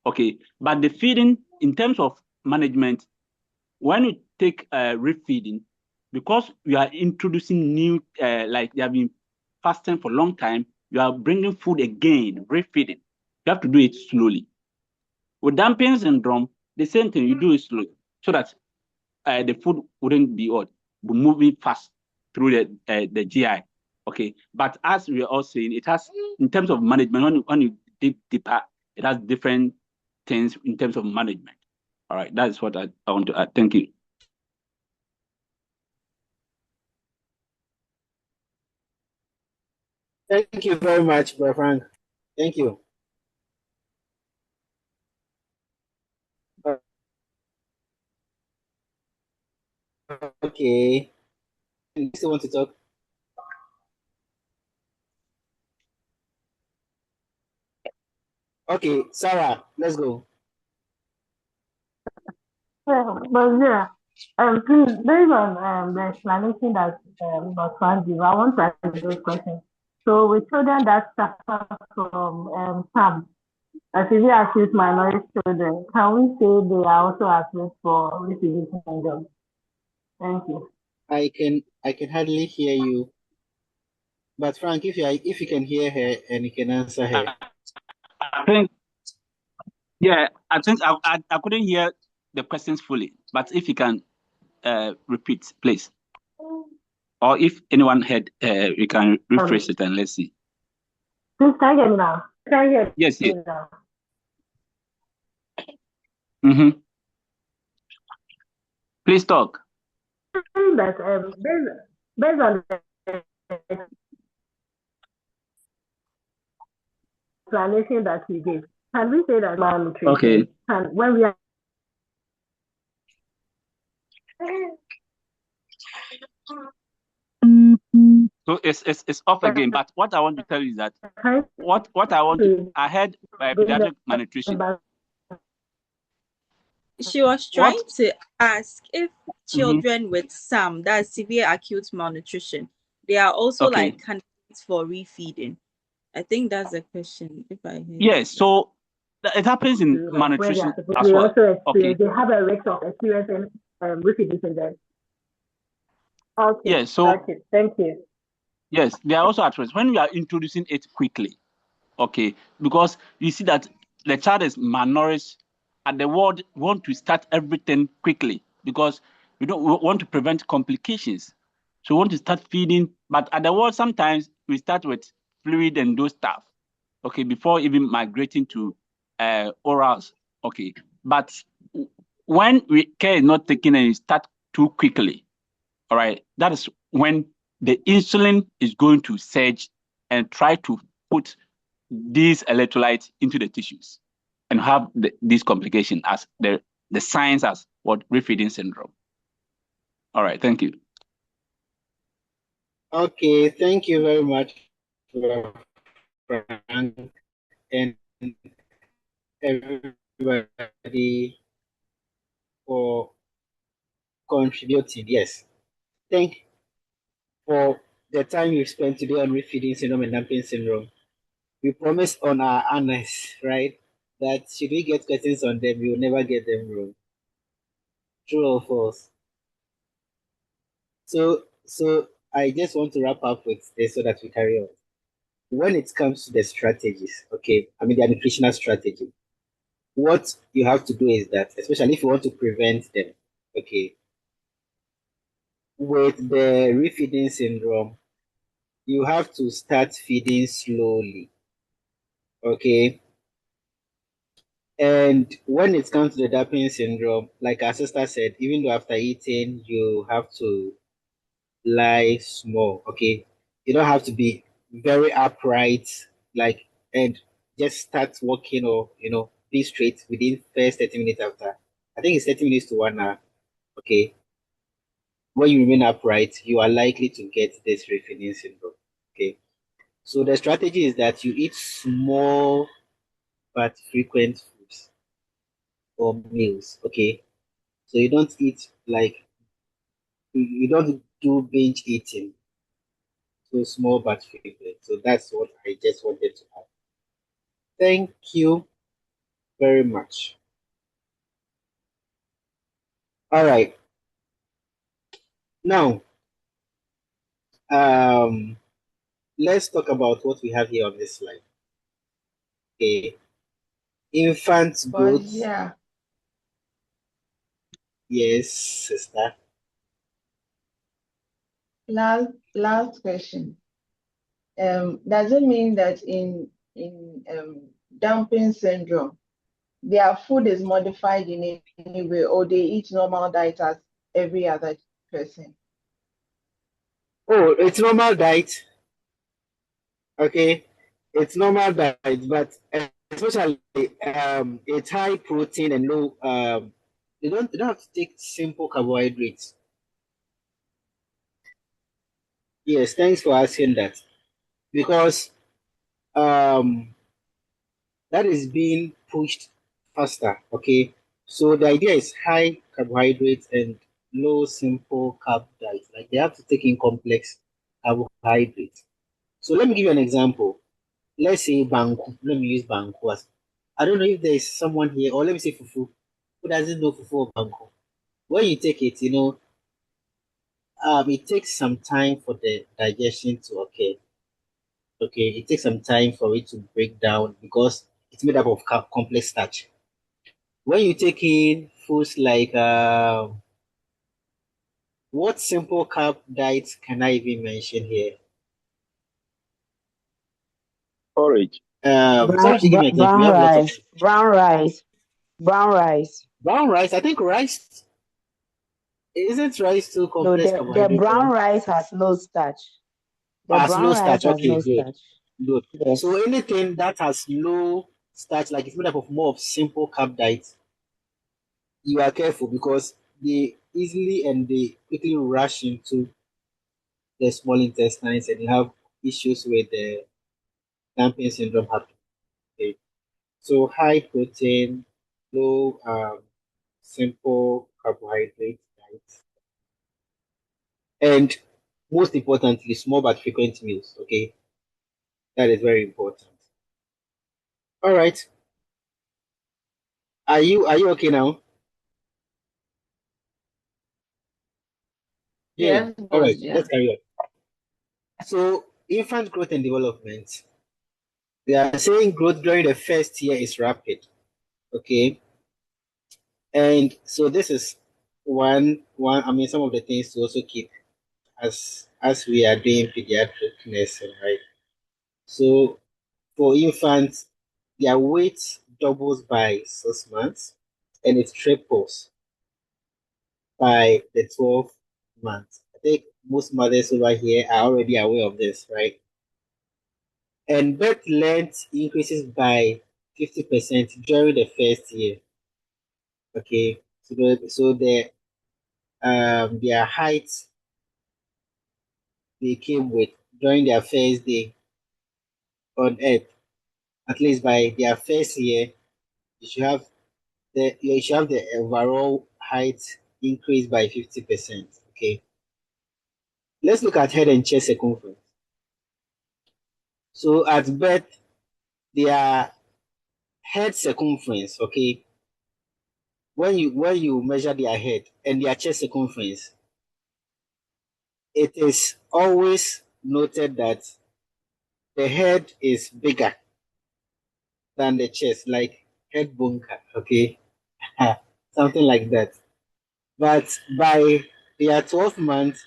Okay, but the feeding in terms of management, when you take refeeding, because you are introducing new, like they have been fasting for a long time, you are bringing food again, refeeding. You have to do it slowly. With damping syndrome, the same thing, you do it slowly so that the food wouldn't be moving fast through the GI. Okay, but as we are all saying, it has, in terms of management, when you dig deeper, it has different things in terms of management. All right, that is what I want to add. Thank you. Thank you very much, Brother Frank. Thank you. Okay. You still want to talk? Okay, Sarah, let's go. But yeah, please, based on the explanation that Dr. Frank gave, I want to ask those questions. So with children that suffer from SAM, a severe acute minority children, can we say they are also at risk for refugee syndrome? Thank you. I can hardly hear you. But Frank, if you can hear her and you can answer her. I think, yeah, I think I couldn't hear the questions fully, but if you can repeat, please. Or if anyone heard, we can rephrase it and let's see. Please, can you hear me now? Can you hear Yes, me yes. now? Mm-hmm. Please talk. That based on the explanation that you gave, can we say that malnutrition? Okay. And when we are So it's off again. But what I want to tell you is that I had pediatric malnutrition. She was trying to ask if children with SAM, that's severe acute malnutrition, they are also like candidates for refeeding. I think that's the question. If I hear yes, so it happens in malnutrition as we well. Also experience, they have a risk of experiencing refeeding syndrome. Okay. Yes, so thank you. Yes, they are also at risk when we are introducing it quickly. Okay, because you see that the child is malnourished, and the world want to start everything quickly because we want to prevent complications. So we want to start feeding, but at the world sometimes we start with fluid and those stuff. Okay, before even migrating to orals. Okay, but when care is not taken and you start too quickly, all right, that is when the insulin is going to surge and try to put these electrolytes into the tissues and have these complications as the signs as what refeeding syndrome. All right, thank you. Okay, thank you very much, Frank, and everybody for contributing. Yes, thank you for the time you spent today on refeeding syndrome and dumping syndrome. We promised on our honors, right, that should we get questions on them, we will never get them wrong. True or false? So I just want to wrap up with this so that we carry on. When it comes to the strategies, okay, I mean the nutritional strategy, what you have to do is that, especially if you want to prevent them, okay, with the refeeding syndrome, you have to start feeding slowly, okay. And when it comes to the damping syndrome, like our sister said, even though after eating, you have to lie small, okay? You don't have to be very upright, like, and just start walking or be straight within first 30 minutes after. I think it's 30 minutes to 1 hour. Okay. When you remain upright, you are likely to get this refeeding syndrome. Okay. So the strategy is that you eat small but frequent foods or meals. Okay. So you don't eat like you don't do binge eating. So small but frequent. So that's what I just wanted to add. Thank you very much. All right. Now, let's talk about what we have here on this slide. Okay. Infant But growth. yeah, Yes, sister. last question. Does it mean that in dumping syndrome, their food is modified in any way, or they eat normal diet as every other person? Oh, it's normal diet. Okay. It's normal diet, but especially it's high protein and low you don't have to take simple carbohydrates. Yes, thanks for asking that. Because um that is being pushed faster. Okay. So the idea is high carbohydrates and low simple carb diet. Like they have to take in complex carbohydrates. So let me give you an example. Let's say banku. Let me use banku as I don't know if there is someone here, or let me say fufu. Who doesn't know fufu or banku? When you take it, it takes some time for the digestion to occur. Okay, it takes some time for it to break down because it's made up of complex starch. When you take in foods like what simple carb diets can I even mention here? Porridge. Brown, Somebody should give me an example. We brown have lots of rice, brown rice, brown rice. brown rice. I think rice isn't rice too No, complex the carbohydrate, brown right? rice has no starch. The As brown low rice starch. has Okay, no good, starch. good. So Yes. anything that has low starch, like it's made up of more of simple carb diets, you are careful because they easily and they quickly rush into the small intestines and you have issues with the damping syndrome happen. Okay. So high protein, low simple carbohydrate diet, and most importantly, small but frequent meals. Okay, that is very important. All right, are you okay now? Good. Yes, All boss. right, Yeah. let's carry on. So infant growth and development. They are saying growth during the first year is rapid. Okay, and so this is one. I mean, some of the things to also keep as we are doing pediatric nursing, right? So for infants, their weight doubles by 6 months and it triples by the 12th month. I think most mothers over here are already aware of this, right? And birth length increases by 50% during the first year. Okay. So their height they came with during their first day on earth, at least by their first year, you should have the overall height increase by 50%. Okay. Let's look at head and chest circumference. So at birth, their head circumference, okay, when you measure their head and their chest circumference, it is always noted that the head is bigger than the chest, like head bunker, okay, something like that. But by their 12th month,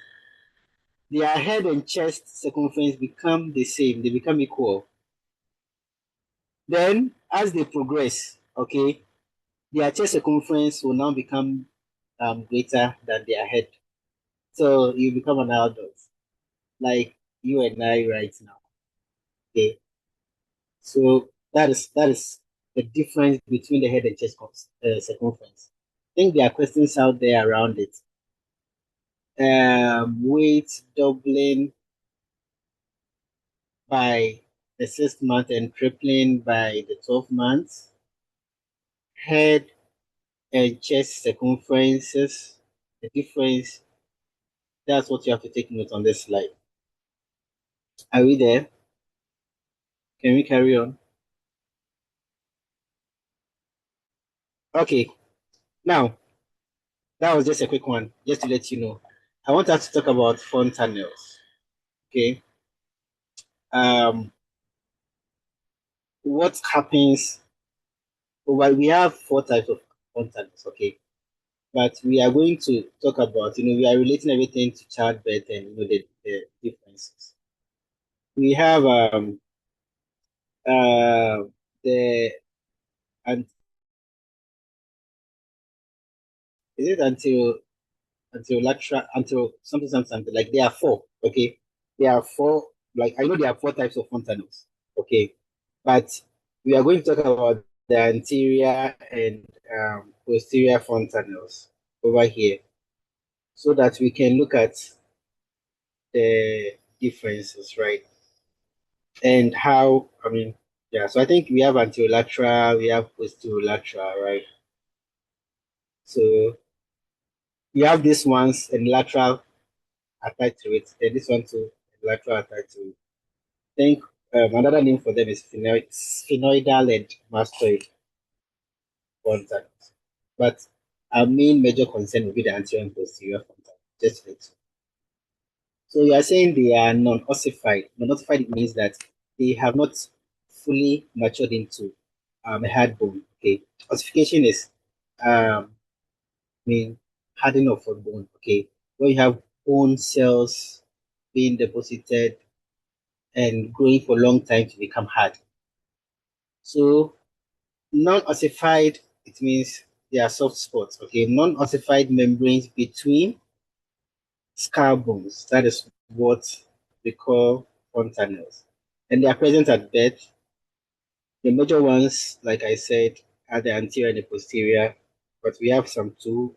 their head and chest circumference become the same, they become equal. Then, as they progress, okay, their chest circumference will now become greater than their head. So you become an adult, like you and I right now. Okay. So That is the difference between the head and chest circumference. I think there are questions out there around it. Weight doubling by the 6th month and tripling by the 12th month. Head and chest circumferences, the difference. That's what you have to take note on this slide. Are we there? Can we carry on? Okay. Now, that was just a quick one, just to let you know. I want us to talk about fontanelles. Okay. What happens? Well, we have 4 types of fontanelles. Okay. But we are going to talk about, we are relating everything to childbirth and the differences. We have the and is it until lateral until something like there are 4. Okay, there are 4. Like I know there are 4 types of fontanelles. Okay, but we are going to talk about the anterior and posterior fontanelles over here, so that we can look at the differences, right? And how, yeah, so I think we have anterolateral, we have posterolateral, right? So you have this ones and lateral attached to it, and this one too, lateral attached to it. I think another name for them is sphenoidal and mastoid fontanelles. But our main major concern will be the anterior and posterior fontanelle, just like so. So you are saying they are non-ossified. Non-ossified means that they have not fully matured into a hard bone. Okay, ossification is hardening of a bone. Okay, where you have bone cells being deposited and growing for a long time to become hard. So non-ossified, it means they are soft spots. Okay, non-ossified membranes between skull bones. That is what we call fontanelles, and they are present at birth. The major ones, like I said, are the anterior and the posterior, but we have some 2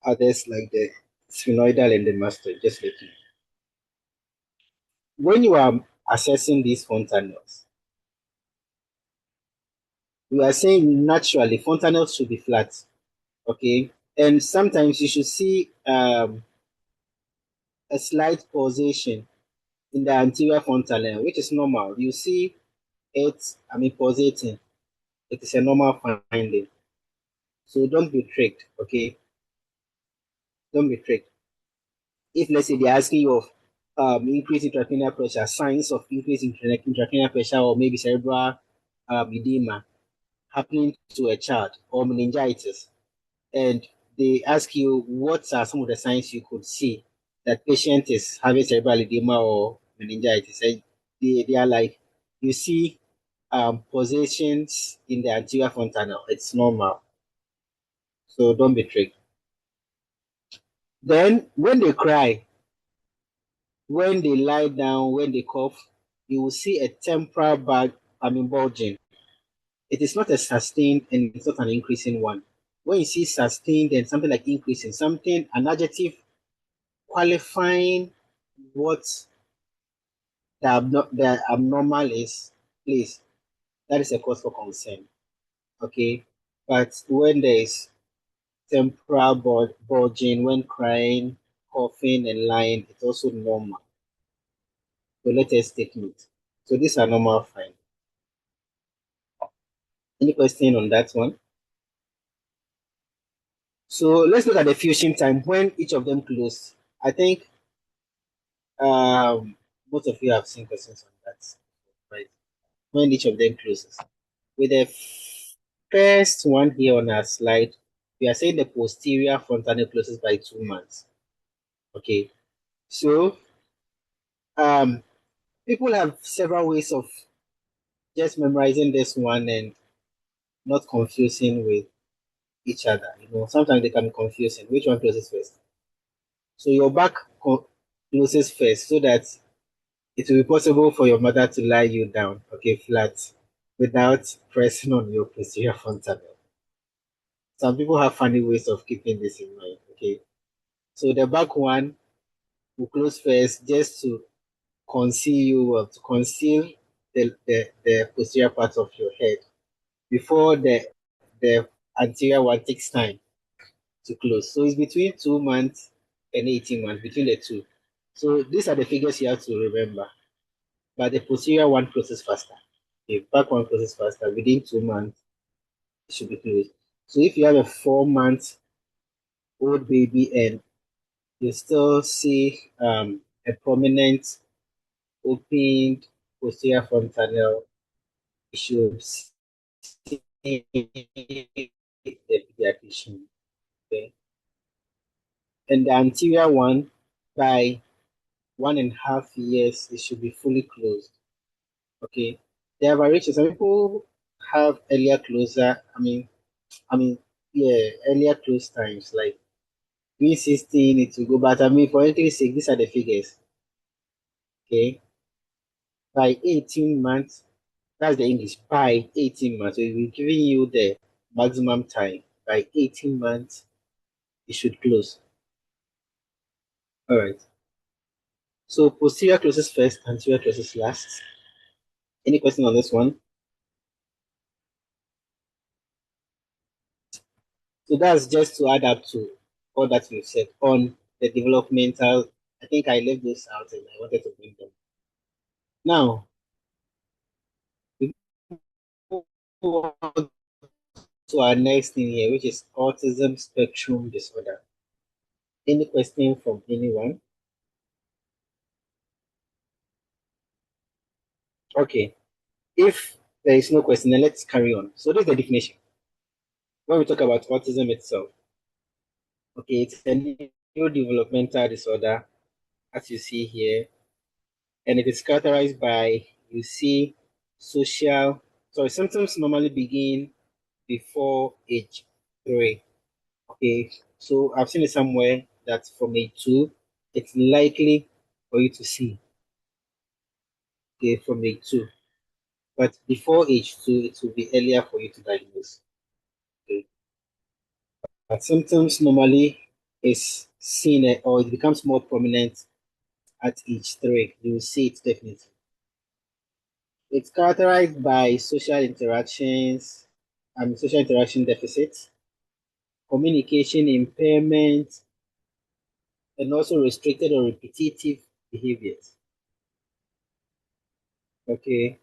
others like the sphenoidal and the mastoid, just like you. When you are assessing these fontanelles, we are saying naturally fontanelles should be flat, okay? And sometimes you should see a slight pulsation in the anterior fontanelle, which is normal. You see it, pulsating. It is a normal finding. So don't be tricked, okay? Don't be tricked. If let's say they're asking you of increase intracranial pressure, signs of increase in intracranial pressure, or maybe cerebral edema happening to a child, or meningitis, and they ask you what are some of the signs you could see that patient is having cerebral edema or meningitis, and they are like, you see pulsations in the anterior fontanelle, it's normal. So don't be tricked. Then when they cry, when they lie down, when they cough, you will see a temporal bulging. It is not a sustained and it's not an increasing one. When you see sustained and something like increasing, something, an adjective qualifying what the abnormal is, please, that is a cause for concern. Okay. But when there is temporal bulging, when crying, coughing, and lying, it's also normal. So let us take note. So these are normal findings. Any question on that one? So let's look at the fusion time when each of them close. I think most of you have seen questions on that, right? When each of them closes. With the first one here on our slide, we are saying the posterior fontanelle closes by 2 months. Okay, so people have several ways of just memorizing this one and not confusing with each other. Sometimes they can be confusing. Which one closes first? So your back closes first, so that it will be possible for your mother to lie you down, okay, flat. without pressing on your posterior frontal. Some people have funny ways of keeping this in mind. Okay, so the back one will close first just to conceal you well, to conceal the posterior part of your head before the anterior one takes time to close. So it's between 2 months and 18 months, between the two. So these are the figures you have to remember. But the posterior one closes faster. The back one closes faster. Within 2 months, it should be closed. So if you have a 4 month old baby and you still see a prominent opened posterior fontanelle, you should see the pediatrician. Okay. And the anterior one, by 1.5 years, it should be fully closed. Okay. There are variations. Some people have earlier closer. Yeah, earlier close times. Like doing 16, it will go. But for anything's sake, these are the figures. Okay. By 18 months, that's the English. By 18 months. So we're giving you the maximum time. By 18 months, it should close. All right. So posterior closes first, anterior closes last. Any question on this one? So that's just to add up to all that we've said on the developmental. I think I left those out and I wanted to bring them. Now, we go on to our next thing here, which is autism spectrum disorder. Any question from anyone? Okay. If there is no question, then let's carry on. So this is the definition. When we talk about autism itself, okay, it's a neurodevelopmental disorder, as you see here, and it is characterized by, you see, symptoms normally begin before age 3. Okay, so I've seen it somewhere that from age 2, it's likely for you to see. Okay, from age 2. But before age 2, it will be earlier for you to diagnose. Okay. But symptoms normally is seen or it becomes more prominent at age 3. You will see it definitely. It's characterized by social interaction deficits, communication impairment, and also restricted or repetitive behaviors. Okay,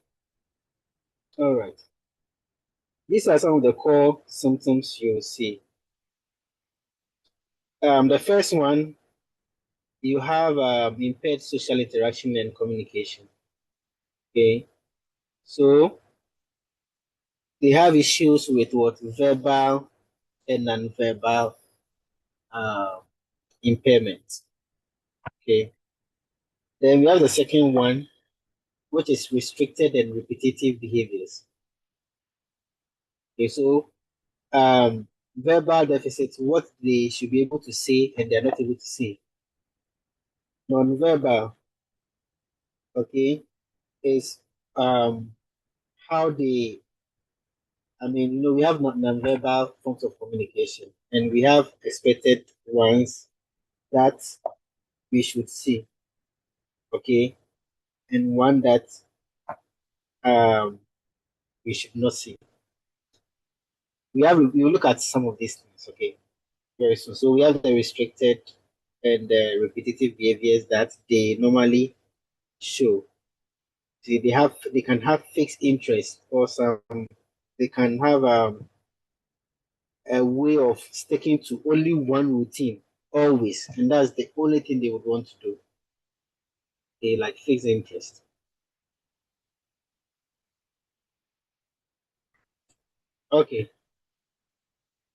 all right. These are some of the core symptoms you'll see. The first one, you have impaired social interaction and communication. Okay, so they have issues with what verbal and non-verbal uh, impairment. Okay, then we have the second one, which is restricted and repetitive behaviors. Okay, so verbal deficits, what they should be able to say and they're not able to say. Non-verbal, okay, is how they, we have non-verbal forms of communication and we have expected ones that we should see, okay, and one that um we should not see. We will look at some of these things, okay, very soon. So we have the restricted and the repetitive behaviors that they normally show. See, they can have fixed interest or they can have a way of sticking to only one routine always, and that's the only thing they would want to do. They like fixed interest. Okay.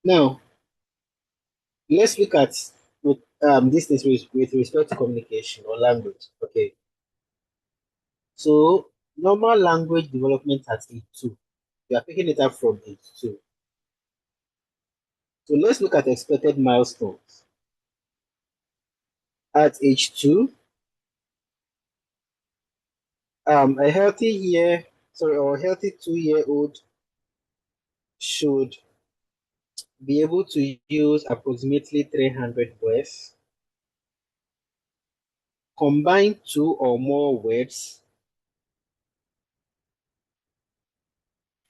Now let's look at with this things with respect to communication or language. Okay. So normal language development at age 2. You are picking it up from age 2. So let's look at expected milestones. At age 2, a healthy year sorry, or healthy 2-year-old should be able to use approximately 300 words, combine 2 or more words,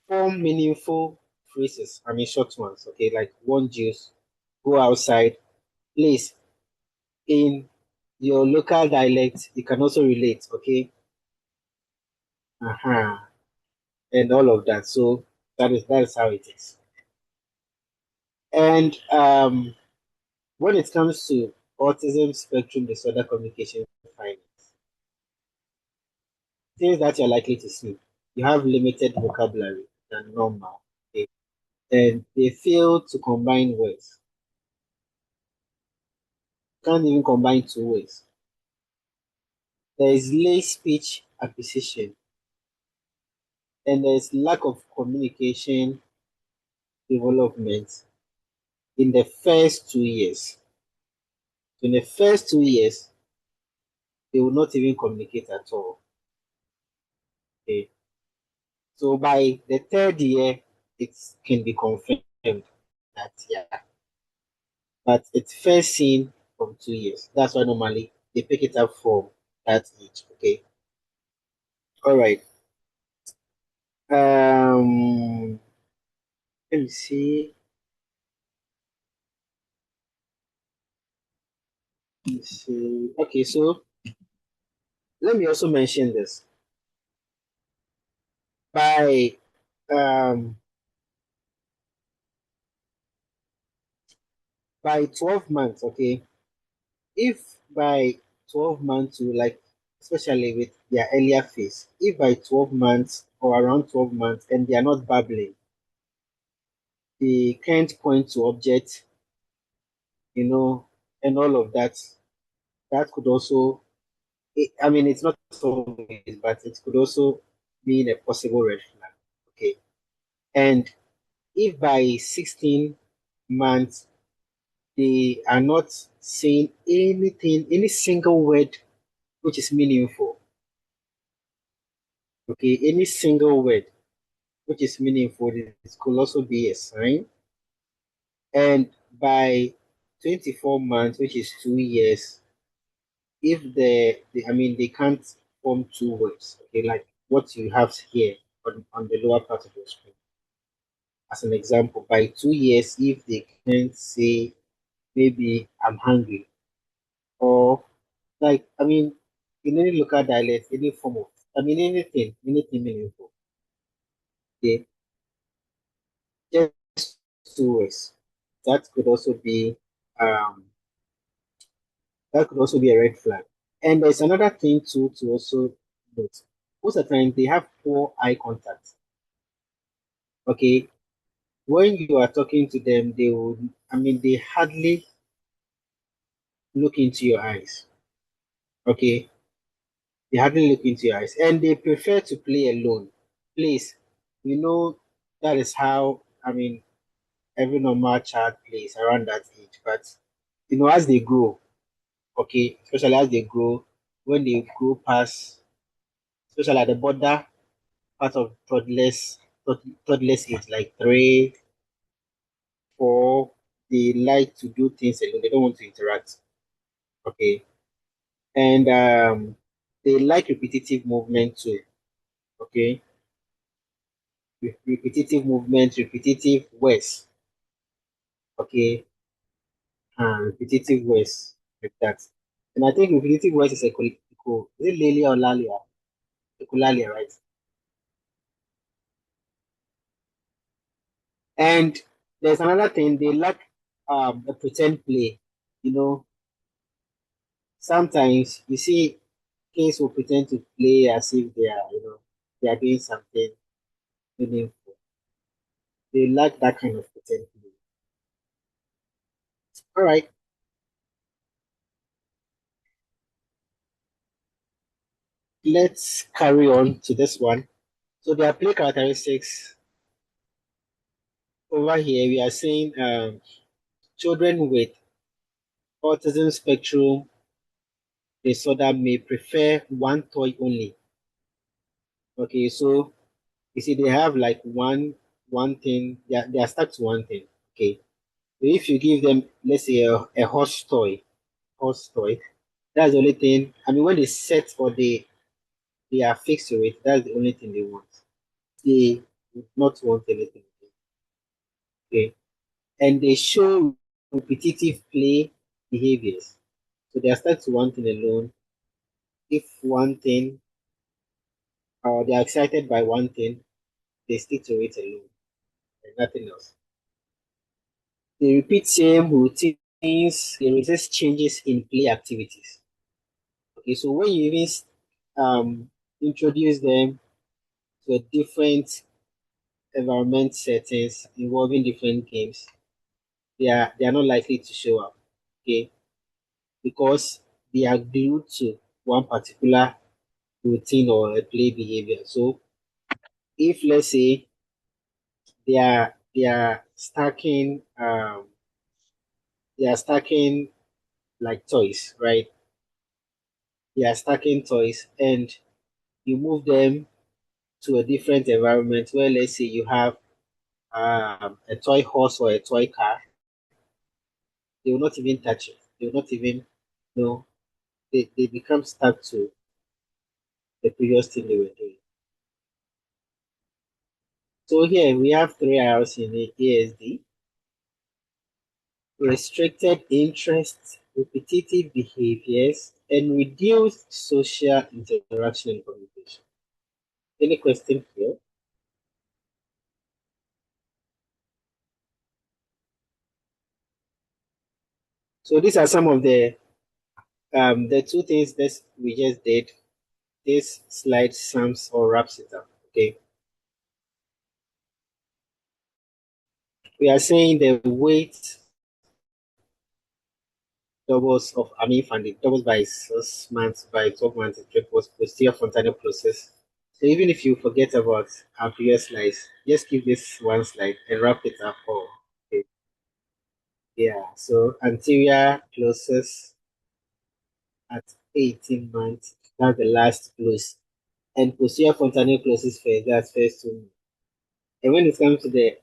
form meaningful phrases, I mean short ones, okay, like one juice, go outside, please, in your local dialect, you can also relate, okay? Uh-huh. And all of that. So that is how it is. And when it comes to autism spectrum disorder communication findings, things that you're likely to see, you have limited vocabulary than normal, okay? And they fail to combine words. Can't even combine 2 words. There is late speech acquisition, and there is lack of communication development in the first 2 years. So in the first 2 years, they will not even communicate at all. Okay. So by the third year, it can be confirmed that yeah, but it's first seen from 2 years. That's why normally they pick it up from that age. Okay. All right. Let me see. Let me see. Okay, so let me also mention this. By um by 12 months, okay, if by 12 months you like, especially with their earlier phase, if by 12 months or around 12 months and they are not babbling, they can't point to objects, and all of that, that could also, I mean, it's not always, but it could also mean a possible red flag. Okay. And if by 16 months they are not saying anything, any single word which is meaningful, okay, any single word which is meaningful, it could also be a sign. And by 24 months, which is 2 years, if I mean, they can't form 2 words, okay, like what you have here on the lower part of your screen. As an example, by 2 years, if they can't say maybe I'm hungry, or like, I mean, in any local dialect, any form of, I mean, anything meaningful, okay, just 2 words. That could also be um that could also be a red flag. And there's another thing too to also note. Most of the time they have poor eye contact. Okay. When you are talking to them, they will, I mean, they hardly look into your eyes. Okay. They hardly look into your eyes. And they prefer to play alone. Please, that is how, I mean, every normal child plays around that age. But as they grow, okay, especially as they grow, when they grow past, especially at the border part of toddlers age, like 3, 4, they like to do things alone. They don't want to interact. Okay. And they like repetitive movement too. Okay. Repetitive movement, repetitive words. Okay. Repetitive words like that. And I think repetitive words is is it Lelia or Lalia? Ecolalia, right? And there's another thing, they lack a pretend play. You know, Sometimes you see kids will pretend to play as if they are doing something meaningful. They lack that kind of pretend play. All right, let's carry on to this one. So their play characteristics over here, we are saying children with autism spectrum disorder may prefer one toy only. Okay, so You see, they have like one thing. They are stuck to one thing. Okay. If you give them, let's say, a horse toy, that's the only thing. I mean, when they set or they are fixed to it, that's the only thing they want. They would not want anything. Okay. And they show repetitive play behaviors. So they are stuck to one thing alone. If one thing, or they are excited by one thing, they stick to it alone and nothing else. They repeat same routines, they resist changes in play activities. Okay, so when you even introduce them to a different environment settings involving different games, they are not likely to show up. Okay, because they are glued to one particular routine or a play behavior. So if let's say they are stacking like toys, right? They are stacking toys and you move them to a different environment where let's say you have a toy horse or a toy car, they will not even touch it. They will not even know. They become stuck to the previous thing they were doing. So here we have three R's in the ASD: restricted interests, repetitive behaviors, and reduced social interaction and communication. Any question here? So these are some of the two things that we just did. This slide sums or wraps it up. Okay. We are saying the weight doubles of AMI funding doubles by 6 months, by 12 months, it triples posterior frontal process. So even if you forget about our previous slides, just keep this one slide and wrap it up all. Okay. Yeah, so anterior closes at 18 months, that's the last close. And posterior frontal closes first, that's first 2 months. And when it comes to the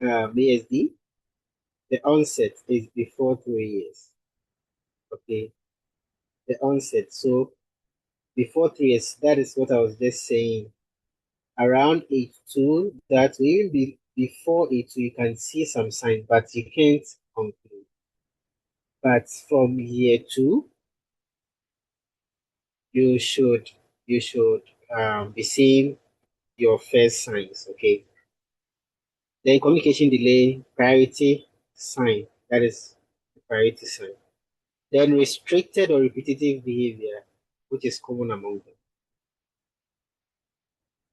BSD, the onset is before 3 years. Okay, the onset. So before 3 years, that is what I was just saying. Around age 2, that will even be before age 2, you can see some signs, but you can't conclude. But from year 2, you should be seeing your first signs. Okay. Then communication delay, priority sign. That is the priority sign. Then restricted or repetitive behavior, which is common among them.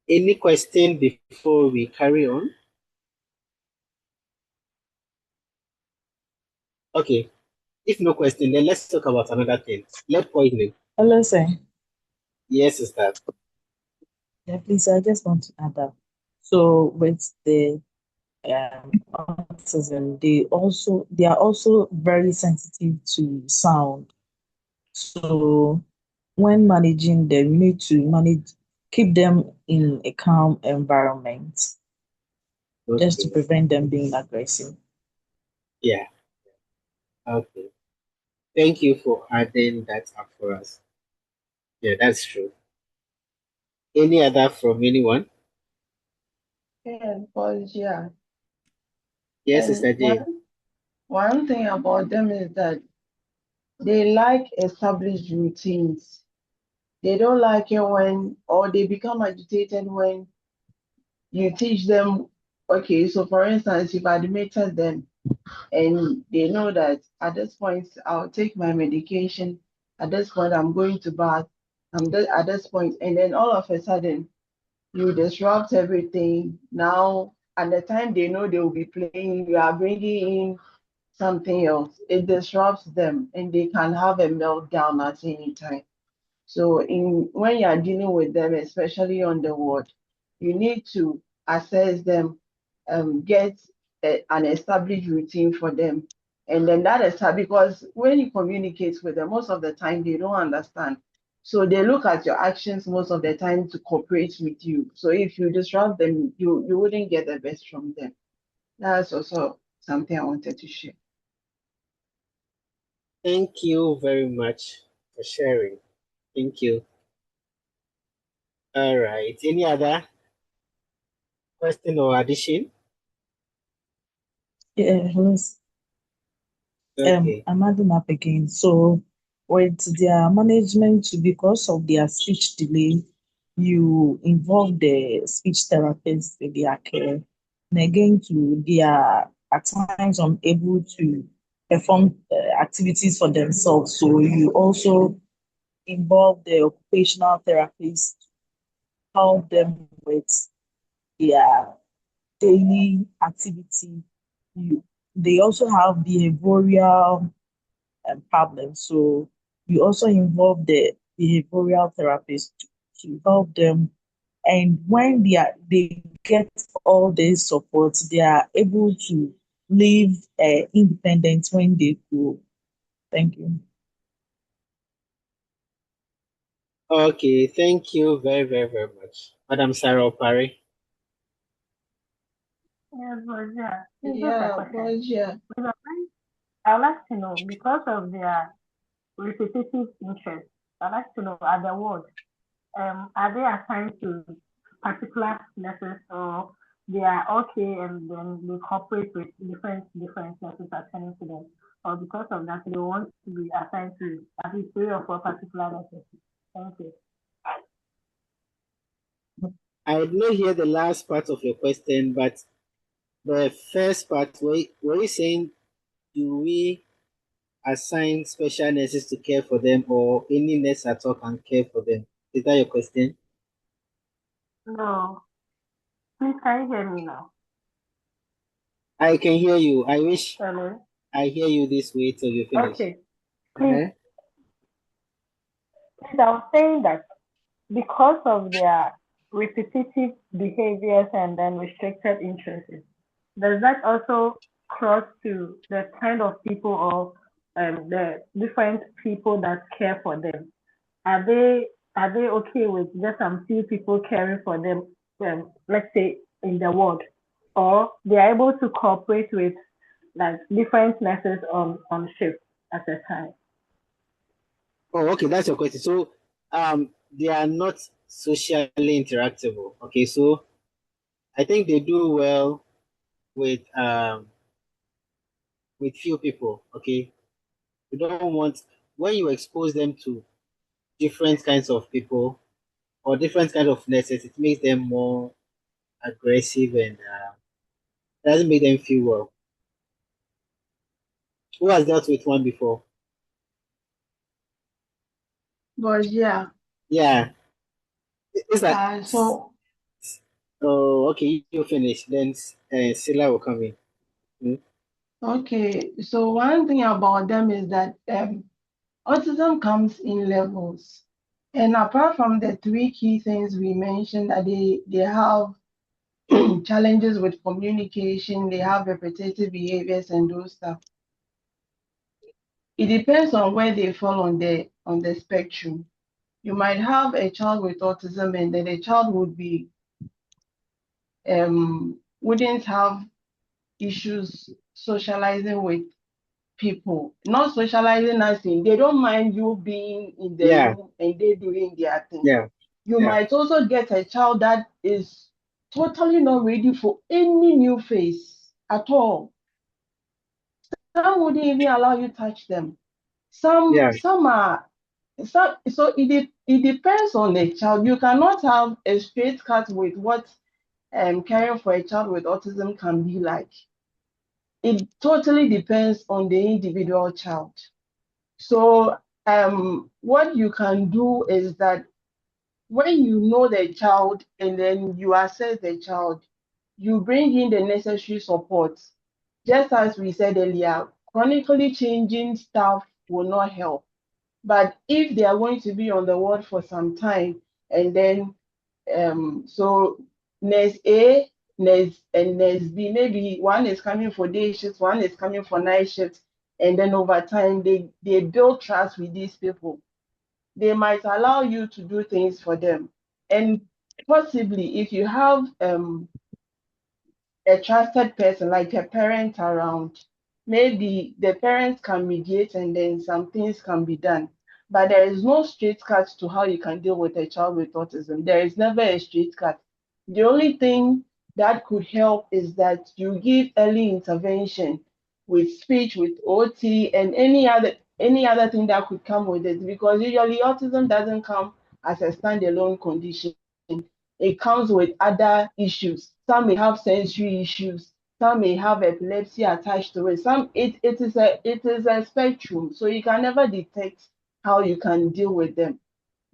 Any question before we carry on? Okay. If no question, then let's talk about another thing. Lead poisoning. Hello, sir. Yes, sister. Yeah, please, I just want to add up. So with the autism, they are also very sensitive to sound. So when managing them, you need to keep them in a calm environment, just to Okay. prevent them being aggressive. Yeah. Okay. Thank you for adding that up for us. Yeah, that's true. Any other from anyone? Yeah, because yeah. Yes, And Sister J. one thing about them is that they like established routines. They don't like it when, or they become agitated when you teach them, okay, so for instance, you've admitted them and they know that at this point I'll take my medication, at this point I'm going to bath, at this point, and then all of a sudden you disrupt everything. Now, at the time they know they will be playing, you are bringing in something else. It disrupts them and they can have a meltdown at any time. So when you are dealing with them, especially on the ward, you need to assess them, get an established routine for them. And then that is because when you communicate with them, most of the time they don't understand. So they look at your actions most of the time to cooperate with you. So if you disrupt them, you wouldn't get the best from them. That's also something I wanted to share. Thank you very much for sharing. Thank you. All right. Any other question or addition? Yeah, Okay. I'm adding up again. So with their management, because of their speech delay, you involve the speech therapist in their care. And again, they are at times unable to perform activities for themselves. So you also involve the occupational therapist, help them with their daily activity. You, they also have behavioral problems. So you also involve the behavioral therapist to help them. And when they get all this support, they are able to live independent when they grow. Thank you. Okay. Thank you very, very, very much. Madam Sarah Opari. Yes, but yeah, it's just a Yeah, question. but yeah. I would like to know, because of their repetitive interest, I'd like to know at the ward, are they assigned to particular nurses, or they are okay and then they cooperate with different nurses attending to them, or because of that they want to be assigned to at least 3 or 4 particular nurses? Thank you. I did not hear the last part of your question, but the first part, were you saying, do we assign special nurses to care for them, or any nurse at all can care for them? Is that your question? No, please can you hear me now? I can hear you. I wish Hello. I hear you this way till you finish. Okay, please. Uh-huh. Please, I was saying that because of their repetitive behaviors and then restricted interests, does that also cross to the kind of people or the different people that care for them? Are they okay with just some few people caring for them, let's say in the ward, or they are able to cooperate with like different nurses on shift at a time? Oh, okay, that's your question. So, they are not socially interactable. Okay, so I think they do well with few people. Okay, you don't want when you expose them to different kinds of people or different kinds of nurses, it makes them more aggressive and doesn't make them feel well. Who has dealt with one before? But yeah. Yeah, it's like, So oh, okay, you finish. Then Sila will come in. Hmm? okay. So one thing about them is that autism comes in levels. And apart from the 3 key things we mentioned, that they have challenges with communication, they have repetitive behaviors and those stuff. It depends on where they fall on the spectrum. You might have a child with autism, and then a child wouldn't have issues socializing with people. Not socializing as in they don't mind you being in the Yeah, room and they doing their thing. yeah, You yeah, might also get a child that is totally not ready for any new face at all. Some wouldn't even allow you touch them. Some yeah. some are some, so it depends on the child. You cannot have a straight cut with what caring for a child with autism can be like. It totally depends on the individual child. So what you can do is that when you know the child and then you assess the child, you bring in the necessary support. Just as we said earlier, chronically changing staff will not help. But if they are going to be on the ward for some time, and then so nurse A, nurse and nurse B, maybe one is coming for day shifts, one is coming for night shifts, and then over time they build trust with these people. they might allow you to do things for them. And possibly, if you have a trusted person like a parent around, maybe the parents can mediate and then some things can be done. But there is no straight cut to how you can deal with a child with autism. There is never a straight cut. The only thing that could help is that you give early intervention with speech, with OT, and any other thing that could come with it. Because usually autism doesn't come as a standalone condition. It comes with other issues. Some may have sensory issues. Some may have epilepsy attached to it. It is a spectrum, so you can never detect how you can deal with them.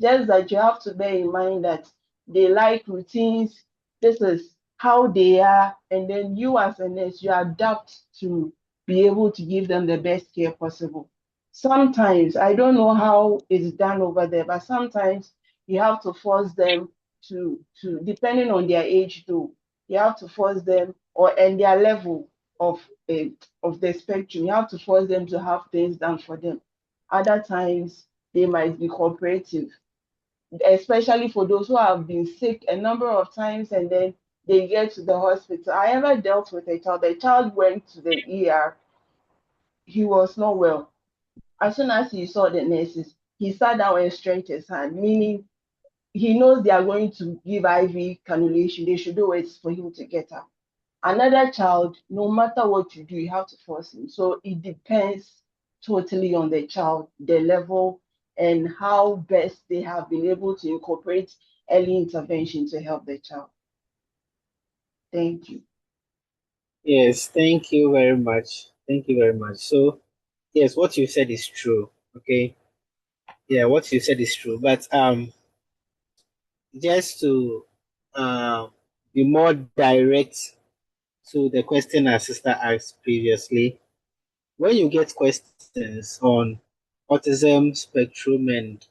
Just that you have to bear in mind that they like routines. This is how they are, and then you as a nurse, you adapt to be able to give them the best care possible. Sometimes I don't know how it's done over there, but sometimes you have to force them to depending on their age though, you have to force them or and their level of of the spectrum, you have to force them to have things done for them. Other times they might be cooperative, especially for those who have been sick a number of times and then they get to the hospital. I ever dealt with a child. The child went to the ER. He was not well. As soon as he saw the nurses, he sat down and stretched his hand, meaning he knows they are going to give IV cannulation. They should do it for him to get up. Another child, no matter what you do, you have to force him. So it depends totally on the child, the level, and how best they have been able to incorporate early intervention to help the child. Thank you. Yes, thank you very much. Thank you very much. So, yes, what you said is true. Okay. Yeah, what you said is true. But just to be more direct to the question our sister asked previously, when you get questions on autism spectrum and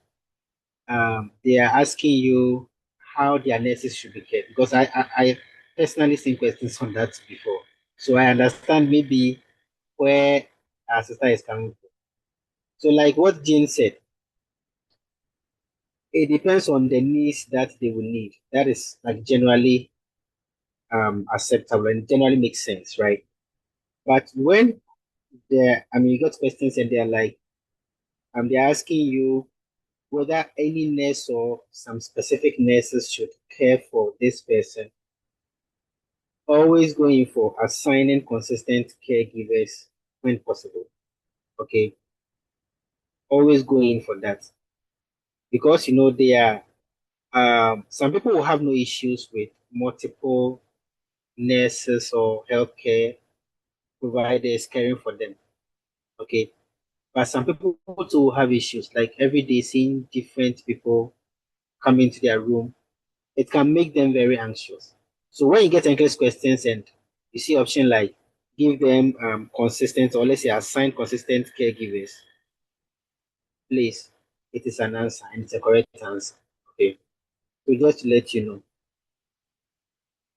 they are asking you how their nurses should be cared, because I personally seen questions on that before. So I understand maybe where our sister is coming from. So like what Jane said, it depends on the needs that they will need. That is like generally acceptable and generally makes sense, right? But when you get questions and they're like, they're asking you whether any nurse or some specific nurses should care for this person, always going for assigning consistent caregivers when possible. Okay, always going for that because there are some people will have no issues with multiple nurses or healthcare providers caring for them. Okay, but some people too have issues like every day seeing different people come into their room. It can make them very anxious. So when you get engaged questions and you see option like give them consistent or let's say assign consistent caregivers, please, it is an answer and it's a correct answer. Okay. So just to let you know.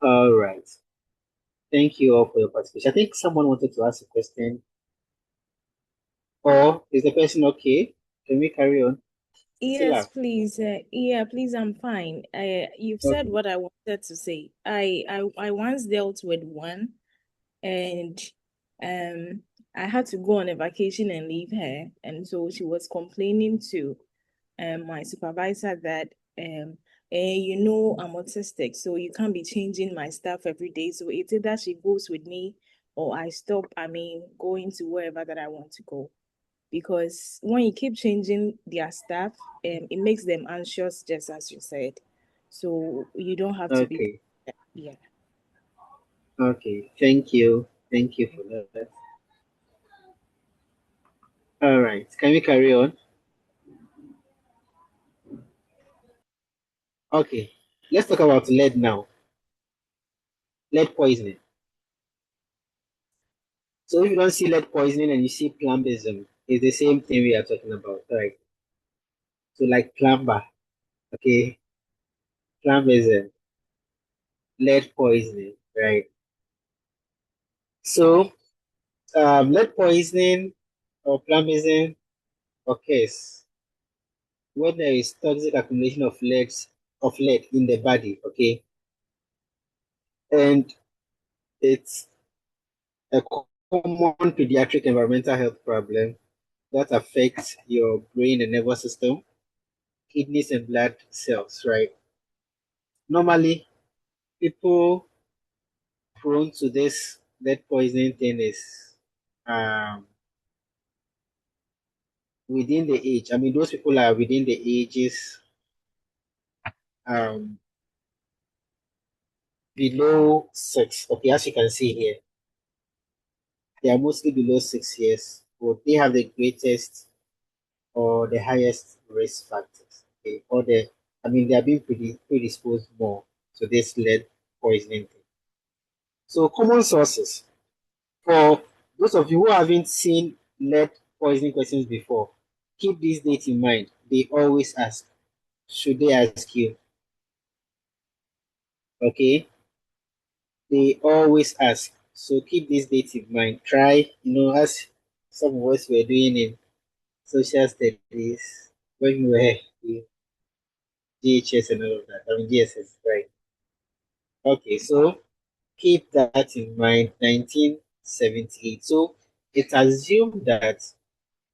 All right. Thank you all for your participation. I think someone wanted to ask a question. Or is the person okay? Can we carry on? Yes, Sila. please. Yeah, please. I'm fine. You've said Okay. what I wanted to say. I once dealt with one, and I had to go on a vacation and leave her, and so she was complaining to my supervisor that I'm autistic, so you can't be changing my stuff every day. So it's either she goes with me or I stop. Going to wherever that I want to go, because when you keep changing their stuff, it makes them anxious, just as you said. So you don't have to be. Okay. Yeah. Okay. Thank you. Thank you for that. All right. Can we carry on? Okay. Let's talk about lead now. Lead poisoning. So if you don't see lead poisoning and you see plumbism, it's the same thing we are talking about, right? So like plumber, okay, plumbism, lead poisoning, right? So lead poisoning or plumbism occurs when there is toxic accumulation of lead in the body, okay, and it's a common pediatric environmental health problem that affects your brain and nervous system, kidneys and blood cells, right? Normally, people prone to this lead poisoning thing is um, within the age. I mean, those people are within the ages um, below 6. Okay, as you can see here, they are mostly below 6 years, but they have the greatest or the highest risk factors. Okay, or I mean, they are being predisposed more to this lead poisoning thing. So, common sources for those of you who haven't seen lead poisoning questions before, keep this date in mind. They always ask, should they ask you? Okay, they always ask. So keep this date in mind. Try, as some of us were doing in social studies when we were in GHS and all of that. I mean, GSS, right? Okay, so keep that in mind. 1978. So it's assumed that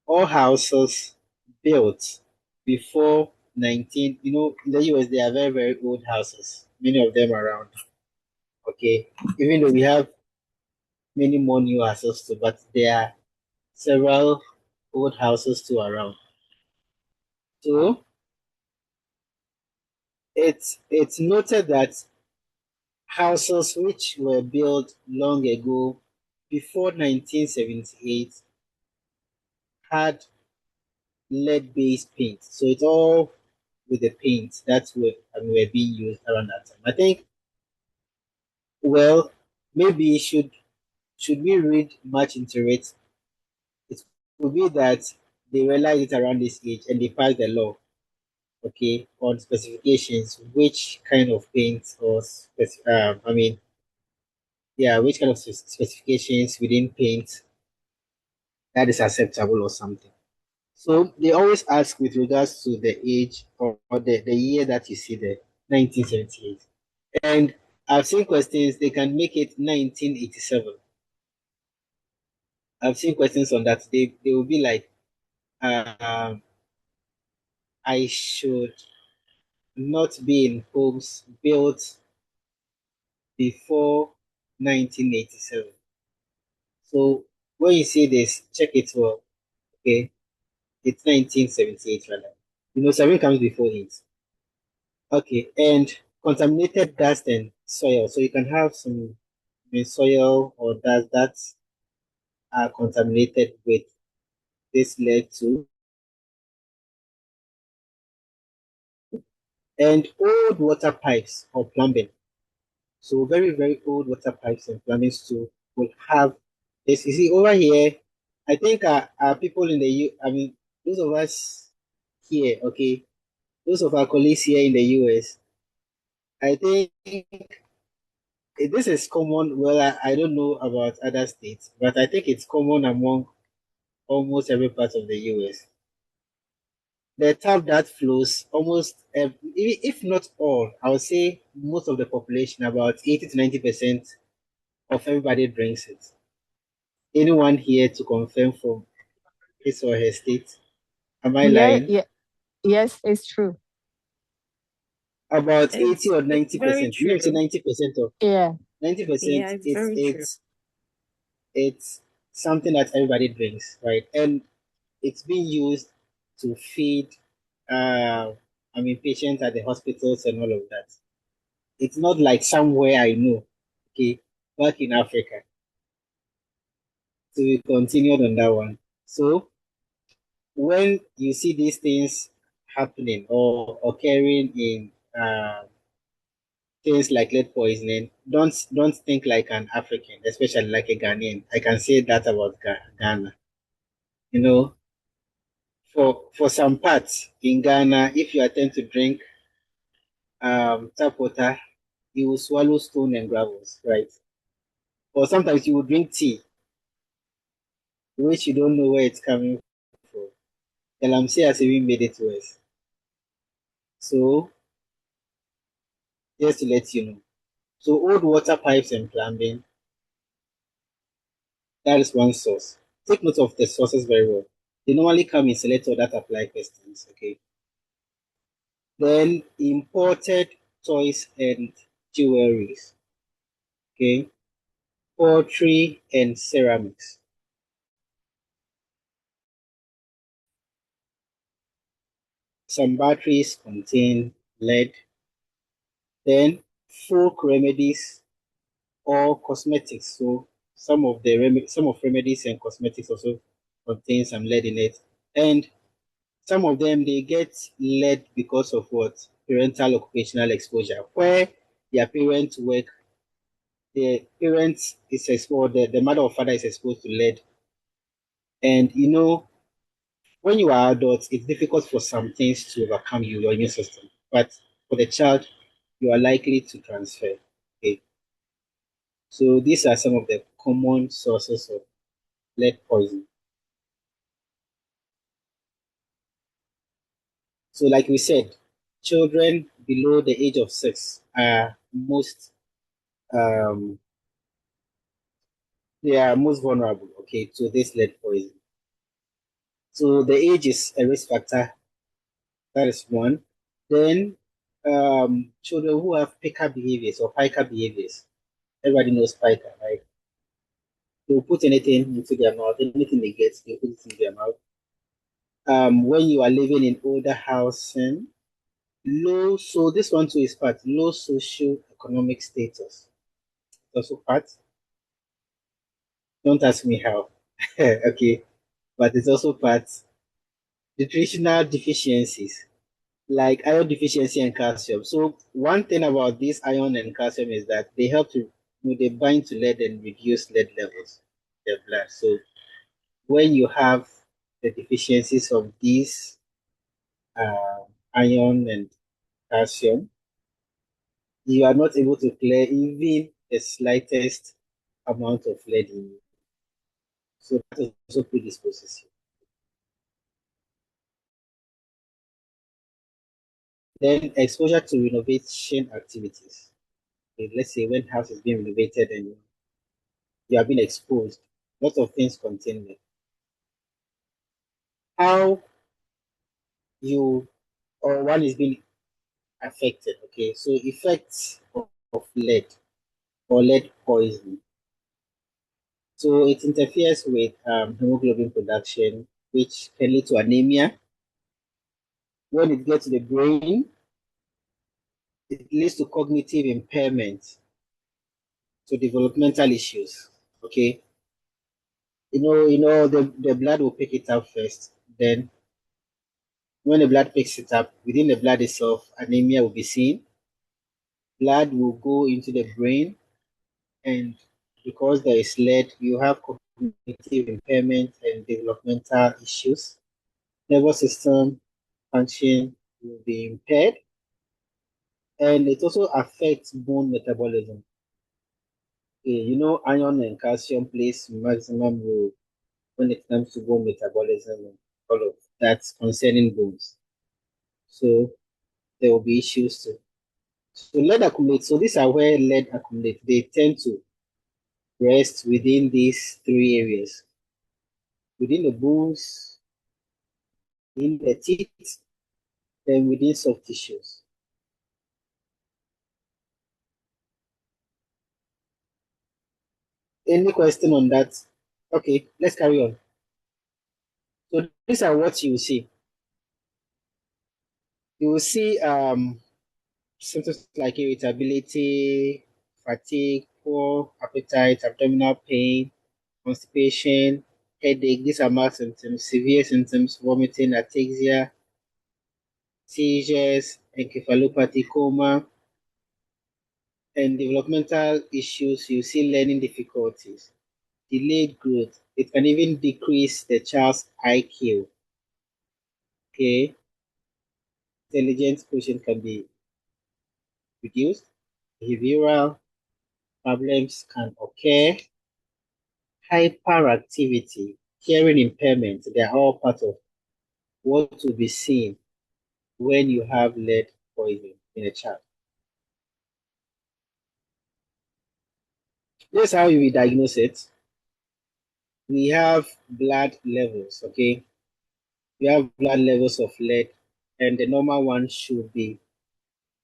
all houses built before 19, in the US, they are very, very old houses, many of them around. Okay, even though we have many more new houses too, but there are several old houses too around. So it's noted that houses which were built long ago, before 1978, had lead-based paint. So it's all with the paint that were being used around that time. I think, well, maybe should we read much into it? It could be that they realized it around this age and they passed the law, okay, on specifications, which kind of paint or I mean, yeah, which kind of specifications within paint that is acceptable or something. So they always ask with regards to the age or the year that you see there, 1978. And I've seen questions, they can make it 1987. I've seen questions on that. They will be like, I should not be in homes built before 1987. So when you see this, check it well. Okay, it's 1978 rather. 7 comes before 8. Okay, and contaminated dust and soil. So you can have some soil or dust that are contaminated with this lead too. And old water pipes or plumbing. So very, very old water pipes and plumbing too will have this. You see over here, I think our people in the I mean, those of us here, okay, those of our colleagues here in the US, I think this is common. Well, I don't know about other states, but I think it's common among almost every part of the US. The tap that flows almost, if not all, I would say most of the population, about 80 to 90% of everybody drinks it. Anyone here to confirm from his or her state? Am I Yeah, lying? yeah, yes, it's true. About 80 or It's very 90%. You say true. 90% of Yeah. 90%, Yeah, it's it's very true. it's it's something that everybody drinks, right? And it's being used to feed patients at the hospitals and all of that. It's not like somewhere I know, okay, back in Africa. So we continued on that one. So when you see these things happening or occurring in things like lead poisoning, don't think like an African, especially like a Ghanaian. I can say that about Ghana. You know, for some parts in Ghana, if you attempt to drink tap water, you will swallow stone and gravels, right? Or sometimes you will drink tea, which you don't know where it's coming from. Galamsey has even made it worse. So just to let you know. So old water pipes and plumbing, that is one source. Take note of the sources very well. They normally come in selector that apply questions. Okay. Then imported toys and jewelries. Okay. Poultry and ceramics. Some batteries contain lead. Then folk remedies or cosmetics. So some of remedies and cosmetics also contain some lead in it. And some of them they get lead because of what? Parental occupational exposure. Where their parents work, the parents is exposed, the mother or father is exposed to lead. And you know, when you are adults, it's difficult for some things to overcome you, your immune system. But for the child, you are likely to transfer. Okay. So these are some of the common sources of lead poisoning. So, like we said, children below the age of 6 are um, most vulnerable, okay, to this lead poisoning. So the age is a risk factor. That is one. Then children who have picker behaviors or piker behaviors. Everybody knows piker, right? They'll put anything into their mouth, anything they get, they put it in their mouth. When you are living in older housing, so this one too is part low social economic status. Also part. Don't ask me how. Okay, but it's also part nutritional deficiencies like iron deficiency and calcium. So one thing about this iron and calcium is that they help to they bind to lead and reduce lead levels in the blood. So when you have the deficiencies of these uh, iron and calcium, you are not able to clear even the slightest amount of lead in you. So that also predisposes you. Then exposure to renovation activities. Okay, let's say when house is being renovated and you have been exposed, lots of things contain lead. How you or one is being affected. Okay, so effects of lead or lead poisoning. So it interferes with hemoglobin production, which can lead to anemia. When it gets to the brain, it leads to cognitive impairment, to developmental issues. Okay, the blood will pick it up first. Then, when the blood picks it up, within the blood itself, anemia will be seen. Blood will go into the brain, and because there is lead, you have cognitive impairment and developmental issues. Nervous system function will be impaired, and it also affects bone metabolism. Iron and calcium plays maximum role when it comes to bone metabolism and all of that concerning bones. So there will be issues too. So lead accumulates. So these are where lead accumulates. They tend to rest within these three areas: within the bones, in the teeth, and within soft tissues. Any question on that? Okay, let's carry on. So these are what you will see. You will see symptoms like irritability, fatigue, poor appetite, abdominal pain, constipation, headache. These are mild symptoms. Severe symptoms: vomiting, ataxia, seizures, encephalopathy, coma, and developmental issues. You see learning difficulties, delayed growth. It can even decrease the child's IQ. Okay, intelligence quotient can be reduced. Behavioral problems can occur. Hyperactivity, hearing impairment, they are all part of what will be seen when you have lead poison in a child. This is how you will diagnose it. We have blood levels, okay? We have blood levels of lead, and the normal one should be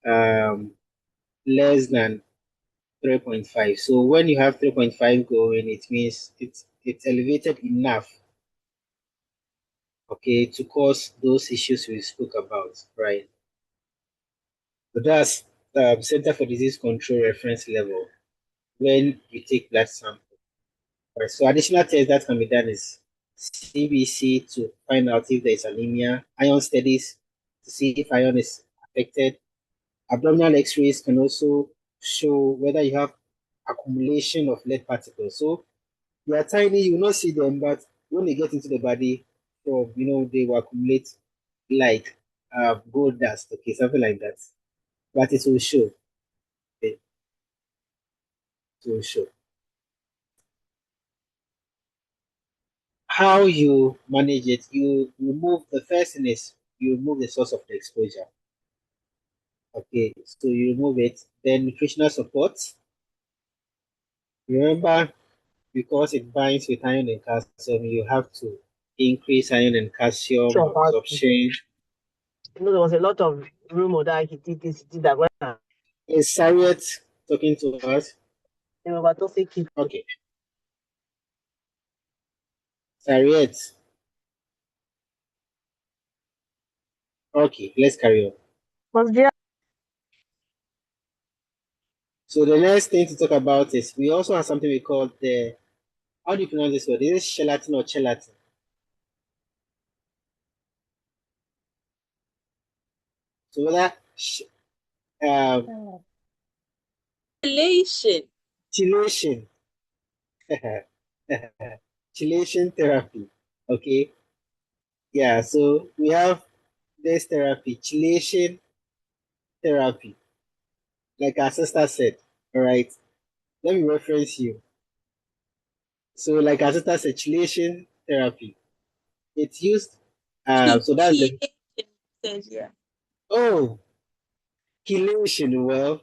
less than 3.5. So when you have 3.5 going, it means it's elevated enough, okay, to cause those issues we spoke about, right? So that's Center for Disease Control reference level when you take blood sample. Right. So additional tests that can be done is CBC to find out if there is anemia, iron studies to see if iron is affected. Abdominal X-rays can also show whether you have accumulation of lead particles. So they are tiny, you will not see them, but when they get into the body, so they will accumulate like gold dust, okay, something like that. But it will show. Okay, it will show. How you manage it, you remove the first thing is you remove the source of the exposure. Okay, so you remove it. Then nutritional support. Remember, because it binds with iron and calcium, you have to increase iron and calcium absorption. There was a lot of rumor that he did this, he did that. Is Harriet talking to us? Okay. Harriet. Okay, let's carry on. So the next thing to talk about is we also have something we call the, how do you pronounce this word? Is it gelatin or gelatin? So that Chelation. chelation. Chelation therapy. Okay. Yeah, so we have this therapy, chelation therapy. Like our sister said, all right. Let me reference you. So, like our sister said, chelation therapy. It's used. So that's the. Yeah. Oh, chelation. Well,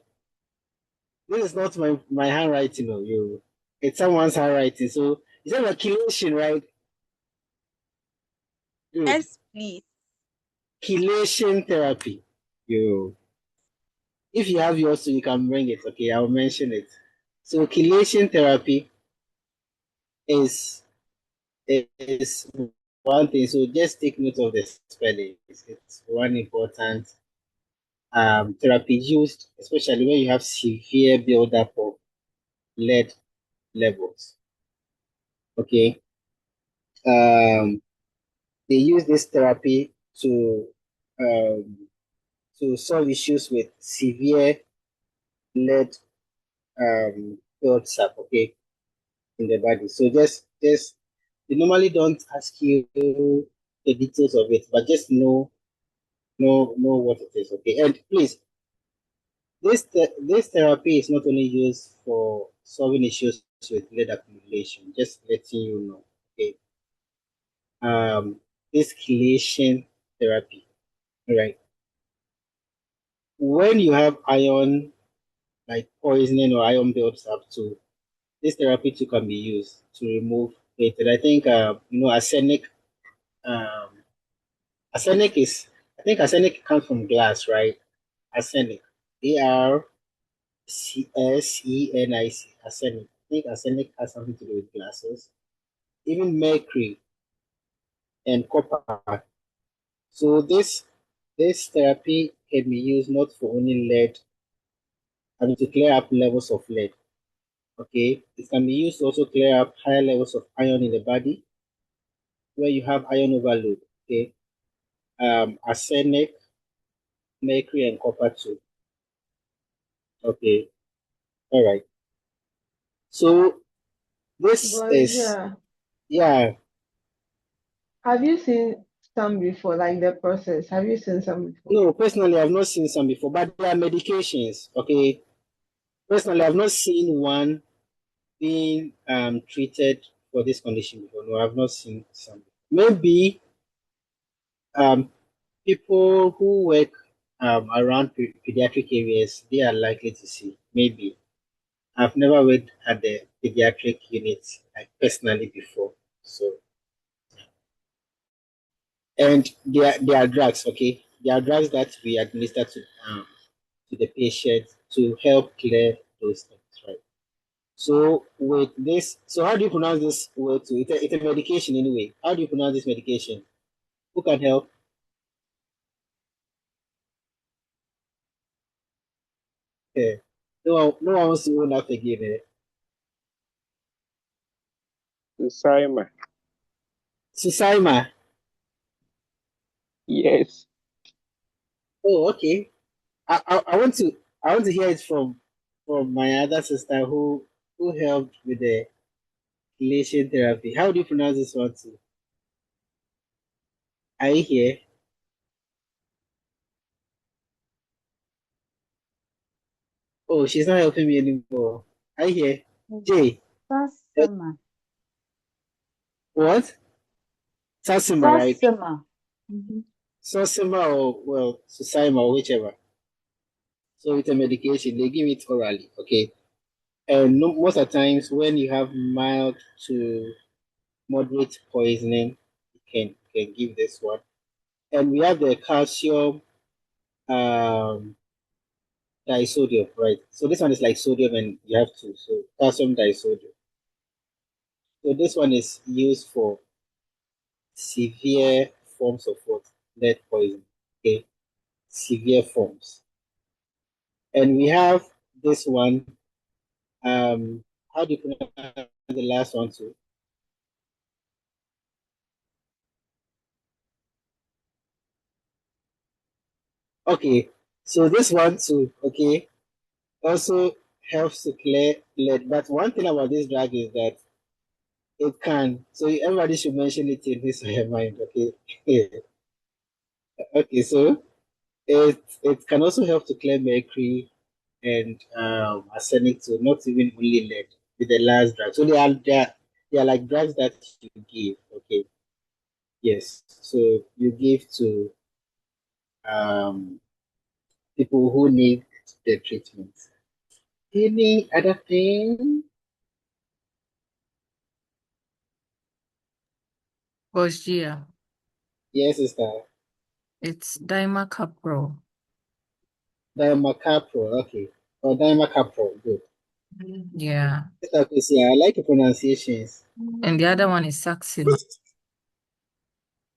this is not my handwriting. No, you. It's someone's handwriting. So is that like chelation, right? Good. Yes, please. Chelation therapy. You. If you have yours, so you can bring it. Okay, I'll mention it. So chelation therapy is is one thing. So just take note of the spelling. It's one important therapy used, especially when you have severe buildup of lead levels. Okay. They use this therapy um, to solve issues with severe lead builds up. Okay, in the body. So just they normally don't ask you the details of it, but just know what it is. Okay, and please, this therapy is not only used for solving issues with lead accumulation. Just letting you know. Okay, this chelation therapy, right? When you have iron like poisoning or iron builds up too, this therapy too can be used to remove it. And I think arsenic. Um, arsenic is, I think arsenic comes from glass, right? Arsenic. ARCSENIC. Arsenic. I think arsenic has something to do with glasses. Even mercury and copper. So this therapy can be used not for only lead, I mean to clear up levels of lead. Okay. It can be used to also clear up higher levels of iron in the body where you have iron overload. Okay. Arsenic, mercury, and copper too. Okay. All right. So this But is, yeah, yeah. have you seen some before, like the process? Have you seen some before? No, personally, I've not seen some before, but there are medications. Okay. Personally, I've not seen one being treated for this condition before. No, I've not seen some. Maybe um people who work around pediatric areas, they are likely to see. Maybe I've never worked at the pediatric unit like personally before, so and they are drugs, okay? They are drugs that we administer to the patient to help clear those things, right? So with this, so how do you pronounce this word? To it's a medication anyway. How do you pronounce this medication? Who can help? Yeah. No one wants to own up again. Eh? Susaima. Susaima. Yes. Oh, okay. I want to hear it from my other sister who helped with the relation therapy. How do you pronounce this one too? Are you here? Oh, she's not helping me anymore. Are you here? Jay. Sasima. What? Sasima, right? Sasima. Mm-hmm. Sasima or well, Susaima or whichever. So it's a medication. They give it orally, okay? And no, most of the times when you have mild to moderate poisoning, you can give this one. And we have the calcium um, disodium, right? So this one is like sodium and you have two. So calcium disodium. So this one is used for severe forms of what? Lead poisoning. Okay. Severe forms. And we have this one. How do you pronounce the last one too? Okay. So this one too, okay, also helps to clear lead. But one thing about this drug is that it can. So everybody should mention it in his or her mind, okay? Okay, so it can also help to clear mercury and arsenic too, not even only lead with the last drug. So they are like drugs that you give, okay? Yes. So you give to um people who need the treatment. Any other thing? Bosgia. Yes, sister. It's dimacapro. Dimacapro, okay. Or dimacapro, good. Yeah. Sister Chrissy, I like the pronunciations. And the other one is Saxima.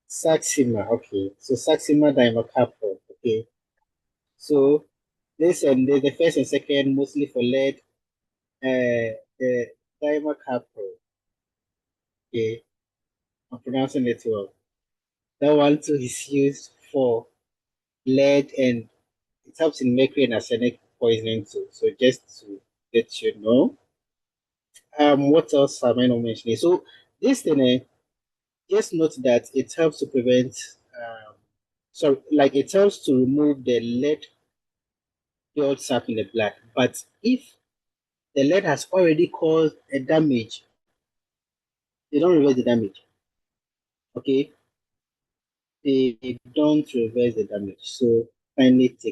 Saxima, okay. So Saxima dimacapro, okay. So this and the first and second mostly for lead. The dimacapro, okay. I'm pronouncing it well. That one too is used for lead and it helps in mercury and arsenic poisoning too. So just to let you know. What else am I not mentioning? So this thing, just note that it helps to prevent. So like it helps to remove the lead builds up in the blood. But if the lead has already caused a damage, they don't reverse the damage. Okay, they don't reverse the damage. So kindly take